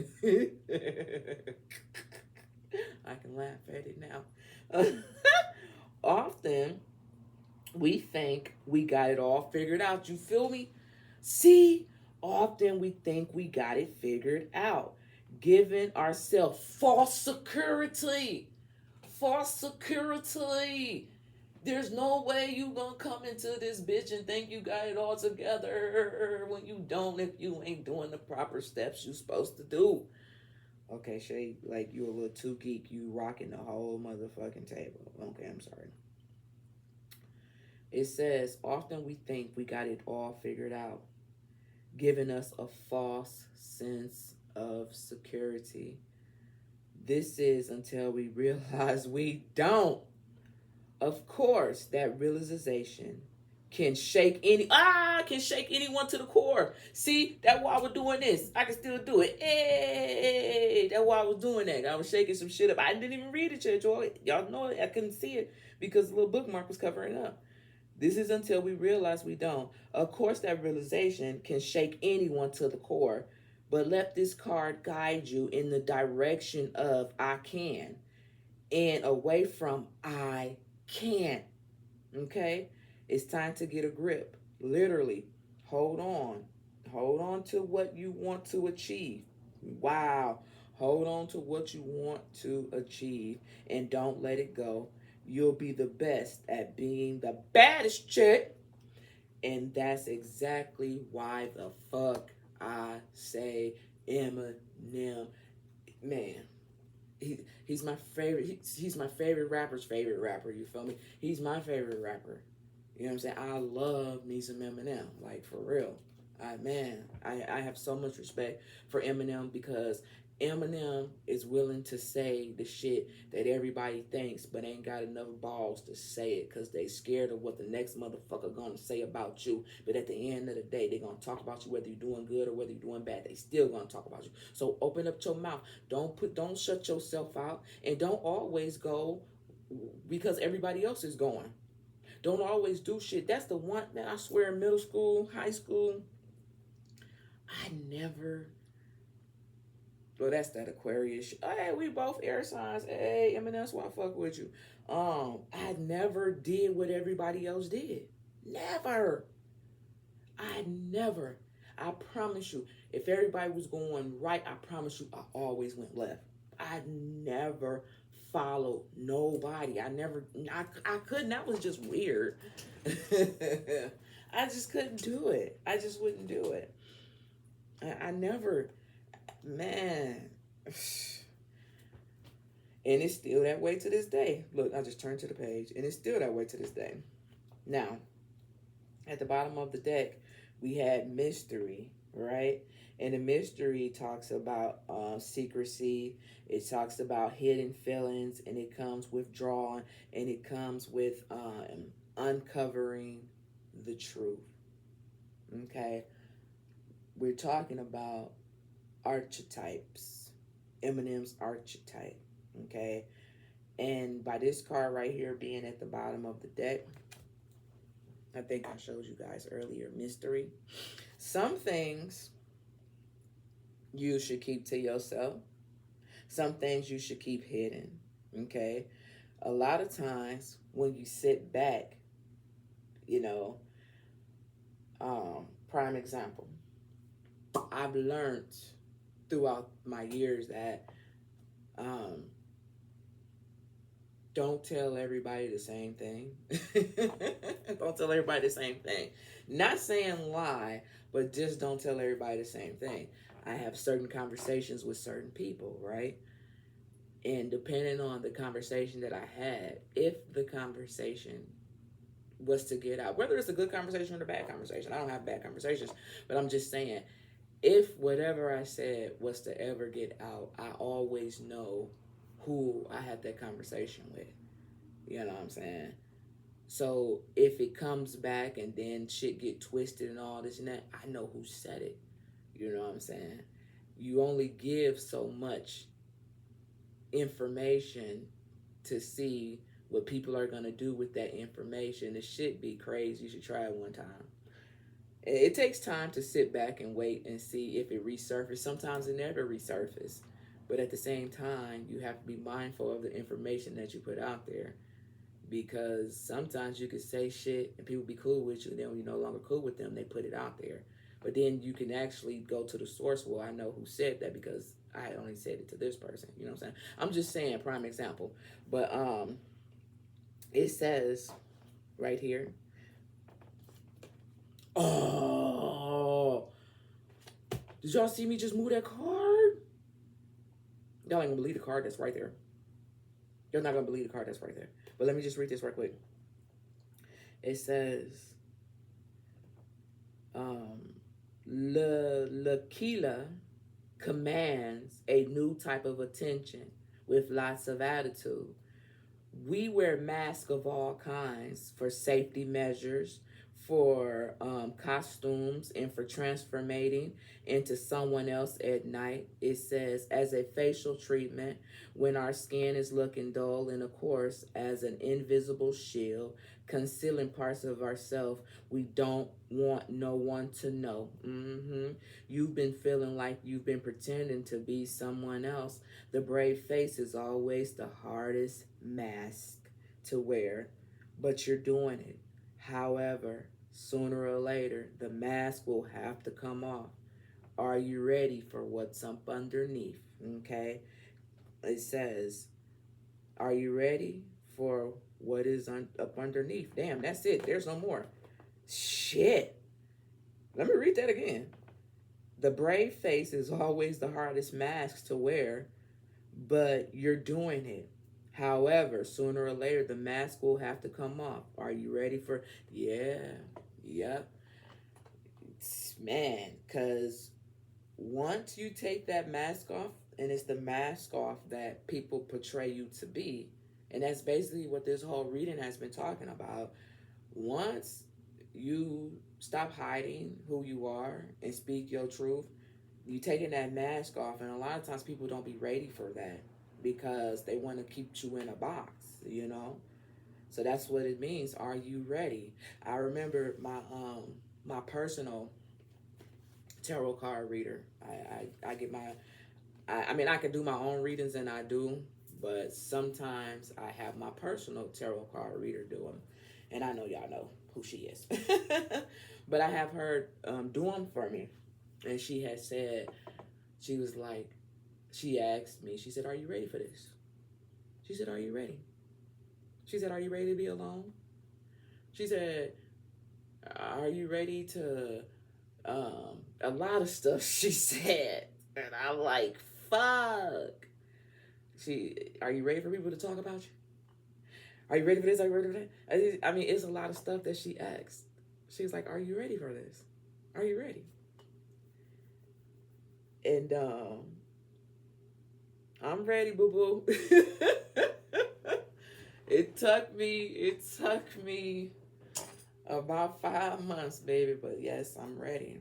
I can laugh at it now. Often, we think we got it all figured out. You feel me? See, often we think we got it figured out, giving ourselves false security. False security. There's no way you gonna come into this bitch and think you got it all together when you don't, if you ain't doing the proper steps you supposed to do. Okay, Shay, like you a little too geek. You rocking the whole motherfucking table. Okay, I'm sorry. It says, often we think we got it all figured out, giving us a false sense of security. This is until we realize we don't. Of course, that realization can shake anyone to the core. See, that's why we're doing this. I can still do it. Hey, that's why I was doing that. I was shaking some shit up. I didn't even read it yet, y'all know it. I couldn't see it because the little bookmark was covering up. This is until we realize we don't. Of course, that realization can shake anyone to the core, but let this card guide you in the direction of I can and away from I can't. Okay? It's time to get a grip. Literally, hold on. Hold on to what you want to achieve. Wow. Hold on to what you want to achieve and don't let it go. You'll be the best at being the baddest chick. And that's exactly why the fuck I say Eminem. Man, he's my favorite. He's my favorite rapper's favorite rapper. You feel me? He's my favorite rapper. You know what I'm saying? I love me some Eminem, like for real. I have so much respect for Eminem because Eminem is willing to say the shit that everybody thinks, but ain't got enough balls to say it because they scared of what the next motherfucker gonna say about you. But at the end of the day, they gonna talk about you whether you're doing good or whether you're doing bad. They still gonna talk about you. So open up your mouth. Don't shut yourself out, and don't always go because everybody else is going. Don't always do shit. That's the one, man. I swear, in middle school, high school, I never. Well, that's that Aquarius shit. Hey, we both air signs. Hey, Eminem, that's why I fuck with you. I never did what everybody else did. Never. I never. I promise you. If everybody was going right, I promise you, I always went left. I never followed nobody. I couldn't. That was just weird. I just couldn't do it. I just wouldn't do it. I never, man. And it's still that way to this day. Look, I just turned to the page, and it's still that way to this day. Now, at the bottom of the deck, we had mystery, right? And the mystery talks about secrecy. It talks about hidden feelings, and it comes withdrawing, and it comes with uncovering the truth. Okay, we're talking about archetypes. Eminem's archetype. Okay, and by this card right here being at the bottom of the deck, I think I showed you guys earlier, mystery. Some things you should keep to yourself. Some things you should keep hidden. Okay, a lot of times when you sit back, you know, prime example, I've learned throughout my years that don't tell everybody the same thing. Don't tell everybody the same thing. Not saying lie, but just don't tell everybody the same thing. I have certain conversations with certain people, right? And depending on the conversation that I had, if the conversation was to get out, whether it's a good conversation or a bad conversation, I don't have bad conversations, but I'm just saying, if whatever I said was to ever get out, I always know who I had that conversation with. You know what I'm saying? So if it comes back and then shit get twisted and all this and that, I know who said it. You know what I'm saying? You only give so much information to see what people are going to do with that information. The shit be crazy. You should try it one time. It takes time to sit back and wait and see if it resurfaces. Sometimes it never resurfaces. But at the same time, you have to be mindful of the information that you put out there. Because sometimes you could say shit and people be cool with you. Then when you're no longer cool with them, they put it out there. But then you can actually go to the source. Well, I know who said that because I only said it to this person. You know what I'm saying? I'm just saying, prime example. But it says right here. Oh, did y'all see me just move that card? Y'all ain't gonna believe the card that's right there. You're not gonna believe the card that's right there. But let me just read this right quick. It says, L'Aquila commands a new type of attention with lots of attitude. We wear masks of all kinds for safety measures, for costumes, and for transformating into someone else at night. It says, as a facial treatment when our skin is looking dull, and of course, as an invisible shield, concealing parts of ourselves we don't want no one to know. You've been feeling like you've been pretending to be someone else. The brave face is always the hardest mask to wear, but you're doing it. However, sooner or later, the mask will have to come off. Are you ready for what's up underneath? Okay. It says, are you ready for what is up underneath? Damn, that's it. There's no more. Shit. Let me read that again. The brave face is always the hardest mask to wear, but you're doing it. However, sooner or later, the mask will have to come off. Are you ready for? Yeah, yep, man. Because once you take that mask off, and it's the mask off that people portray you to be, and that's basically what this whole reading has been talking about. Once you stop hiding who you are and speak your truth, you taking that mask off, and a lot of times people don't be ready for that because they want to keep you in a box, you know. So that's what it means. Are you ready? I remember my personal tarot card reader. I get my I mean I can do my own readings and I do, but sometimes I have my personal tarot card reader do them, and I know y'all know who she is, but I have her do them for me, and she had said she was like she asked me, she said, "Are you ready for this?" She said, "Are you ready?" She said, "Are you ready to be alone?" She said, "Are you ready to a lot of stuff," she said, and I'm like, fuck. Are you ready for people to talk about you? Are you ready for this? Are you ready for that? I mean, it's a lot of stuff that she asked. She was like, "Are you ready for this? Are you ready?" And I'm ready, boo boo. It took me about 5 months, baby, but yes, I'm ready.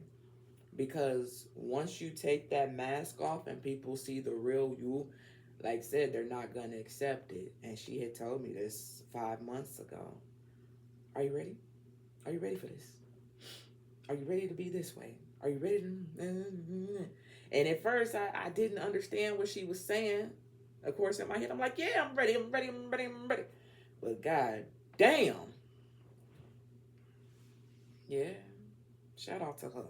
Because once you take that mask off and people see the real you, like I said, they're not going to accept it. And she had told me this 5 months ago. Are you ready? Are you ready for this? Are you ready to be this way? Are you ready to... And at first, I didn't understand what she was saying. Of course, in my head, I'm like, yeah, I'm ready, I'm ready, I'm ready, I'm ready. But God damn. Yeah. Shout out to her.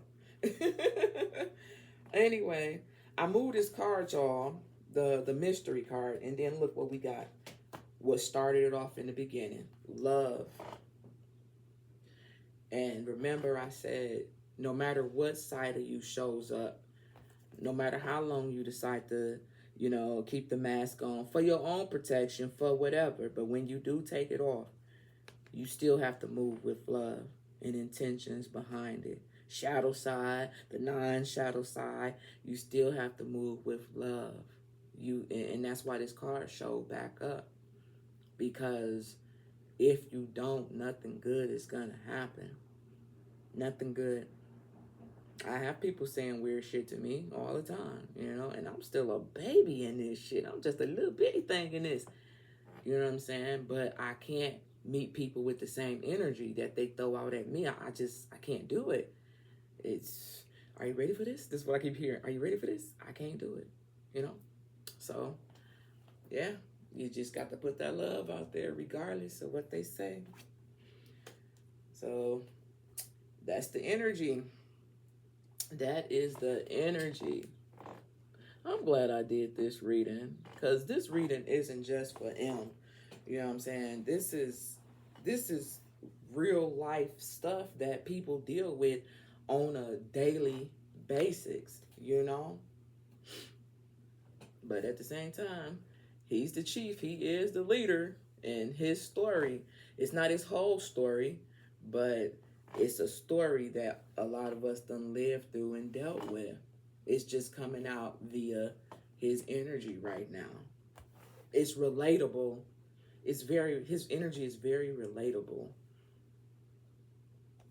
Anyway, I moved this card, y'all, the mystery card, and then look what we got. What started it off in the beginning. Love. And remember I said, no matter what side of you shows up, no matter how long you decide to, keep the mask on for your own protection, for whatever, but when you do take it off, you still have to move with love and intentions behind it. Shadow side, the non-shadow side, you still have to move with love. And that's why this card showed back up. Because if you don't, nothing good is gonna happen. Nothing good. I have people saying weird shit to me all the time, and I'm still a baby in this shit. I'm just a little bitty thing in this. You know what I'm saying? But I can't meet people with the same energy that they throw out at me. I can't do it. Are you ready for this? This is what I keep hearing. Are you ready for this? I can't do it, So, yeah, you just got to put that love out there regardless of what they say. So, that's the energy. That is the energy. I'm glad I did this reading because this reading isn't just for M. You know what I'm saying? This is real life stuff that people deal with on a daily basis, But at the same time, he's the chief. He is the leader, and his story, it's not his whole story, but it's a story that a lot of us done lived through and dealt with. It's just coming out via his energy right now. It's relatable. His energy is very relatable.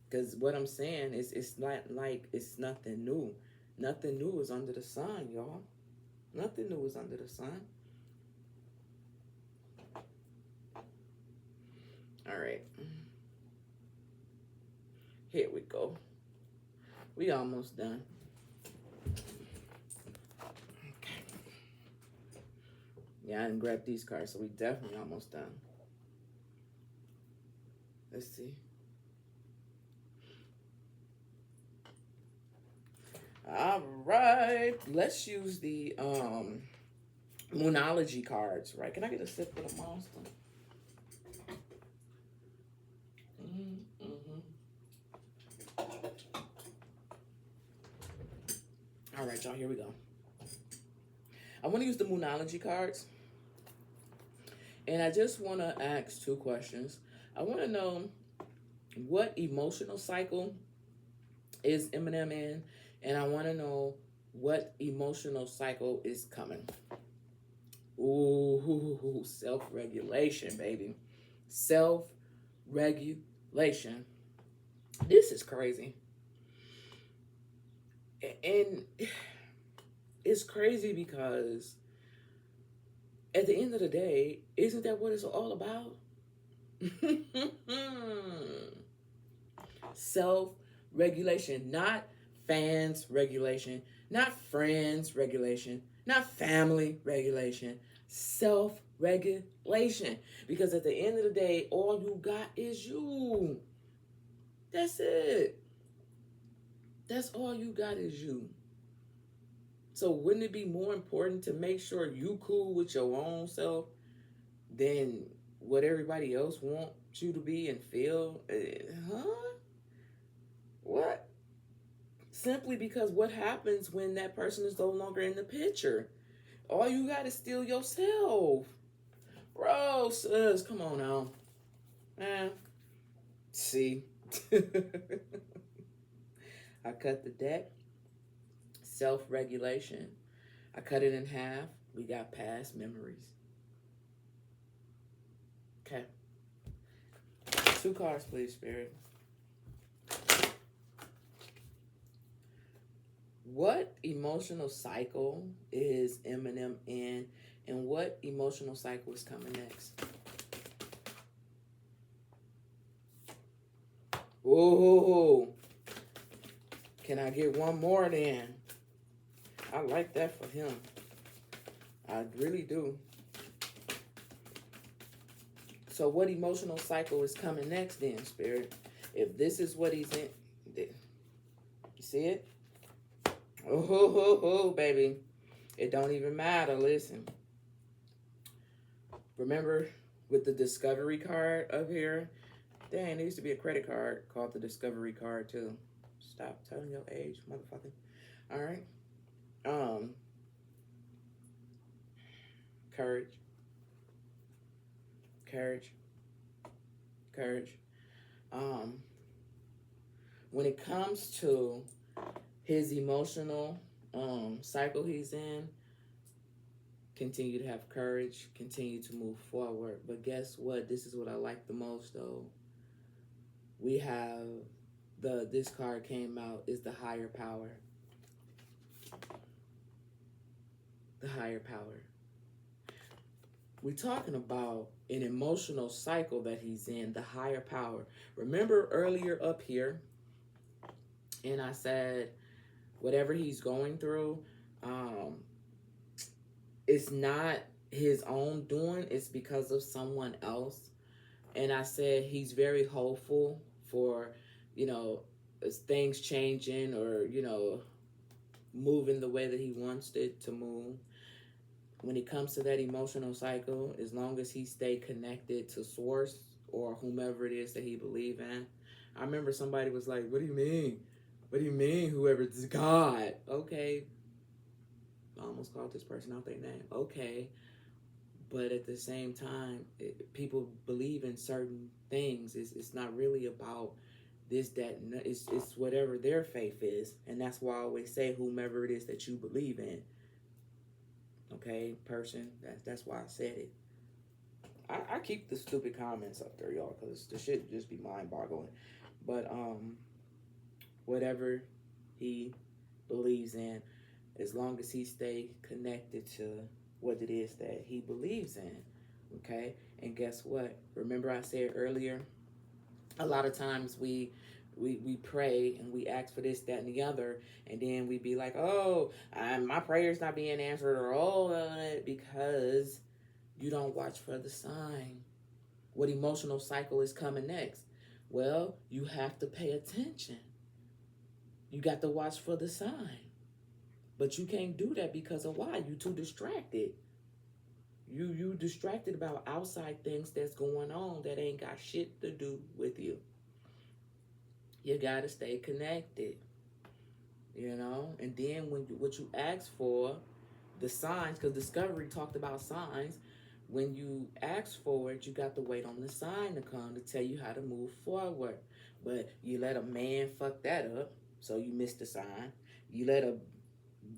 Because what I'm saying is, it's not like it's nothing new. Nothing new is under the sun, y'all. Nothing new is under the sun. All right. Here we go. We almost done. Okay. Yeah, I didn't grab these cards, so we definitely almost done. Let's see. All right. Let's use the Moonology cards, right? Can I get a sip of the monster? All right, y'all, here we go. I want to use the Moonology cards. And I just want to ask two questions. I want to know what emotional cycle is Eminem in? And I want to know what emotional cycle is coming. Ooh, self-regulation, baby. Self-regulation. This is crazy. And it's crazy because at the end of the day, isn't that what it's all about? Self-regulation, not fans regulation, not friends regulation, not family regulation, self-regulation. Because at the end of the day, all you got is you. That's it. That's all you got is you. So wouldn't it be more important to make sure you cool with your own self than what everybody else wants you to be and feel? Huh? What? Simply because what happens when that person is no longer in the picture? All you got is still yourself. Bro, sis, come on now. See. I cut the deck. Self-regulation. I cut it in half. We got past memories. Okay. 2 cards, please, Spirit. What emotional cycle is Eminem in, and what emotional cycle is coming next? Whoa. Can I get one more then? I like that for him. I really do. So what emotional cycle is coming next then, Spirit? If this is what he's in, you see it? Oh, baby. It don't even matter. Listen. Remember with the Discovery card up here? Dang, there used to be a credit card called the Discovery card too. Stop telling your age, motherfucker. All right. Courage. Courage. Courage. When it comes to his emotional cycle he's in, continue to have courage, continue to move forward. But guess what? This is what I like the most though. We have this card came out is the higher power. The higher power. We're talking about an emotional cycle that he's in, the higher power. Remember earlier up here, and I said, whatever he's going through, it's not his own doing, it's because of someone else. And I said he's very hopeful for, things changing or, moving the way that he wants it to move. When it comes to that emotional cycle, as long as he stay connected to source or whomever it is that he believe in. I remember somebody was like, what do you mean? What do you mean whoever is God? Okay. I almost called this person out their name. Okay. But at the same time, people believe in certain things. It's not really about this, that, it's whatever their faith is. And that's why I always say whomever it is that you believe in. Okay, person, that's why I said it. I keep the stupid comments up there, y'all, because the shit just be mind-boggling. But whatever he believes in, as long as he stay connected to what it is that he believes in, okay? And guess what? Remember I said earlier, a lot of times we pray and we ask for this, that, and the other, and then we be like, oh, my prayer's not being answered, or because you don't watch for the sign. What emotional cycle is coming next? Well, you have to pay attention. You got to watch for the sign. But you can't do that because of why? You too distracted. You distracted about outside things that's going on that ain't got shit to do with you. You gotta stay connected. you know. And then when what you ask for, the signs, because Discovery talked about signs. When you ask for it, you got to wait on the sign to come to tell you how to move forward. But you let a man fuck that up, so you missed the sign. You let a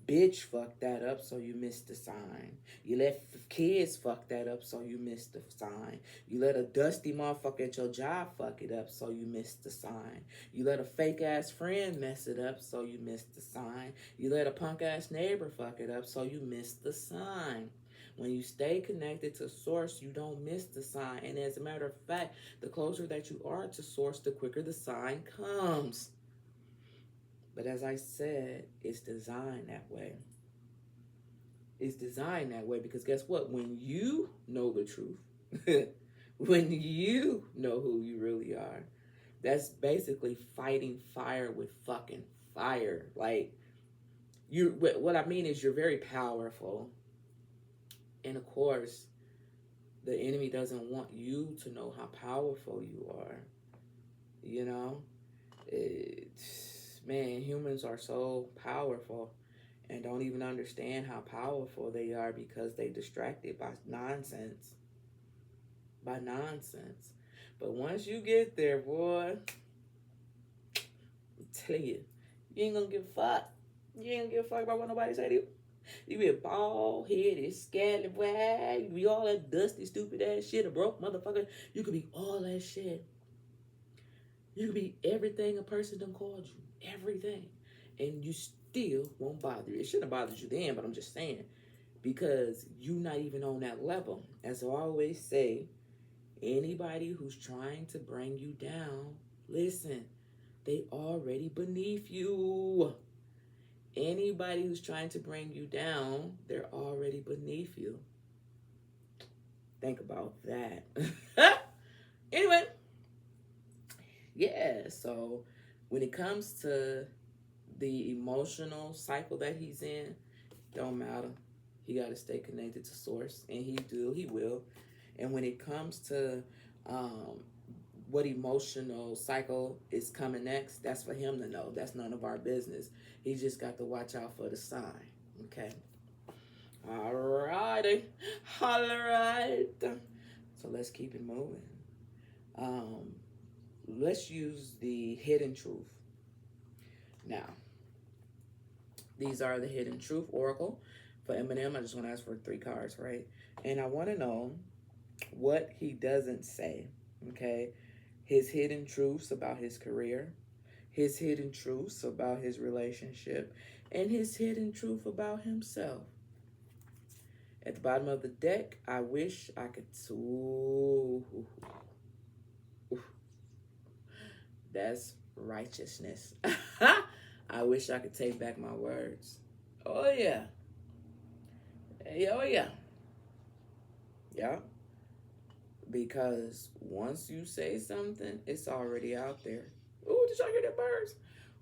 bitch fuck that up, so you missed the sign. You let kids fuck that up, so you missed the sign. You let a dusty motherfucker at your job fuck it up, so you missed the sign. You let a fake ass friend mess it up, so you missed the sign. You let a punk ass neighbor fuck it up, so you missed the sign. When you stay connected to source, you don't miss the sign. And as a matter of fact, the closer that you are to source, the quicker the sign comes. But as I said, it's designed that way. It's designed that way because guess what? When you know the truth, when you know who you really are, that's basically fighting fire with fucking fire. Like, what I mean is you're very powerful. And of course, the enemy doesn't want you to know how powerful you are. You know? Man, humans are so powerful and don't even understand how powerful they are because they distracted by nonsense. By nonsense. But once you get there, boy, I tell you, you ain't gonna give a fuck. You ain't gonna give a fuck about what nobody say to you. You be a bald headed, scallywag. You be all that dusty, stupid ass shit, a broke motherfucker. You could be all that shit. You could be everything a person done called you. Everything. And you still won't bother you. It shouldn't have bothered you then, but I'm just saying. Because you're not even on that level. As I always say, anybody who's trying to bring you down, listen, they already beneath you. Anybody who's trying to bring you down, they're already beneath you. Think about that. Anyway, yeah, so when it comes to the emotional cycle that he's in, don't matter. He got to stay connected to source, and he will. And when it comes to what emotional cycle is coming next, that's for him to know. That's none of our business. He just got to watch out for the sign. Okay. Alrighty. Alright. So let's keep it moving. Let's use the hidden truth. Now, these are the hidden truth oracle for Eminem. I just want to ask for 3 cards, right? And I want to know what he doesn't say. Okay. His hidden truths about his career, his hidden truths about his relationship, and his hidden truth about himself. At the bottom of the deck, I wish I could... That's righteousness. I wish I could take back my words. Oh, yeah. Oh, yeah. Yeah. Because once you say something, it's already out there. Ooh, did y'all hear that, birds?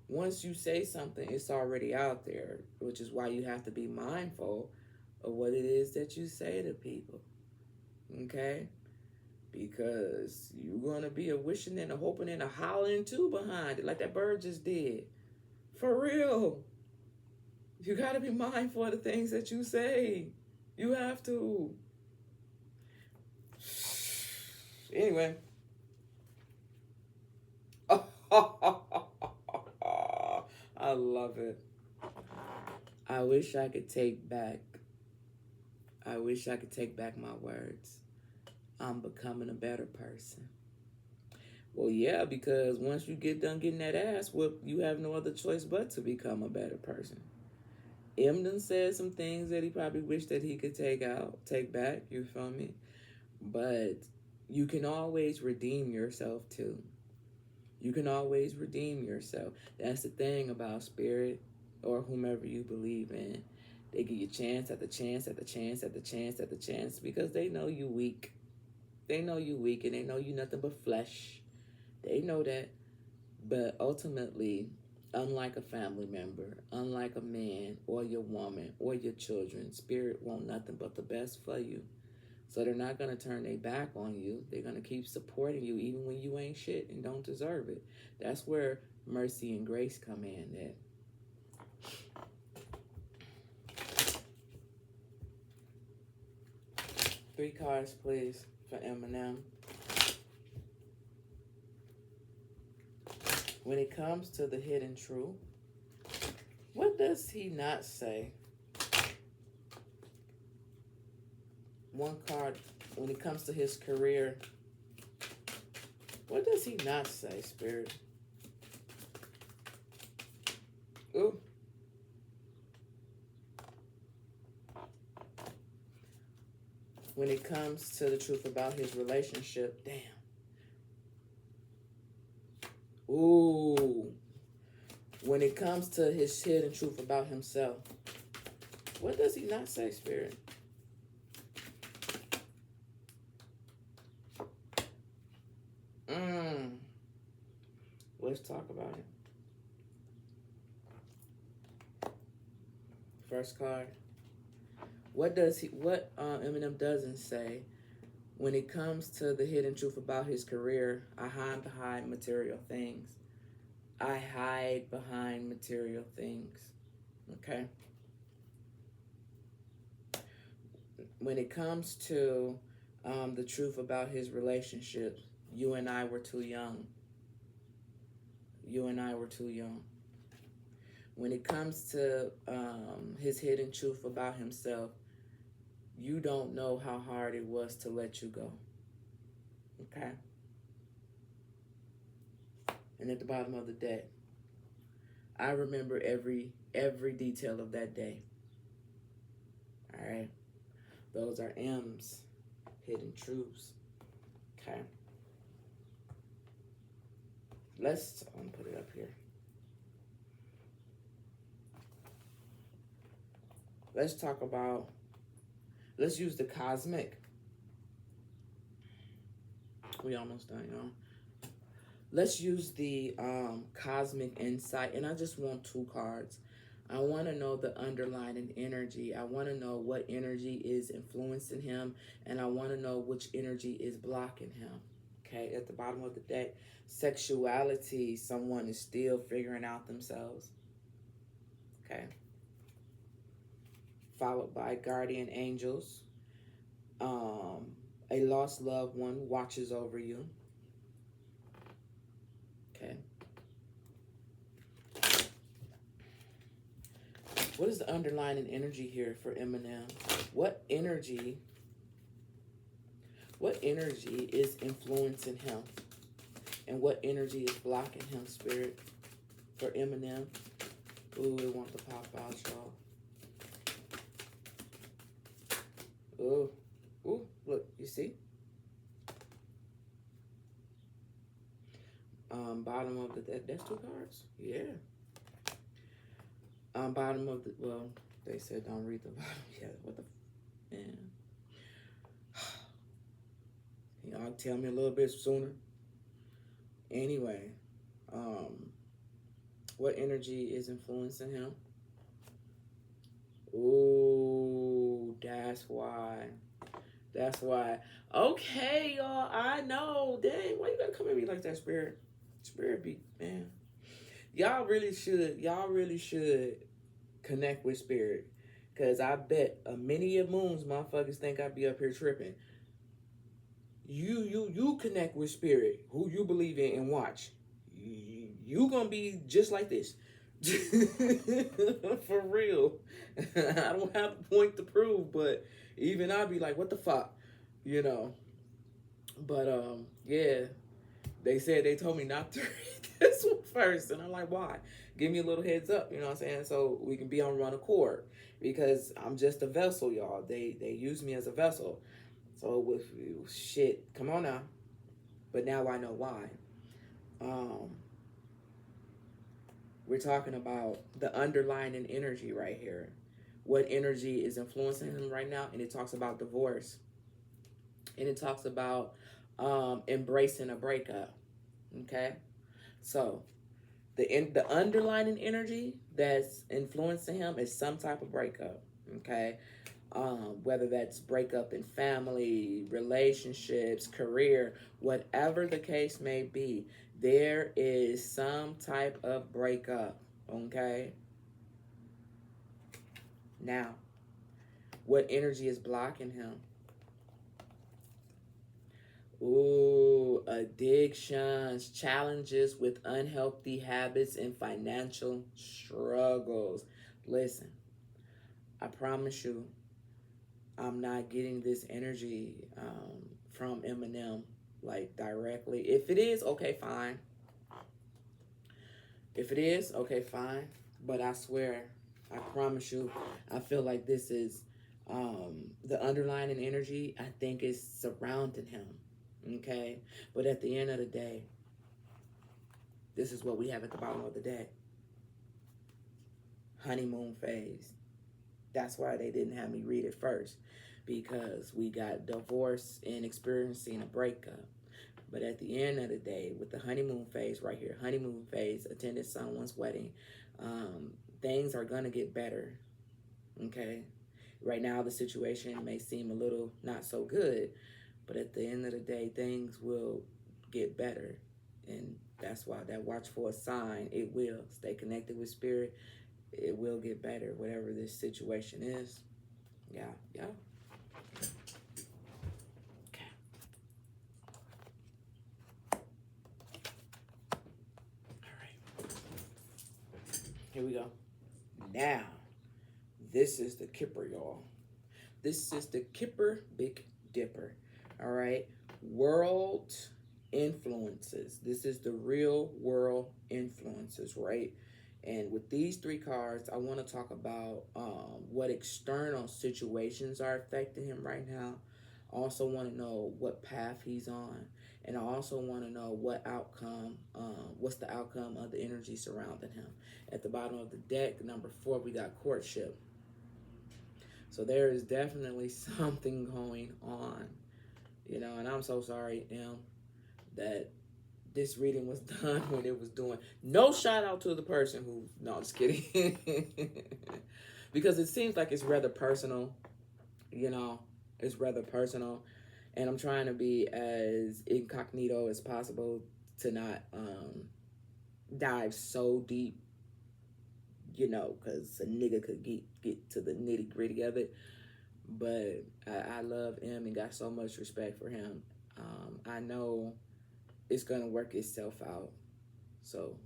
Once you say something, it's already out there, which is why you have to be mindful of what it is that you say to people. Okay? Because you're going to be a wishing and a hoping and a howling too behind it, like that bird just did. For real. You got to be mindful of the things that you say. You have to. Anyway. I love it. I wish I could take back my words. I'm becoming a better person. Well, yeah, because once you get done getting that ass whooped, you have no other choice but to become a better person. Eminem said some things that he probably wished that he could take back, you feel me? But you can always redeem yourself too. You can always redeem yourself. That's the thing about spirit or whomever you believe in. They give you chance after chance after chance after chance after chance because they know you weak. They know you weak and they know you nothing but flesh. They know that. But ultimately, unlike a family member, unlike a man or your woman or your children, spirit want nothing but the best for you. So they're not going to turn their back on you. They're going to keep supporting you even when you ain't shit and don't deserve it. That's where mercy and grace come in at. Three cards, please, for Eminem. When it comes to the hidden truth, what does he not say? One card, when it comes to his career, what does he not say, Spirit? Ooh. When it comes to the truth about his relationship, damn. Ooh. When it comes to his hidden truth about himself, what does he not say, Spirit? Let's talk about it. First card. What Eminem doesn't say when it comes to the hidden truth about his career? I hide behind material things. I hide behind material things. Okay. When it comes to the truth about his relationships, you and I were too young. You and I were too young. When it comes to his hidden truth about himself, you don't know how hard it was to let you go. Okay? And at the bottom of the deck, I remember every detail of that day. All right? Those are M's hidden truths. Okay? Let's put it up here. Let's talk about, let's use the cosmic. We almost done, y'all. Let's use the cosmic insight. And I just want 2 cards. I want to know the underlying energy. I want to know what energy is influencing him. And I want to know which energy is blocking him. Okay, at the bottom of the deck, sexuality, someone is still figuring out themselves. Okay. Followed by guardian angels. A lost loved one watches over you. Okay. What is the underlying energy here for Eminem? What energy is influencing him? And what energy is blocking him, Spirit, for Eminem? Ooh, we want to pop out, y'all. Ooh. Ooh, look, you see? Bottom of the deck, that's 2 cards? Yeah. Bottom of the, well, they said don't read the bottom yet. What the, man? Y'all tell me a little bit sooner. Anyway, what energy is influencing him? Ooh, that's why. That's why. Okay, y'all, I know. Dang, why you gotta come at me like that, Spirit? Spirit be, man. Y'all really should connect with Spirit. Because I bet a many of moons motherfuckers think I be up here tripping. You connect with Spirit, who you believe in, and watch. You gonna be just like this. For real. I don't have a point to prove, but even I'll be like, what the fuck? You know. But yeah. They said they told me not to read this one first. And I'm like, why? Give me a little heads up, you know what I'm saying? So we can be on one accord. Because I'm just a vessel, y'all. They use me as a vessel. So with shit, come on now. But now I know why. We're talking about the underlying energy right here. What energy is influencing him right now? And it talks about divorce. And it talks about embracing a breakup. Okay? So the underlying energy that's influencing him is some type of breakup. Okay? Whether that's breakup in family, relationships, career, whatever the case may be, there is some type of breakup, okay? Now, what energy is blocking him? Ooh, addictions, challenges with unhealthy habits, and financial struggles. Listen, I promise you, I'm not getting this energy from Eminem like directly. If it is, okay, fine. If it is, okay, fine. But I swear, I promise you, I feel like this is the underlying energy, I think, is surrounding him. Okay? But at the end of the day, this is what we have at the bottom of the deck. Honeymoon phase. That's why they didn't have me read it first, because we got divorce and experiencing a breakup. But at the end of the day, with the honeymoon phase right here, honeymoon phase, attended someone's wedding, things are going to get better, okay? Right now, the situation may seem a little not so good, but at the end of the day, things will get better. And that's why that watch for a sign, it will. Stay connected with spirit. It will get better, whatever this situation is. Yeah, yeah. Okay. All right. Here we go. Now, this is the Kipper, y'all. This is the Kipper Big Dipper. All right. World influences. This is the real world influences, right? And with these three cards, I want to talk about what external situations are affecting him right now. I also want to know what path he's on. And I also want to know what outcome, what's the outcome of the energy surrounding him. At the bottom of the deck, number 4, we got courtship. So there is definitely something going on, you know, and I'm so sorry, Em, that this reading was done when it was doing. No shout out to the person who, no, just kidding. Because it seems like it's rather personal, you know, it's rather personal. And I'm trying to be as incognito as possible to not dive so deep, you know, because a nigga could get to the nitty gritty of it. But I love him and got so much respect for him. I know it's going to work itself out. So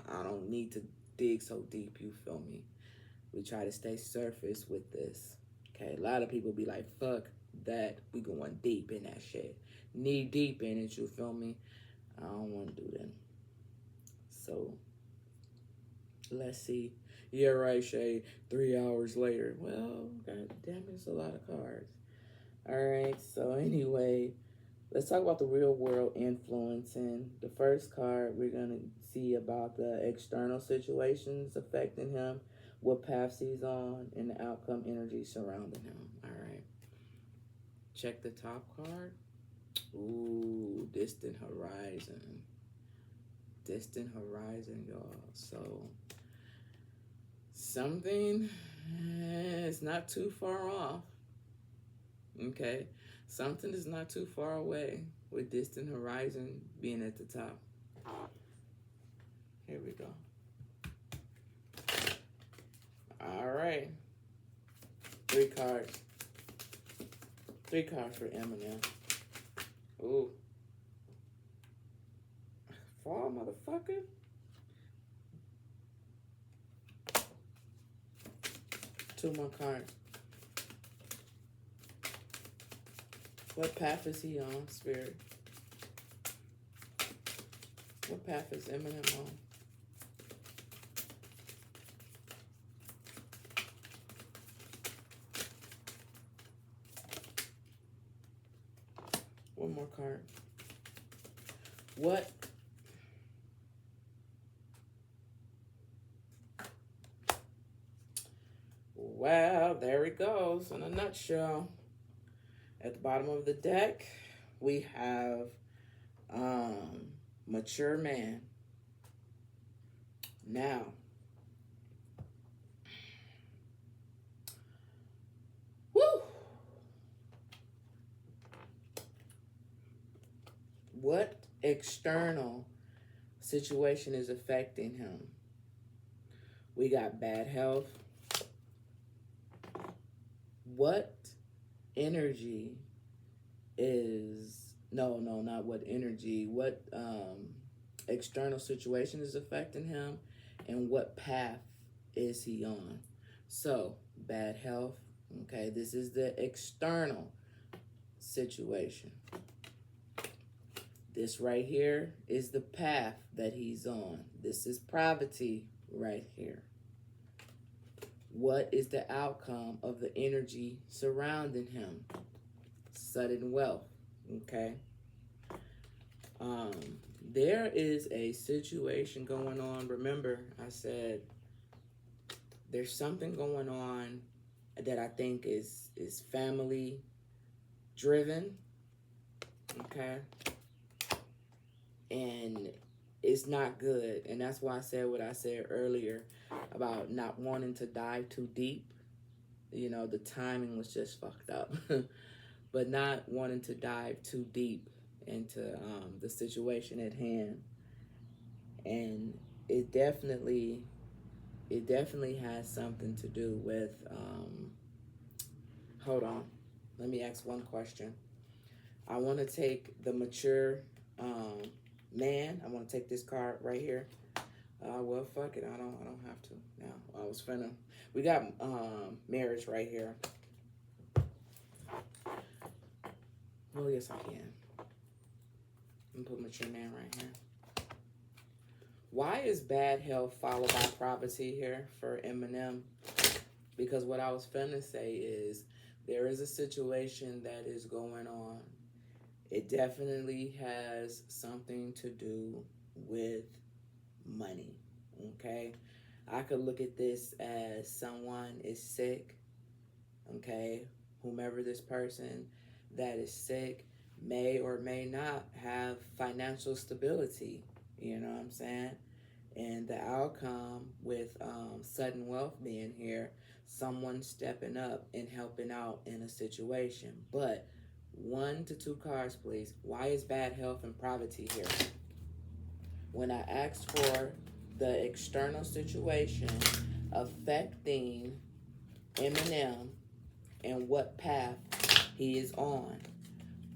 I don't need to dig so deep, you feel me? We try to stay surface with this. Okay, a lot of people be like, fuck that, we going deep in that shit. Knee deep in it, you feel me? I don't want to do that. So, let's see. Yeah, right, Shay. 3 hours later. Well, god damn, it's a lot of cards. All right, so anyway, let's talk about the real world influence. And the first card, we're going to see about the external situations affecting him, what paths he's on, and the outcome energy surrounding him. All right. Check the top card. Ooh, distant horizon. Distant horizon, y'all. So, something is not too far off. Okay. Something is not too far away with distant horizon being at the top. Here we go. All right. 3 cards. 3 cards for Eminem. Ooh. Fall, motherfucker. Two more cards. What path is he on, Spirit? What path is Eminem on? One more card. What? Well, there it goes in a nutshell. At the bottom of the deck, we have mature man. Now, woo! What external situation is affecting him? We got bad health. what energy is, no, not what energy, what external situation is affecting him, and what path is he on. So, bad health, okay, this is the external situation. This right here is the path that he's on. This is poverty right here. What is the outcome of the energy surrounding him? Sudden wealth, okay? There is a situation going on. Remember, I said there's something going on that I think is family driven, okay? And it's not good. And that's why I said what I said earlier about not wanting to dive too deep. You know, the timing was just fucked up. But not wanting to dive too deep into the situation at hand. And it definitely has something to do with, hold on, let me ask one question. I want to take the mature man. I want to take this card right here. Well, fuck it. I don't have to now. I was finna. We got marriage right here. Oh yes, I can. I'm gonna put mature man right here. Why is bad health followed by poverty here for Eminem? Because what I was finna say is there is a situation that is going on. It definitely has something to do with money, okay? I could look at this as someone is sick, okay? Whomever this person that is sick may or may not have financial stability, you know what I'm saying? And the outcome with sudden wealth being here, someone stepping up and helping out in a situation. But 1 to 2 cards, please. Why is bad health and poverty here? When I asked for the external situation affecting Eminem and what path he is on,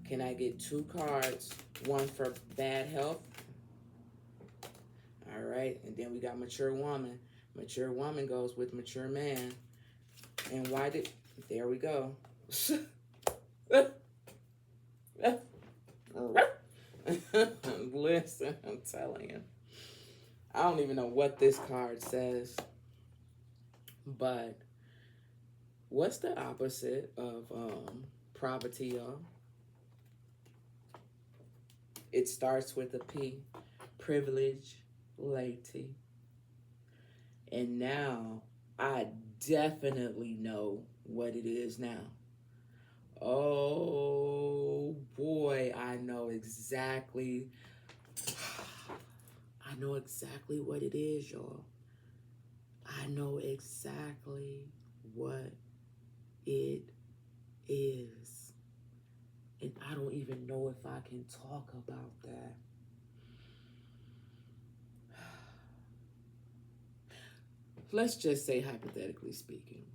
can I get 2 cards? 1 for bad health. All right, and then we got mature woman. Mature woman goes with mature man. And why did, there we go. Listen, I'm telling you. I don't even know what this card says. But what's the opposite of poverty, y'all? It starts with a P. Privilege, lady. And now I definitely know what it is now. Oh boy, I know exactly what it is, y'all. I know exactly what it is. And I don't even know if I can talk about that. Let's just say hypothetically speaking.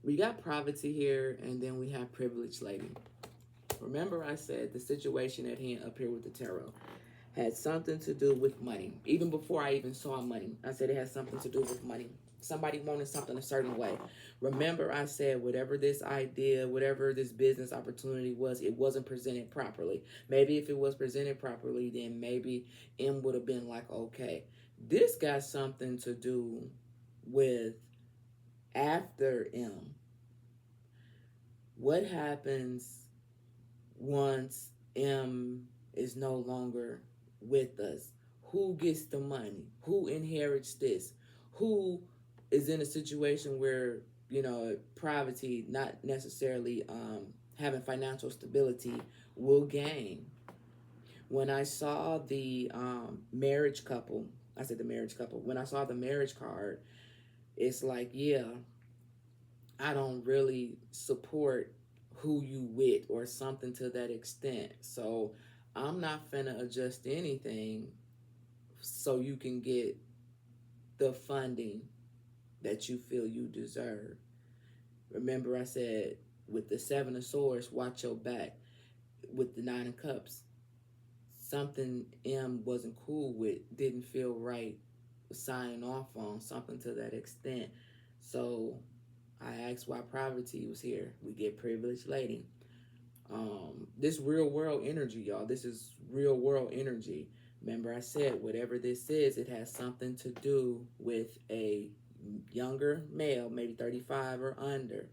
We got poverty here, and then we have privilege lady. Remember I said the situation at hand up here with the tarot had something to do with money. Even before I even saw money, I said it had something to do with money. Somebody wanted something a certain way. Remember I said whatever this idea, whatever this business opportunity was, it wasn't presented properly. Maybe if it was presented properly, then maybe M would have been like, okay. This got something to do with after M. What happens once M is no longer with us? Who gets the money? Who inherits this? Who is in a situation where, you know, poverty, not necessarily having financial stability, will gain? When I saw the marriage couple, I said the marriage couple. When I saw the marriage card, it's like, yeah, I don't really support who you with or something to that extent. So I'm not finna adjust anything so you can get the funding that you feel you deserve. Remember, I said with the Seven of Swords, watch your back. With the Nine of Cups, something M wasn't cool with, didn't feel right signing off on, something to that extent. So I asked why poverty was here. We get privileged lady. This real world energy, y'all. This is real world energy. Remember, I said whatever this is, it has something to do with a younger male, maybe 35 or under.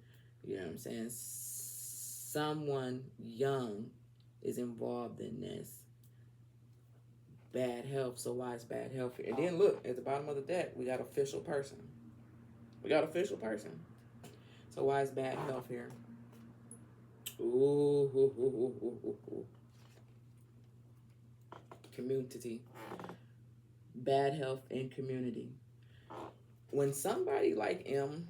You know what I'm saying? Someone young is involved in this. Bad health. So why is bad health here? And then look at the bottom of the deck. We got official person. We got official person. So why is bad health here? Ooh, ooh, ooh, ooh, ooh, ooh. Community. Bad health in community. When somebody like M,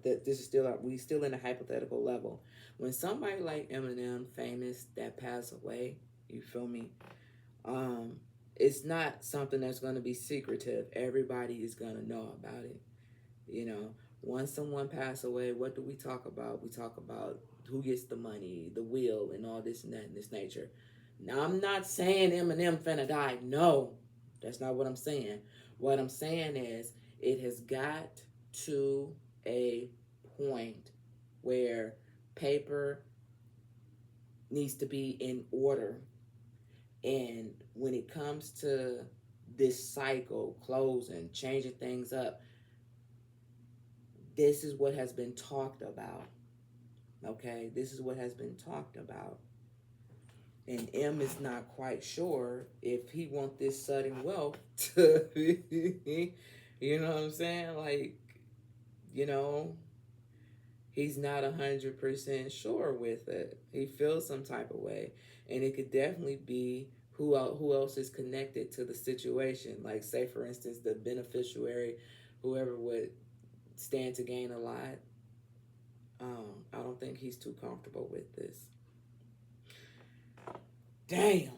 this is still we still in a hypothetical level. When somebody like Eminem, famous, that passed away, you feel me? It's not something that's going to be secretive. Everybody is going to know about it. You know, once someone passes away, what do we talk about? We talk about who gets the money, the will, and all this and that and this nature. Now, I'm not saying Eminem finna die. No, that's not what I'm saying. What I'm saying is it has got to a point where paper needs to be in order. And when it comes to this cycle, closing, changing things up, this is what has been talked about. Okay, this is what has been talked about. And M is not quite sure if he wants this sudden wealth to, you know what I'm saying? Like, you know, he's not 100% sure with it. He feels some type of way. And it could definitely be who else is connected to the situation. Like, say, for instance, the beneficiary, whoever would stand to gain a lot. I don't think he's too comfortable with this. Damn.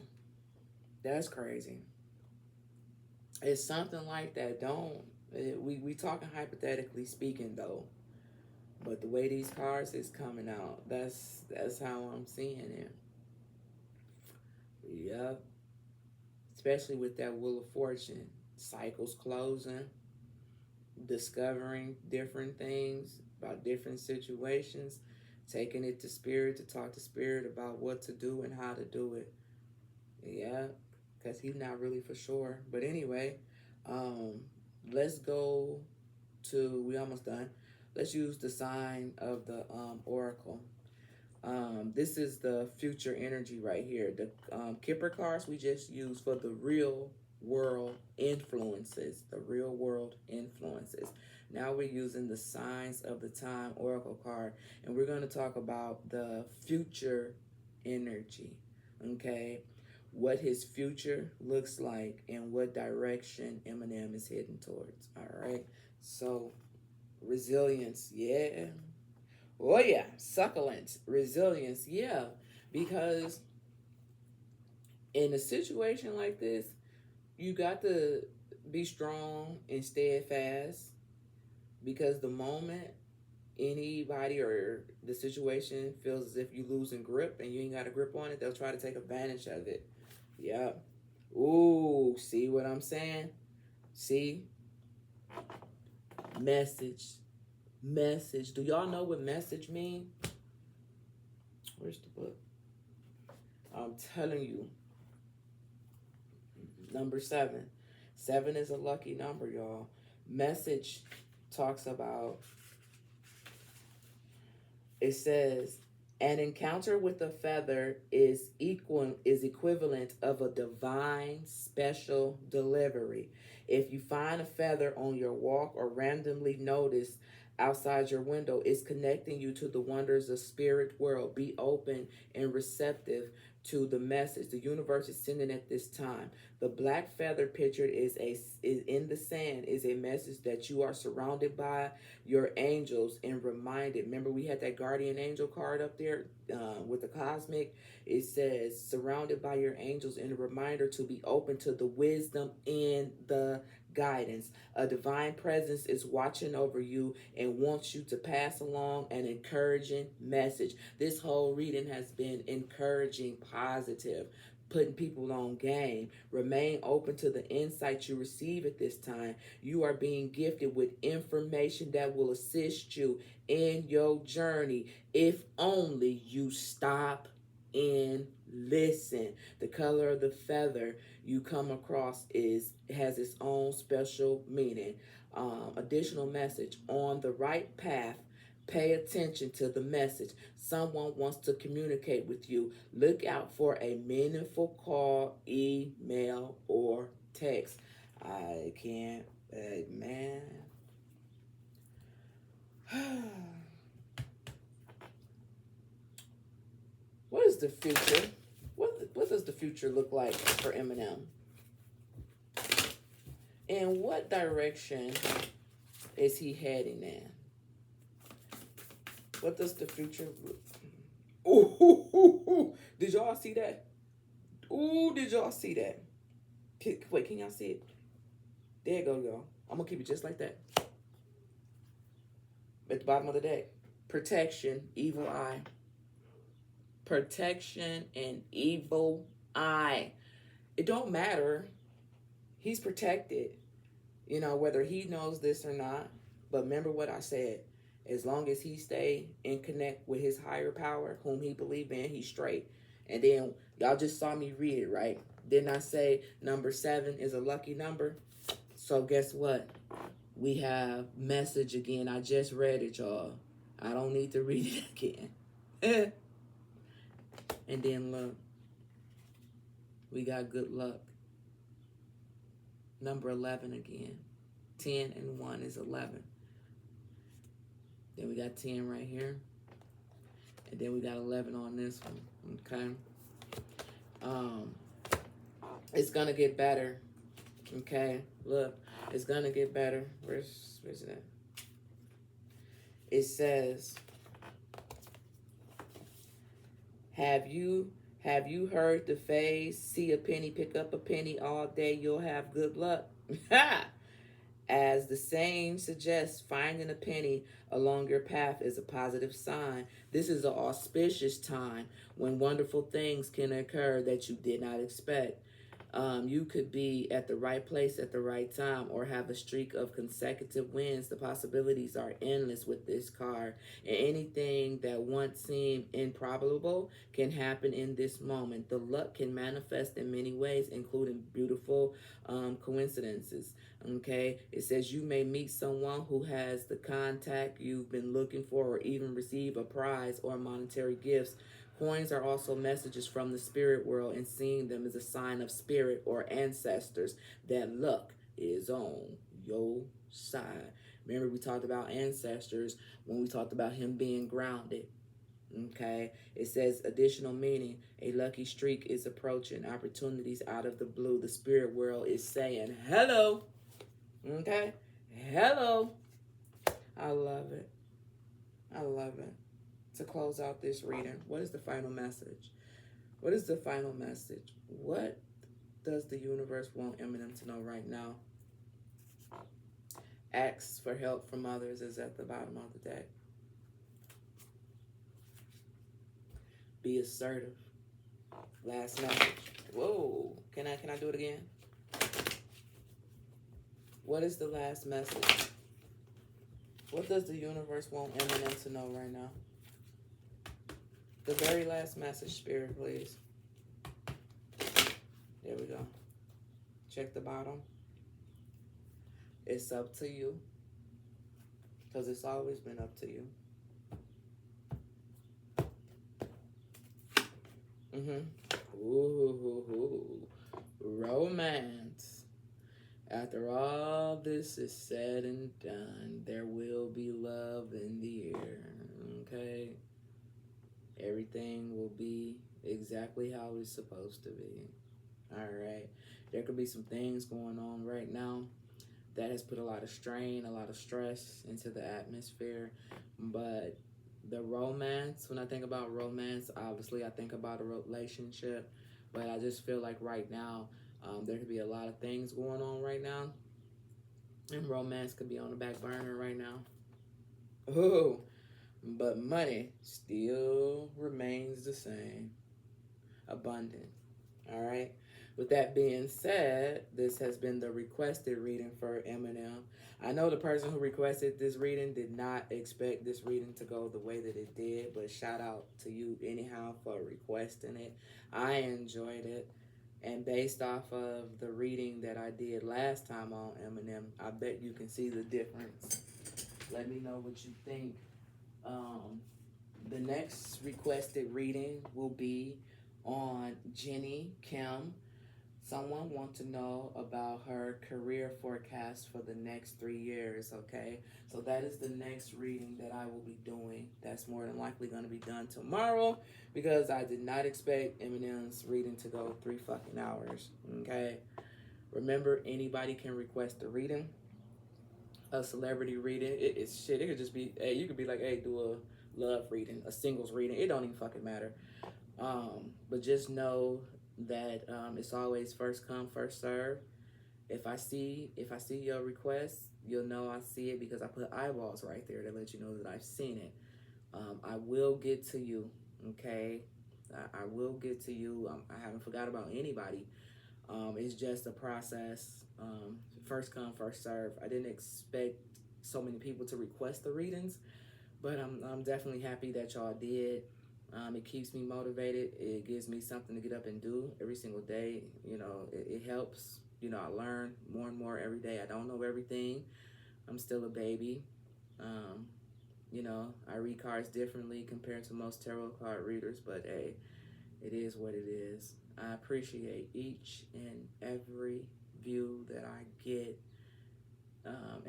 That's crazy. It's something like that. We talking hypothetically speaking, though. But the way these cards is coming out, that's how I'm seeing it. Yep. Especially with that Wheel of Fortune. Cycles closing. Discovering different things about different situations. Taking it to spirit to talk to spirit about what to do and how to do it. Yeah. Because he's not really for sure. But anyway, let's go to, we almost done. Let's use the sign of the oracle. This is the future energy right here. The Kipper cards we just use for the real world influences. The real world influences. Now we're using the signs of the time oracle card. And we're going to talk about the future energy. Okay? What his future looks like and what direction Eminem is heading towards. All right? So, resilience, yeah. Oh, yeah. Succulence, resilience, yeah. Because in a situation like this, you got to be strong and steadfast. Because the moment anybody or the situation feels as if you're losing grip and you ain't got a grip on it, they'll try to take advantage of it. Yep. Ooh, see what I'm saying? See? Message. Message. Do y'all know what message mean? Where's the book? I'm telling you. Number 7. 7 is a lucky number, y'all. Message talks about, it says, an encounter with a feather is equivalent of a divine special delivery. If you find a feather on your walk or randomly notice outside your window, it's connecting you to the wonders of spirit world. Be open and receptive to the message the universe is sending at this time. The black feather pictured is in the sand is a message that you are surrounded by your angels and reminded. Remember, we had that guardian angel card up there with the cosmic. It says surrounded by your angels and a reminder to be open to the wisdom in the guidance. A divine presence is watching over you and wants you to pass along an encouraging message. This whole reading has been encouraging, positive, putting people on game. Remain open to the insight you receive at this time. You are being gifted with information that will assist you in your journey if only you stop and listen. The color of the feather you come across is has its own special meaning. Additional message: on the right path. Pay attention to the message. Someone wants to communicate with you. Look out for a meaningful call, email, or text. I can't, man. What is the future? What does the future look like for Eminem? And what direction is he heading in? What does the future look? Ooh, did y'all see that? Ooh, did y'all see that? Wait, can y'all see it? There you go, y'all. I'm gonna keep it just like that. At the bottom of the deck. Protection, evil eye. Protection and evil eye. It don't matter. He's protected. You know, whether he knows this or not. But remember what I said. As long as he stay and connect with his higher power, whom he believe in, he's straight. And then y'all just saw me read it, right? Didn't I say number 7 is a lucky number? So guess what? We have message again. I just read it, y'all. I don't need to read it again. And then look, we got good luck. Number 11 again. 10 and 1 is 11. Then we got 10 right here. And then we got 11 on this one. Okay. It's going to get better. Okay. Look, it's going to get better. Where's it at? It says, Have you heard the phrase, see a penny, pick up a penny all day, you'll have good luck? As the saying suggests, finding a penny along your path is a positive sign. This is an auspicious time when wonderful things can occur that you did not expect. You could be at the right place at the right time or have a streak of consecutive wins. The possibilities are endless with this card. And anything that once seemed improbable can happen in this moment. The luck can manifest in many ways, including beautiful coincidences. Okay, it says you may meet someone who has the contact you've been looking for or even receive a prize or monetary gifts. Coins are also messages from the spirit world, and seeing them is a sign of spirit or ancestors that luck is on your side. Remember, we talked about ancestors when we talked about him being grounded. Okay, it says additional meaning. A lucky streak is approaching. Opportunities out of the blue. The spirit world is saying hello. Okay, hello. I love it. I love it. To close out this reading, what is the final message? What is the final message? What does the universe want Eminem to know right now? Ask for help from others is at the bottom of the deck. Be assertive. Last message. Whoa. Can I do it again? What is the last message? What does the universe want Eminem to know right now? The very last message, Spirit, please. There we go. Check the bottom. It's up to you. Because it's always been up to you. Ooh, romance. After all this is said and done, there will be love in the air. Okay? Everything will be exactly how it's supposed to be. All right. There could be some things going on right now that has put a lot of strain, a lot of stress into the atmosphere. But the romance, when I think about romance, obviously I think about a relationship. But I just feel like right now, there could be a lot of things going on right now And romance could be on the back burner right now. Ooh, but money still remains the same. Abundant. All right. With that being said, this has been the requested reading for Eminem. I know the person who requested this reading did not expect this reading to go the way that it did, but shout out to you anyhow for requesting it. I enjoyed it. And based off of the reading that I did last time on Eminem, I bet you can see the difference. Let me know what you think. Um, the next requested reading will be on Jenny Kim. Someone wants to know about her career forecast for the next 3 years, okay? So that is the next reading that I will be doing. That's more than likely going to be done tomorrow because I did not expect Eminem's reading to go 3 fucking hours, okay? Remember, anybody can request a reading, a celebrity reading. It's shit. It could just be, hey, you could be like, hey, do a love reading, a singles reading. It don't even fucking matter. But just know that it's always first come, first serve. If I see your request, you'll know I see it because I put eyeballs right there to let you know that I've seen it. I will get to you, okay? I will get to you. I haven't forgot about anybody. It's just a process. First come, first serve. I didn't expect so many people to request the readings, but I'm definitely happy that y'all did. It keeps me motivated. It gives me something to get up and do every single day. You know, it helps. You know, I learn more and more every day. I don't know everything. I'm still a baby. Um, you know, I read cards differently compared to most tarot card readers, but hey, it is what it is. I appreciate each and every view that I get.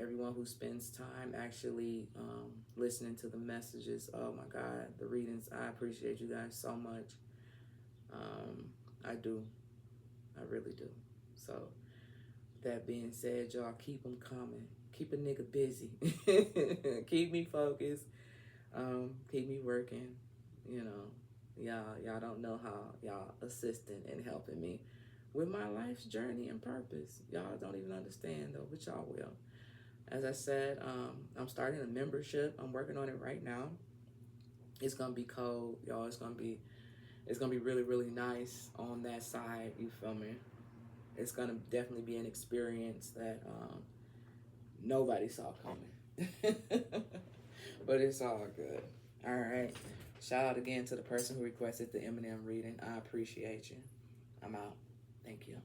Everyone who spends time actually listening to the messages. Oh my God, the readings. I appreciate you guys so much. I do. I really do. So, that being said, y'all keep them coming. Keep a nigga busy. Keep me focused. Keep me working. You know, y'all don't know how y'all assisting and helping me with my life's journey and purpose. Y'all don't even understand though, but y'all will. As I said, I'm starting a membership. I'm working on it right now. It's gonna be cold, y'all. It's gonna be really, really nice on that side. You feel me? It's gonna definitely be an experience that nobody saw coming. But it's all good. All right. Shout out again to the person who requested the Eminem reading. I appreciate you. I'm out. Thank you.